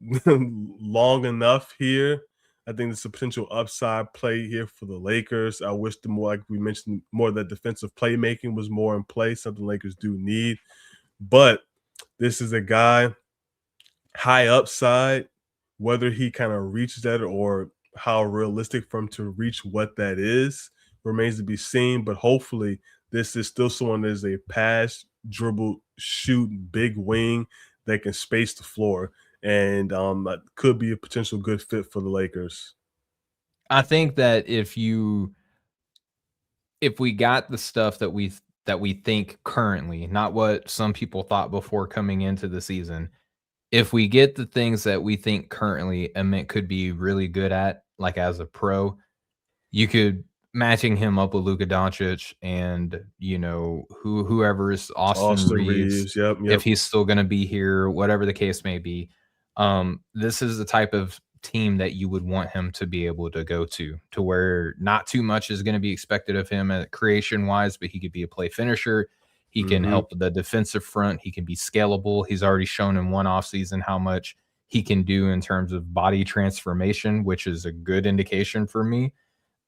long enough here. I think there's a potential upside play here for the Lakers. I wish the more, like we mentioned, more of that defensive playmaking was more in place, something Lakers do need. But this is a guy high upside, whether he kind of reaches that or how realistic for him to reach what that is remains to be seen. But hopefully, this is still someone that is a pass, dribble, shoot, big wing that can space the floor, and could be a potential good fit for the Lakers. I think that if we got the stuff that we think currently, not what some people thought before coming into the season, if we get the things that we think currently Emmett could be really good at, like as a pro, you could matching him up with Luka Doncic and whoever is Austin Austin Reeves, Reeves, yep, if yep. he's still going to be here, whatever the case may be. This is the type of team that you would want him to be able to go to where not too much is going to be expected of him at creation wise, but he could be a play finisher. He can Hmm. help the defensive front. He can be scalable. He's already shown in one offseason how much he can do in terms of body transformation, which is a good indication for me.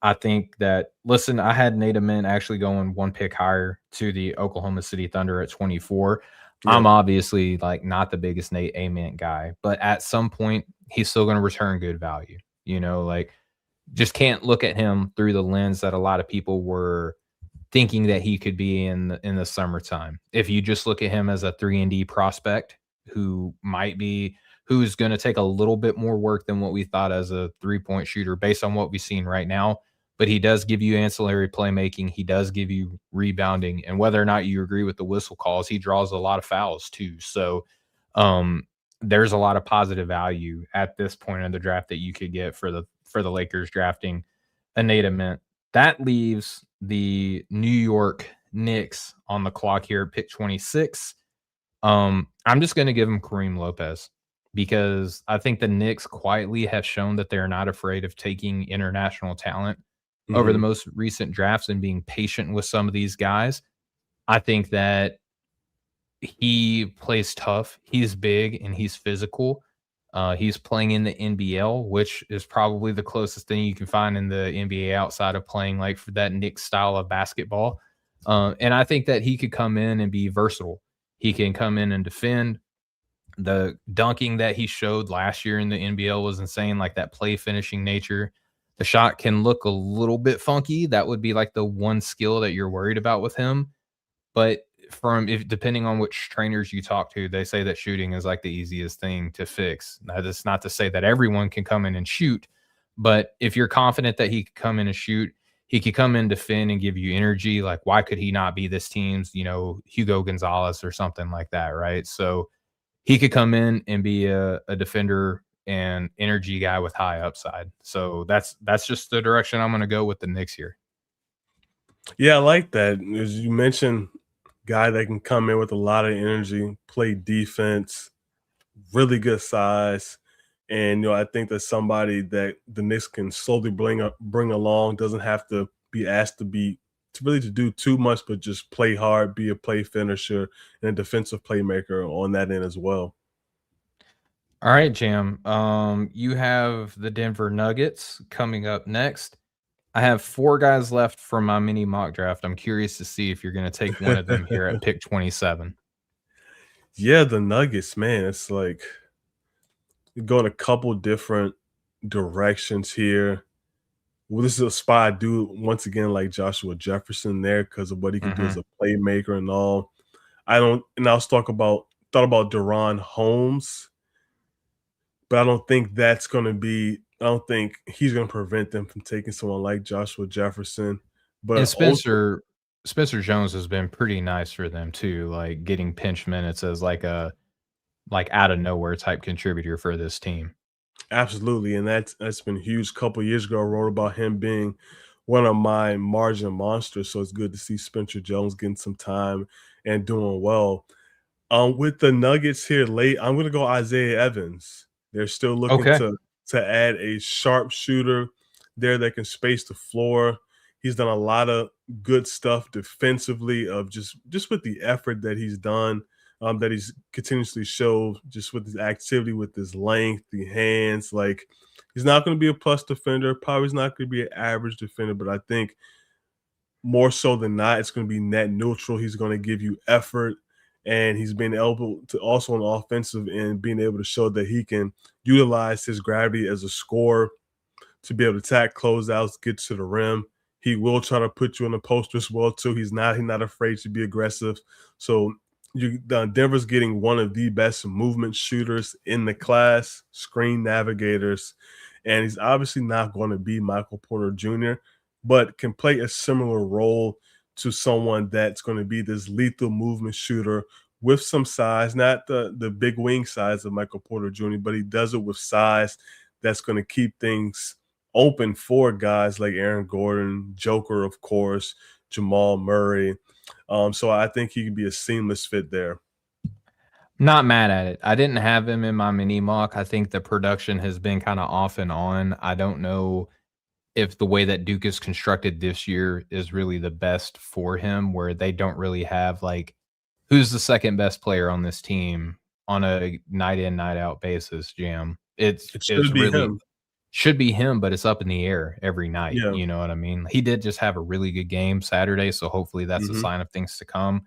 I think that listen, I had Nate Ament actually going one pick higher to the Oklahoma City Thunder at 24. I'm Yep. obviously like not the biggest Nate Ament guy, but at some point he's still going to return good value. Like just can't look at him through the lens that a lot of people were thinking that he could be in the summertime. If you just look at him as a 3-and-D prospect who's going to take a little bit more work than what we thought as a three-point shooter based on what we've seen right now, but he does give you ancillary playmaking, he does give you rebounding, and whether or not you agree with the whistle calls, he draws a lot of fouls too. So, um there's a lot of positive value at this point in the draft that you could get for the Lakers drafting a Nate Ament. That leaves the New York Knicks on the clock here at pick 26. I'm just going to give him Kareem Lopez. because I think the Knicks quietly have shown that they're not afraid of taking international talent over the Mhm. most recent drafts and being patient with some of these guys. I think that he plays tough. He's big and he's physical. He's playing in the NBL, which is probably the closest thing you can find in the NBA outside of playing like for that Knicks style of basketball. And I think that he could come in and be versatile. He can come in and defend. The dunking that he showed last year in the NBL was insane, like that play finishing nature. The shot can look a little bit funky. That would be like the one skill that you're worried about with him. But from if depending on which trainers you talk to, they say that shooting is like the easiest thing to fix. Now, that's not to say that everyone can come in and shoot, but if you're confident that he could come in and shoot, he could come in, defend, and give you energy. Like, why could he not be this team's, Hugo Gonzalez or something like that, right? So he could come in and be a defender and energy guy with high upside. So that's just the direction I'm going to go with the Knicks here. Yeah, I like that. As you mentioned, guy that can come in with a lot of energy, play defense, really good size. And I think that's somebody that the Knicks can slowly bring along. Doesn't have to be asked to do too much, but just play hard, be a play finisher, and a defensive playmaker on that end as well. All right, Jam. You have the Denver Nuggets coming up next. I have 4 guys left for my mini mock draft. I'm curious to see if you're going to take one of them here at pick 27. Yeah, the Nuggets, man, it's like going a couple different directions here. Well, this is a spot I do once again like Joshua Jefferson there because of what he can do as Mhm. a playmaker and all. I don't, and I was thought about Deron Holmes, but I don't think that's going to be. I don't think he's going to prevent them from taking someone like Joshua Jefferson. And But also, Spencer Jones has been pretty nice for them too, like getting pinch minutes as like a like out of nowhere type contributor for this team. absolutely, and that's been huge. A couple years ago, I wrote about him being one of my margin monsters. So it's good to see Spencer Jones getting some time and doing well. With the Nuggets here late, I'm gonna go Isaiah Evans. They're still looking Okay. to add a sharp shooter there that can space the floor. He's done a lot of good stuff defensively of just with the effort that he's done, that he's continuously showed just with his activity, with his length, the hands. Like he's not going to be a plus defender, probably not going to be an average defender, but I think more so than not, it's going to be net neutral. He's going to give you effort, and he's been able to also on the offensive end, being able to show that he can utilize his gravity as a scorer to be able to attack closeouts, get to the rim. He will try to put you in the poster as well too. He's not afraid to be aggressive. So Denver's getting one of the best movement shooters in the class, screen navigators, and he's obviously not going to be Michael Porter Jr., but can play a similar role to someone that's going to be this lethal movement shooter with some size, not the big wing size of Michael Porter Jr., but he does it with size that's going to keep things open for guys like Aaron Gordon, Joker, of course, Jamal Murray. So I think he can be a seamless fit there. Not mad at it. I didn't have him in my mini mock. I think the production has been kind of off and on. I don't know if the way that Duke is constructed this year is really the best for him, where they don't really have like who's the second best player on this team on a night in, night out basis, Jam. It It's should be really him. should be him, but it's up in the air every night. Yeah. You know what I mean? He did just have a really good game Saturday, so hopefully that's a Mhm. sign of things to come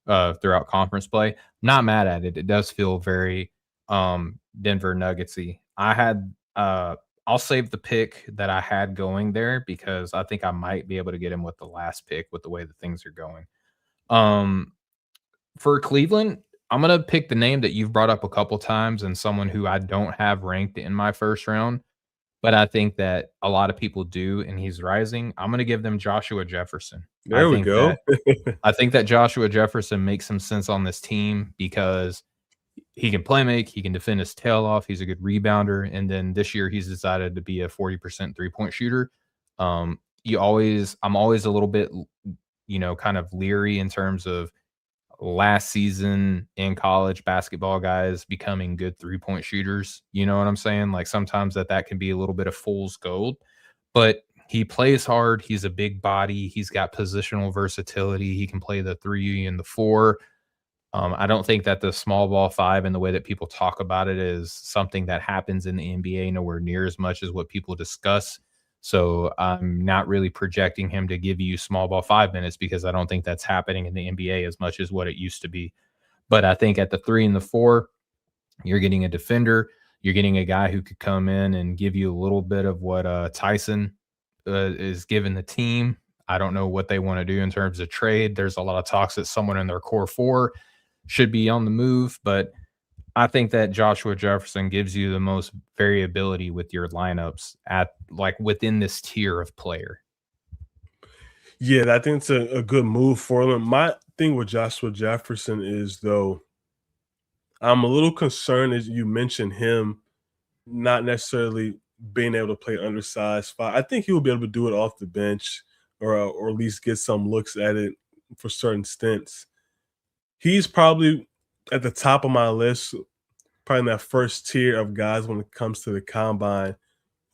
throughout conference play. Not mad at it. It does feel very Denver Nuggetsy. I'll save the pick that I had going there because I think I might be able to get him with the last pick with the way that things are going. Um for Cleveland, I'm gonna pick the name that you've brought up a couple times and someone who I don't have ranked in my first round, but I think that a lot of people do, and he's rising. I'm gonna give them Joshua Jefferson. I There we think go. that I think that Joshua Jefferson makes some sense on this team because he can play make, he can defend his tail off, he's a good rebounder, and then this year he's decided to be a 40% three-point shooter. I'm always a little bit, kind of leery in terms of last season in college basketball guys becoming good 3-point shooters. You know what I'm saying? Like sometimes that can be a little bit of fool's gold, but he plays hard. He's a big body. He's got positional versatility. He can play the 3 and the 4. I don't think that the small ball 5 and the way that people talk about it is something that happens in the NBA nowhere near as much as what people discuss. So I'm not really projecting him to give you small ball 5 minutes because I don't think that's happening in the NBA as much as what it used to be. But I think at the 3 and the 4, you're getting a defender. You're getting a guy who could come in and give you a little bit of what Tyson is giving the team. I don't know what they want to do in terms of trade. There's a lot of talks that someone in their core 4 should be on the move, but I think that Joshua Jefferson gives you the most variability with your lineups at like within this tier of player. Yeah, I think it's a good move for them. My thing with Joshua Jefferson is, though, I'm a little concerned as you mentioned him not necessarily being able to play undersized 5. I think he will be able to do it off the bench or at least get some looks at it for certain stints. He's probably at the top of my list, probably in that first tier of guys when it comes to the combine,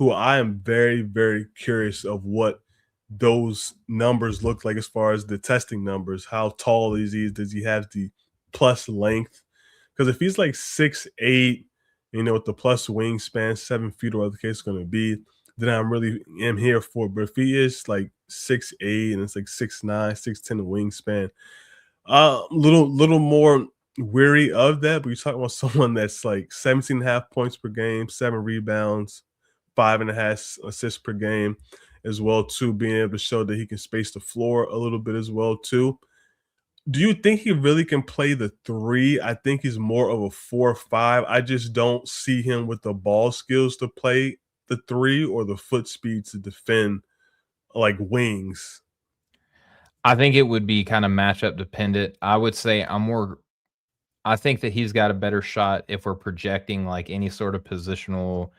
who I am very, very curious of what those numbers look like as far as the testing numbers. How tall is he? Does he have the plus length? Because if he's like 6'8", with the plus wingspan, 7 feet or whatever the case is going to be, then I'm really am here for it. But if he is like 6'8" and it's like 6'9", 6'10" wingspan, little more weary of that. But you're talking about someone that's like 17.5 points per game, 7 rebounds, 5.5 assists per game as well too, being able to show that he can space the floor a little bit as well too. Do you think he really can play the 3? I think he's more of a 4-5. I just don't see him with the ball skills to play the 3 or the foot speed to defend like wings. I think it would be kind of matchup dependent. I would say I think that he's got a better shot if we're projecting like any sort of positional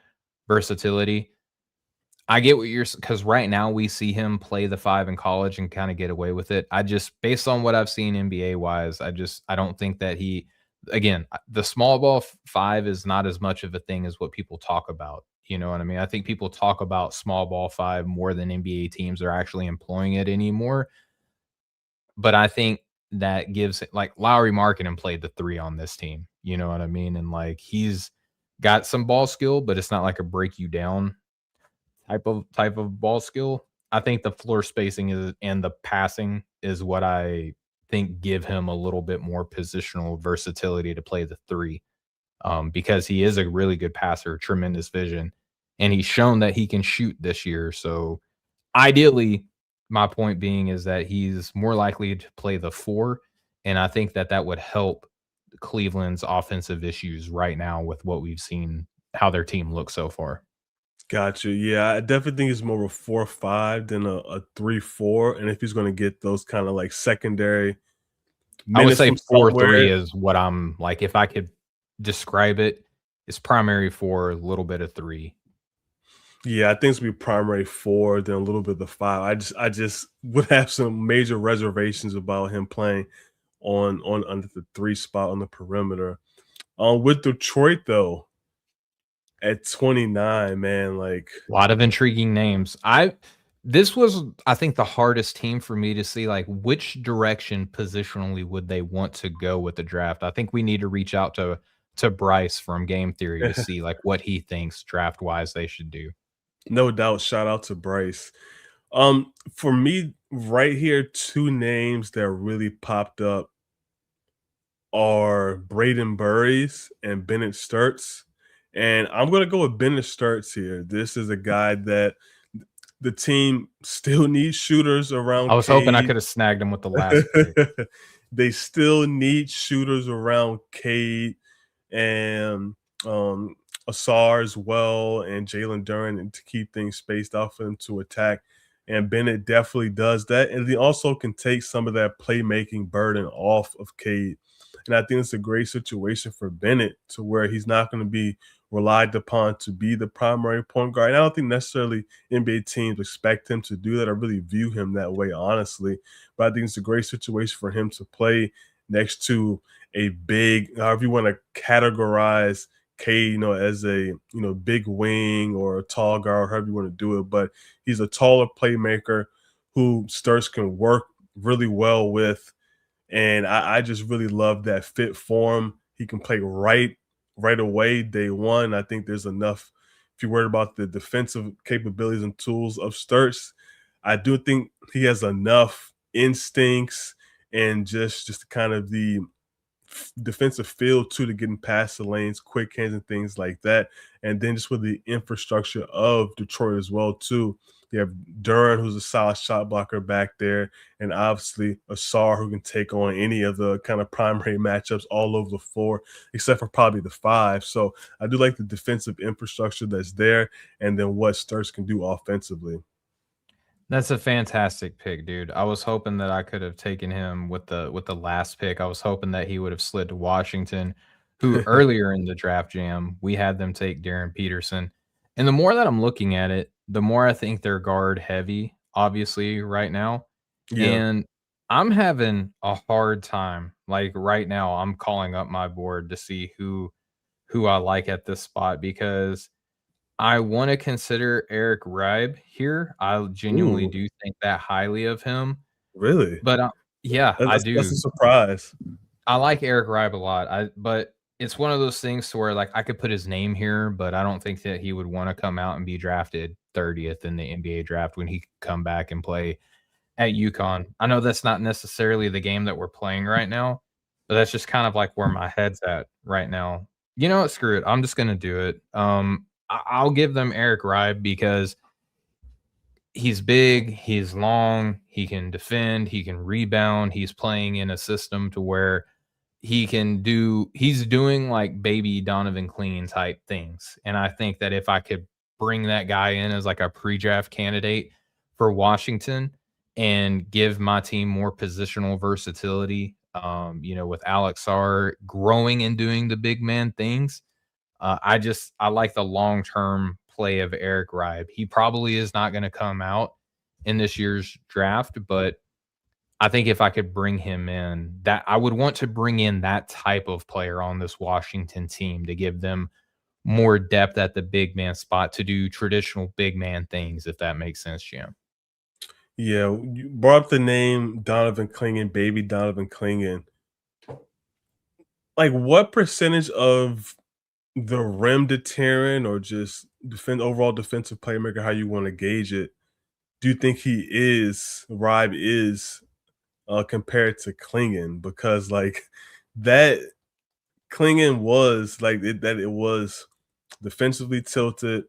versatility. I get what you're because right now we see him play the 5 in college and kind of get away with it. I just based on what I've seen NBA wise, I don't think that again, the small ball 5 is not as much of a thing as what people talk about. You know what I mean? I think people talk about small ball 5 more than NBA teams are actually employing it anymore. But I think that gives like Lowry Markkanen played the 3 on this team. You know what I mean? And like he's got some ball skill, but it's not like a break you down type of ball skill. I think the floor spacing and the passing is what I think give him a little bit more positional versatility to play the 3, because he is a really good passer, tremendous vision, and he's shown that he can shoot this year. So ideally, my point being is that he's more likely to play the 4, and I think that would help Cleveland's offensive issues right now with what we've seen, how their team looks so far. Gotcha. Yeah, I definitely think he's more of a 4-5 than a 3-4. And if he's going to get those kind of like secondary I would minutes say from 4-3 somewhere, is what I'm like, if I could describe it, it's primary 4, a little bit of 3. yeah, I think it's gonna be primary 4, then a little bit of the 5. I just would have some major reservations about him playing on under the 3 spot on the perimeter. With Detroit though, at 29, man, like A lot of intriguing names. This was, I think, the hardest team for me to see, like, which direction positionally would they want to go with the draft. I think we need to reach out to Bryce from Game Theory to see, like, what he thinks draft-wise they should do. no doubt, shout out to Bryce. For me, right here, 2 names that really popped up are Braden Burries and Bennett Sturts. And I'm gonna go with Bennett Sturts here. This is a guy that the team still needs shooters I around was hoping I Cade. could have snagged him with the last pick. They still need shooters around Cade and Asar as well, and Jalen Darryn, and to keep things spaced out for them to attack. And Bennett definitely does that. And he also can take some of that playmaking burden off of Cade. And I think it's a great situation for Bennett to where he's not going to be relied upon to be the primary point guard. And I don't think necessarily NBA teams expect him to do that or really view him that way, honestly. But I think it's a great situation for him to play next to a big, however you want to categorize K, as a big wing or a tall guard, however you want to do it. But he's a taller playmaker who Sturz can work really well with, and I just really love that fit for him. He can play right away, day one. I think there's enough. If you're worried about the defensive capabilities and tools of Sturz, I do think he has enough instincts and just kind of the defensive feel too, to getting past the lanes, quick hands and things like that. And then just with the infrastructure of Detroit as well too. You have Darryn, who's a solid shot blocker back there, and obviously Ausar, who can take on any of the kind of primary matchups all over the floor, except for probably the five. So I do like the defensive infrastructure that's there, and then what Sturz can do offensively. That's a fantastic pick, dude. I was hoping that I could have taken him with the last pick. I was hoping that he would have slid to Washington, who earlier in the draft jam, we had them take Darryn Peterson. And the more that I'm looking at it, the more I think they're guard heavy, obviously, right now. Yeah. And I'm having a hard time. Like right now, I'm calling up my board to see who I like at this spot because I wanna consider Eric Ribe here. I genuinely Ooh, do think that highly of him, really? but, yeah, I That's a do. surprise. I like Eric Ribe a lot. But it's one of those things to where, like, I could put his name here, but I don't think that he would wanna come out and be drafted 30th in the NBA draft when he could come back and play at UConn. I know that's not necessarily the game that we're playing right now, but that's just kind of like where my head's at right now. You know what? Screw it. I'm just gonna do it. I'll give them Eric Ribe because he's big, he's long, he can defend, he can rebound. He's playing in a system to where he's doing like baby Donovan Clean type things. And I think that if I could bring that guy in as like a pre-draft candidate for Washington and give my team more positional versatility, with Alex Sarr growing and doing the big man things, I like the long term play of Eric Ribe. He probably is not going to come out in this year's draft, but I think if I could bring him in, that I would want to bring in that type of player on this Washington team to give them more depth at the big man spot to do traditional big man things, if that makes sense, Jim. Yeah, you brought up the name Donovan Clingan, baby Donovan Clingan. Like, what percentage of the rim deterrent or just overall defensive playmaker, how you want to gauge it, do you think Ribe is compared to Klingon? Because like that Klingon was it was defensively tilted,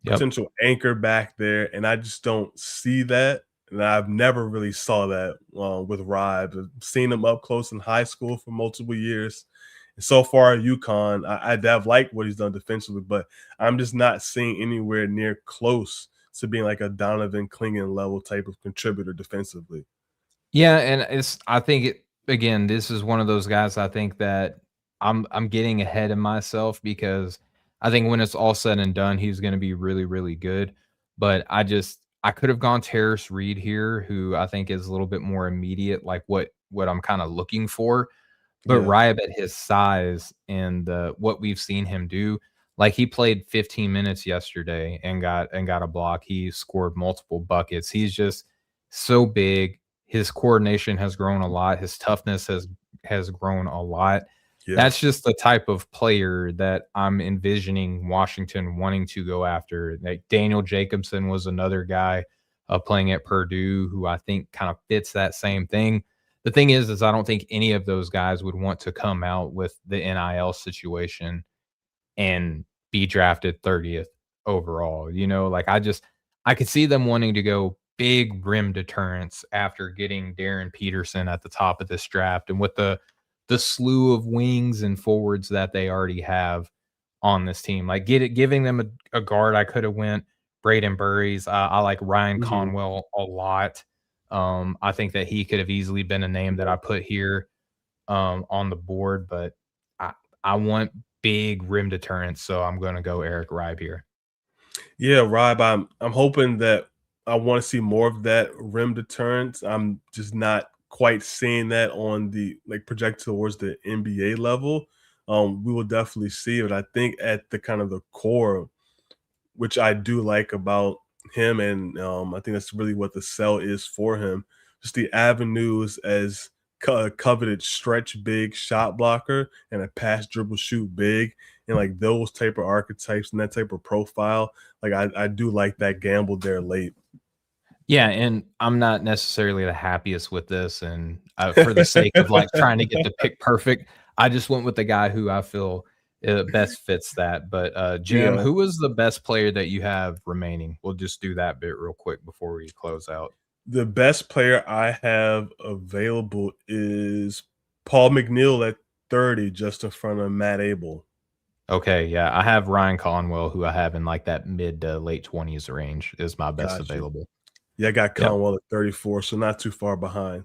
Yep. potential anchor back there, and I just don't see that. And I've never really saw that with Ribe. I've seen him up close in high school for multiple years. And so far at UConn, I've liked what he's done defensively, but I'm just not seeing anywhere near close to being like a Donovan Clingan level type of contributor defensively. Yeah, and I think again, this is one of those guys I think that I'm getting ahead of myself because I think when it's all said and done, he's gonna be really, really good. But I could have gone Terrace Reed here, who I think is a little bit more immediate, like what I'm kind of looking for. But Yeah, Riot at his size and what we've seen him do, like he played 15 minutes yesterday and got a block. He scored multiple buckets. He's just so big. His coordination has grown a lot. His toughness has grown a lot. yeah, That's just the type of player that I'm envisioning Washington wanting to go after. Like Daniel Jacobson was another guy playing at Purdue who I think kind of fits that same thing. The thing is I don't think any of those guys would want to come out with the NIL situation and be drafted 30th overall. Like I could see them wanting to go big rim deterrence after getting Darryn Peterson at the top of this draft and with the slew of wings and forwards that they already have on this team. Like giving them a guard, I could have went Braden Burries. I like Ryan hmm Conwell a lot. I think that he could have easily been a name that I put here on the board, but I I want big rim deterrence, so I'm gonna go Eric Ribe here. yeah. Ribe, I'm hoping that I want to see more of that rim deterrence. I'm just not quite seeing that on the project towards the NBA level. We will definitely see it. I think at the kind of the core, which I do like about him, and I think that's really what the sell is for him. Just the avenues as coveted stretch big shot blocker and a pass dribble shoot big, and like those type of archetypes and that type of profile. Like I do like that gamble there late. Yeah, and I'm not necessarily the happiest with this, and, for the sake of, like, trying to get the pick perfect, I just went with the guy who I feel, best fits that, but, Jim, Yeah. who was the best player that you have remaining? We'll just do that bit real quick before we close out. The best player I have available is Paul McNeil at 30, just in front of Matt Abel. Okay, yeah, I have Ryan Conwell, who I have in, like, that mid to late 20s range is my best Got you. available. Yeah, I got Yep. Conwell at 34, so not too far behind.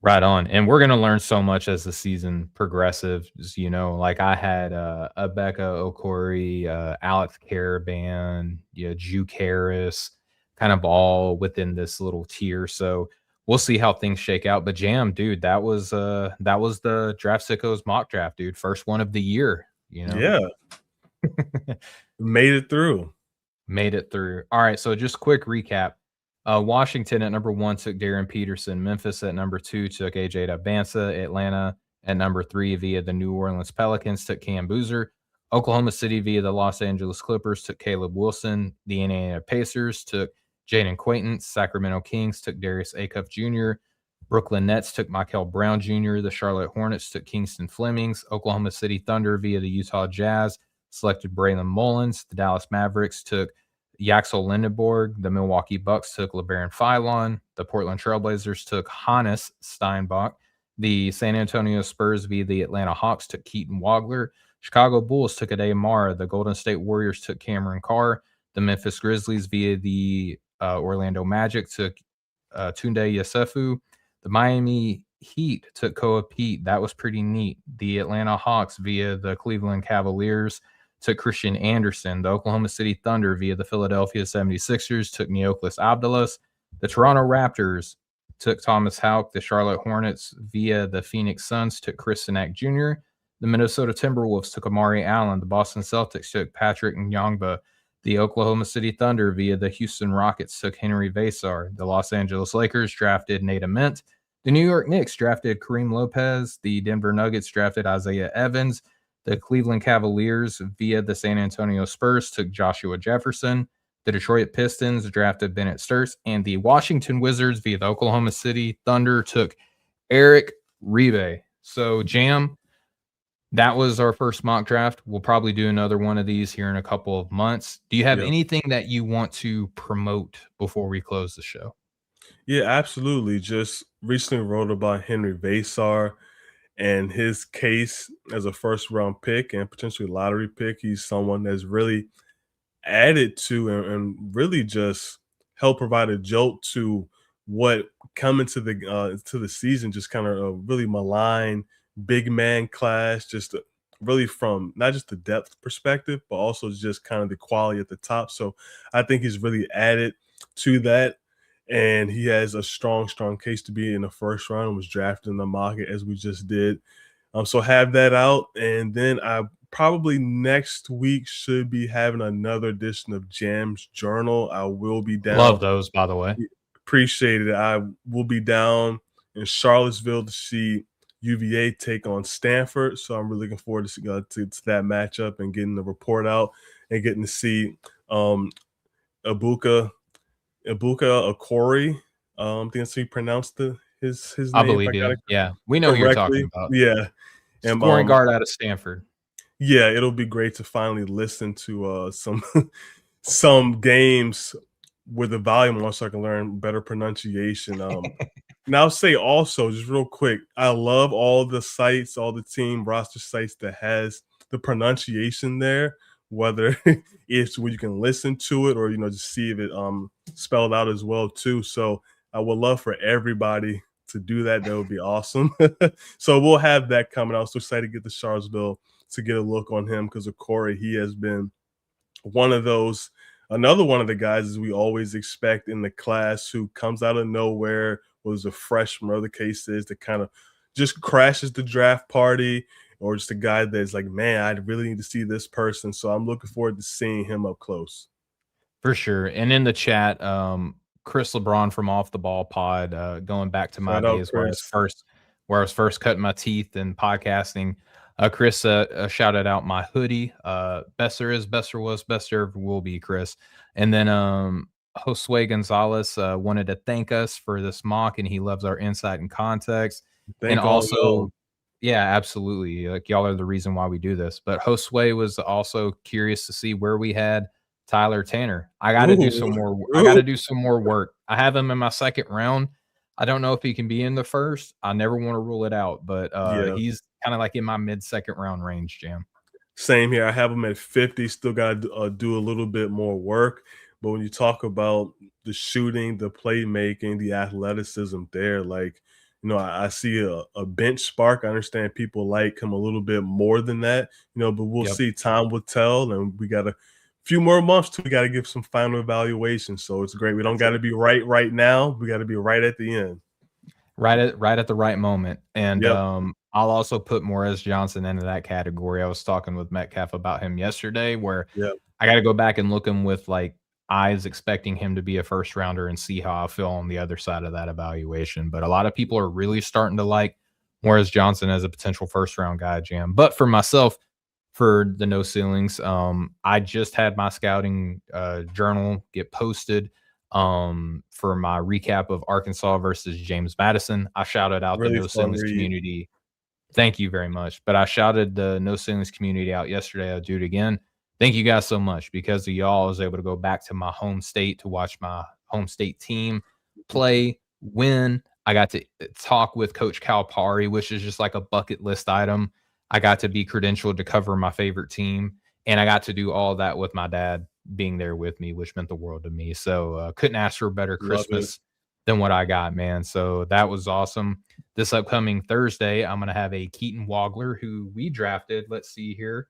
Right on, and we're gonna learn so much as the season progresses, like, I had, Abeka Okori, Alex Caravan, Juke Harris, kind of all within this little tier, so we'll see how things shake out, but Jam, dude, that was the Draft Sickos mock draft, dude, first one of the year, you know? Yeah, made it through. Made it through. All right, so just quick recap. Washington at number 1 took Darryn Peterson. Memphis at number 2 took AJ Dybantsa. Atlanta at number 3 via the New Orleans Pelicans took Cam Boozer. Oklahoma City via the Los Angeles Clippers took Caleb Wilson. The Indiana Pacers took Jayden Quaintance. Sacramento Kings took Darius Acuff Jr. Brooklyn Nets took Mikel Brown Jr. The Charlotte Hornets took Kingston Flemings. Oklahoma City Thunder via the Utah Jazz selected Braylon Mullins. The Dallas Mavericks took Yaxel Lendeborg. The Milwaukee Bucks took Labron Philon. The Portland Trailblazers took Hannes Steinbach. The San Antonio Spurs via the Atlanta Hawks took Keaton Wagler. Chicago Bulls took Aday Mara. The Golden State Warriors took Cameron Carr. The Memphis Grizzlies via the Orlando Magic took Tounde Yessoufou. The Miami Heat took Koa Peat. That was pretty neat. The Atlanta Hawks via the Cleveland Cavaliers took Christian Anderson. The Oklahoma City Thunder via the Philadelphia 76ers took Neoklis Abdalos. The Toronto Raptors took Thomas Haugh. The Charlotte Hornets via the Phoenix Suns took Chris Sinak Jr. The Minnesota Timberwolves took Amari Allen. The Boston Celtics took Patrick Nyongba. The Oklahoma City Thunder via the Houston Rockets took Henry Vasar. The Los Angeles Lakers drafted Nate Ament. The New York Knicks drafted Kareem Lopez. The Denver Nuggets drafted Isaiah Evans. The Cleveland Cavaliers via the San Antonio Spurs took Joshua Jefferson. The Detroit Pistons drafted Bennett Sturts. And the Washington Wizards via the Oklahoma City Thunder took Eric Ribe. So, Jam, that was our first mock draft. We'll probably do another one of these here in a couple of months. Do you have Yeah. anything that you want to promote before we close the show? Yeah, absolutely. Just recently wrote about Henry Vasar and his case as a first round pick and potentially lottery pick. He's someone that's really added to and really just helped provide a jolt to what coming to the season just kind of a really malign big man class, just really from not just the depth perspective, but also just kind of the quality at the top. So I think he's really added to that. And he has a strong case to be in the first round and was drafted in the market as we just did. So have that out. And then I probably next week should be having another edition of Jam's Journal. I will be down. Love those, by the way. Appreciate it. I will be down in Charlottesville to see UVA take on Stanford. So I'm really looking forward to that matchup and getting the report out and getting to see Abuka Okori. I think that's how you pronounce his I name. believe If I got you. it Yeah, we know who you're talking correctly. about. Yeah. And Scoring guard out of Stanford. yeah, it'll be great to finally listen to some some games with the volume on so I can learn better pronunciation. And I'll say also, just real quick, I love all the sites, all the team roster sites that has the pronunciation there, whether it's where you can listen to it or just see if it spelled out as well too. So I would love for everybody to do that. That would be awesome. So we'll have that coming. I was so excited to get to Charlottesville to get a look on him because of Corey. He has been another one of the guys as we always expect in the class who comes out of nowhere, was a freshman, whatever the case is, that kind of just crashes the draft party, or just a guy that's like, man, I really need to see this person. So I'm looking forward to seeing him up close. For sure. And in the chat, Chris LeBron from Off the Ball Pod, going back to my Shout out, days Chris. where I was first cutting my teeth and podcasting. Chris shouted out my hoodie. Best there is, best there was, best there ever will be, Chris. And then Josue Gonzalez wanted to thank us for this mock, and he loves our insight and context. Thank And all also, y'all. yeah, absolutely. Like, y'all are the reason why we do this. But Josue was also curious to see where we had Tyler Tanner. I got to do some more. I got to do some more work. I have him in my second round. I don't know if he can be in the first. I never want to rule it out, but Yeah. he's kind of like in my mid-second round range, Jam. Same here. I have him at 50. Still got to do a little bit more work. But when you talk about the shooting, the playmaking, the athleticism there, like, you know, I see a bench spark. I understand people like him a little bit more than that, you know, but we'll see. Time will tell, and we got a few more months to, we got to give some final evaluation. So it's great. We don't got to be right now. We got to be right at the end. Right at the right moment. And I'll also put Morez Johnson into that category. I was talking with Metcalf about him yesterday, where I got to go back and look him with like eyes expecting him to be a first rounder and see how I feel on the other side of that evaluation. But a lot of people are really starting to like Morez Johnson as a potential first round guy, Jam. But for myself, for the No Ceilings, I just had my scouting journal get posted for my recap of Arkansas versus James Madison. I shouted out the No Ceilings community. Thank you very much. But I shouted the No Ceilings community out yesterday. I'll do it again. Thank you guys so much. Because of y'all, I was able to go back to my home state to watch my home state team play, win. I got to talk with Coach Calipari, which is just like a bucket list item. I got to be credentialed to cover my favorite team. And I got to do all that with my dad being there with me, which meant the world to me. So couldn't ask for a better Christmas than what I got, man. So that was awesome. This upcoming Thursday, I'm going to have a Keaton Wagler, who we drafted. Let's see here.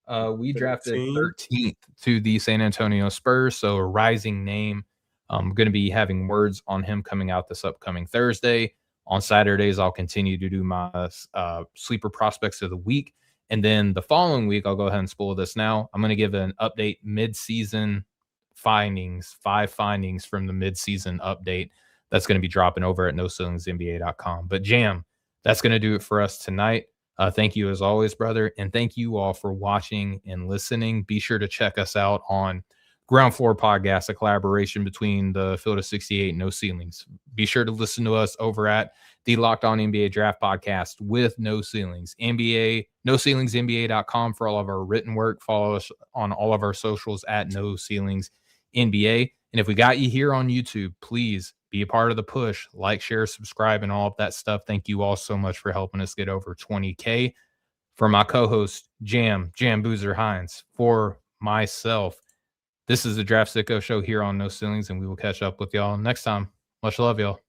We drafted 13th to the San Antonio Spurs. So a rising name. I'm going to be having words on him coming out this upcoming Thursday. On Saturdays, I'll continue to do my sleeper prospects of the week. And then the following week, I'll go ahead and spoil this now. I'm going to give an update mid-season findings, 5 findings from the mid-season update that's going to be dropping over at noceilingsnba.com. But Jam, that's going to do it for us tonight. Thank you as always, brother. And thank you all for watching and listening. Be sure to check us out on Ground Floor Podcast, a collaboration between the Field of 68 and No Ceilings. Be sure to listen to us over at the Locked On NBA Draft Podcast with No Ceilings. NBA, NoCeilingsNBA.com for all of our written work. Follow us on all of our socials at No Ceilings NBA. And if we got you here on YouTube, please be a part of the push. Like, share, subscribe, and all of that stuff. Thank you all so much for helping us get over 20K. For my co-host, Jam Boozer Hines. For myself, this is the Draft Sicko Show here on No Ceilings, and we will catch up with y'all next time. Much love, y'all.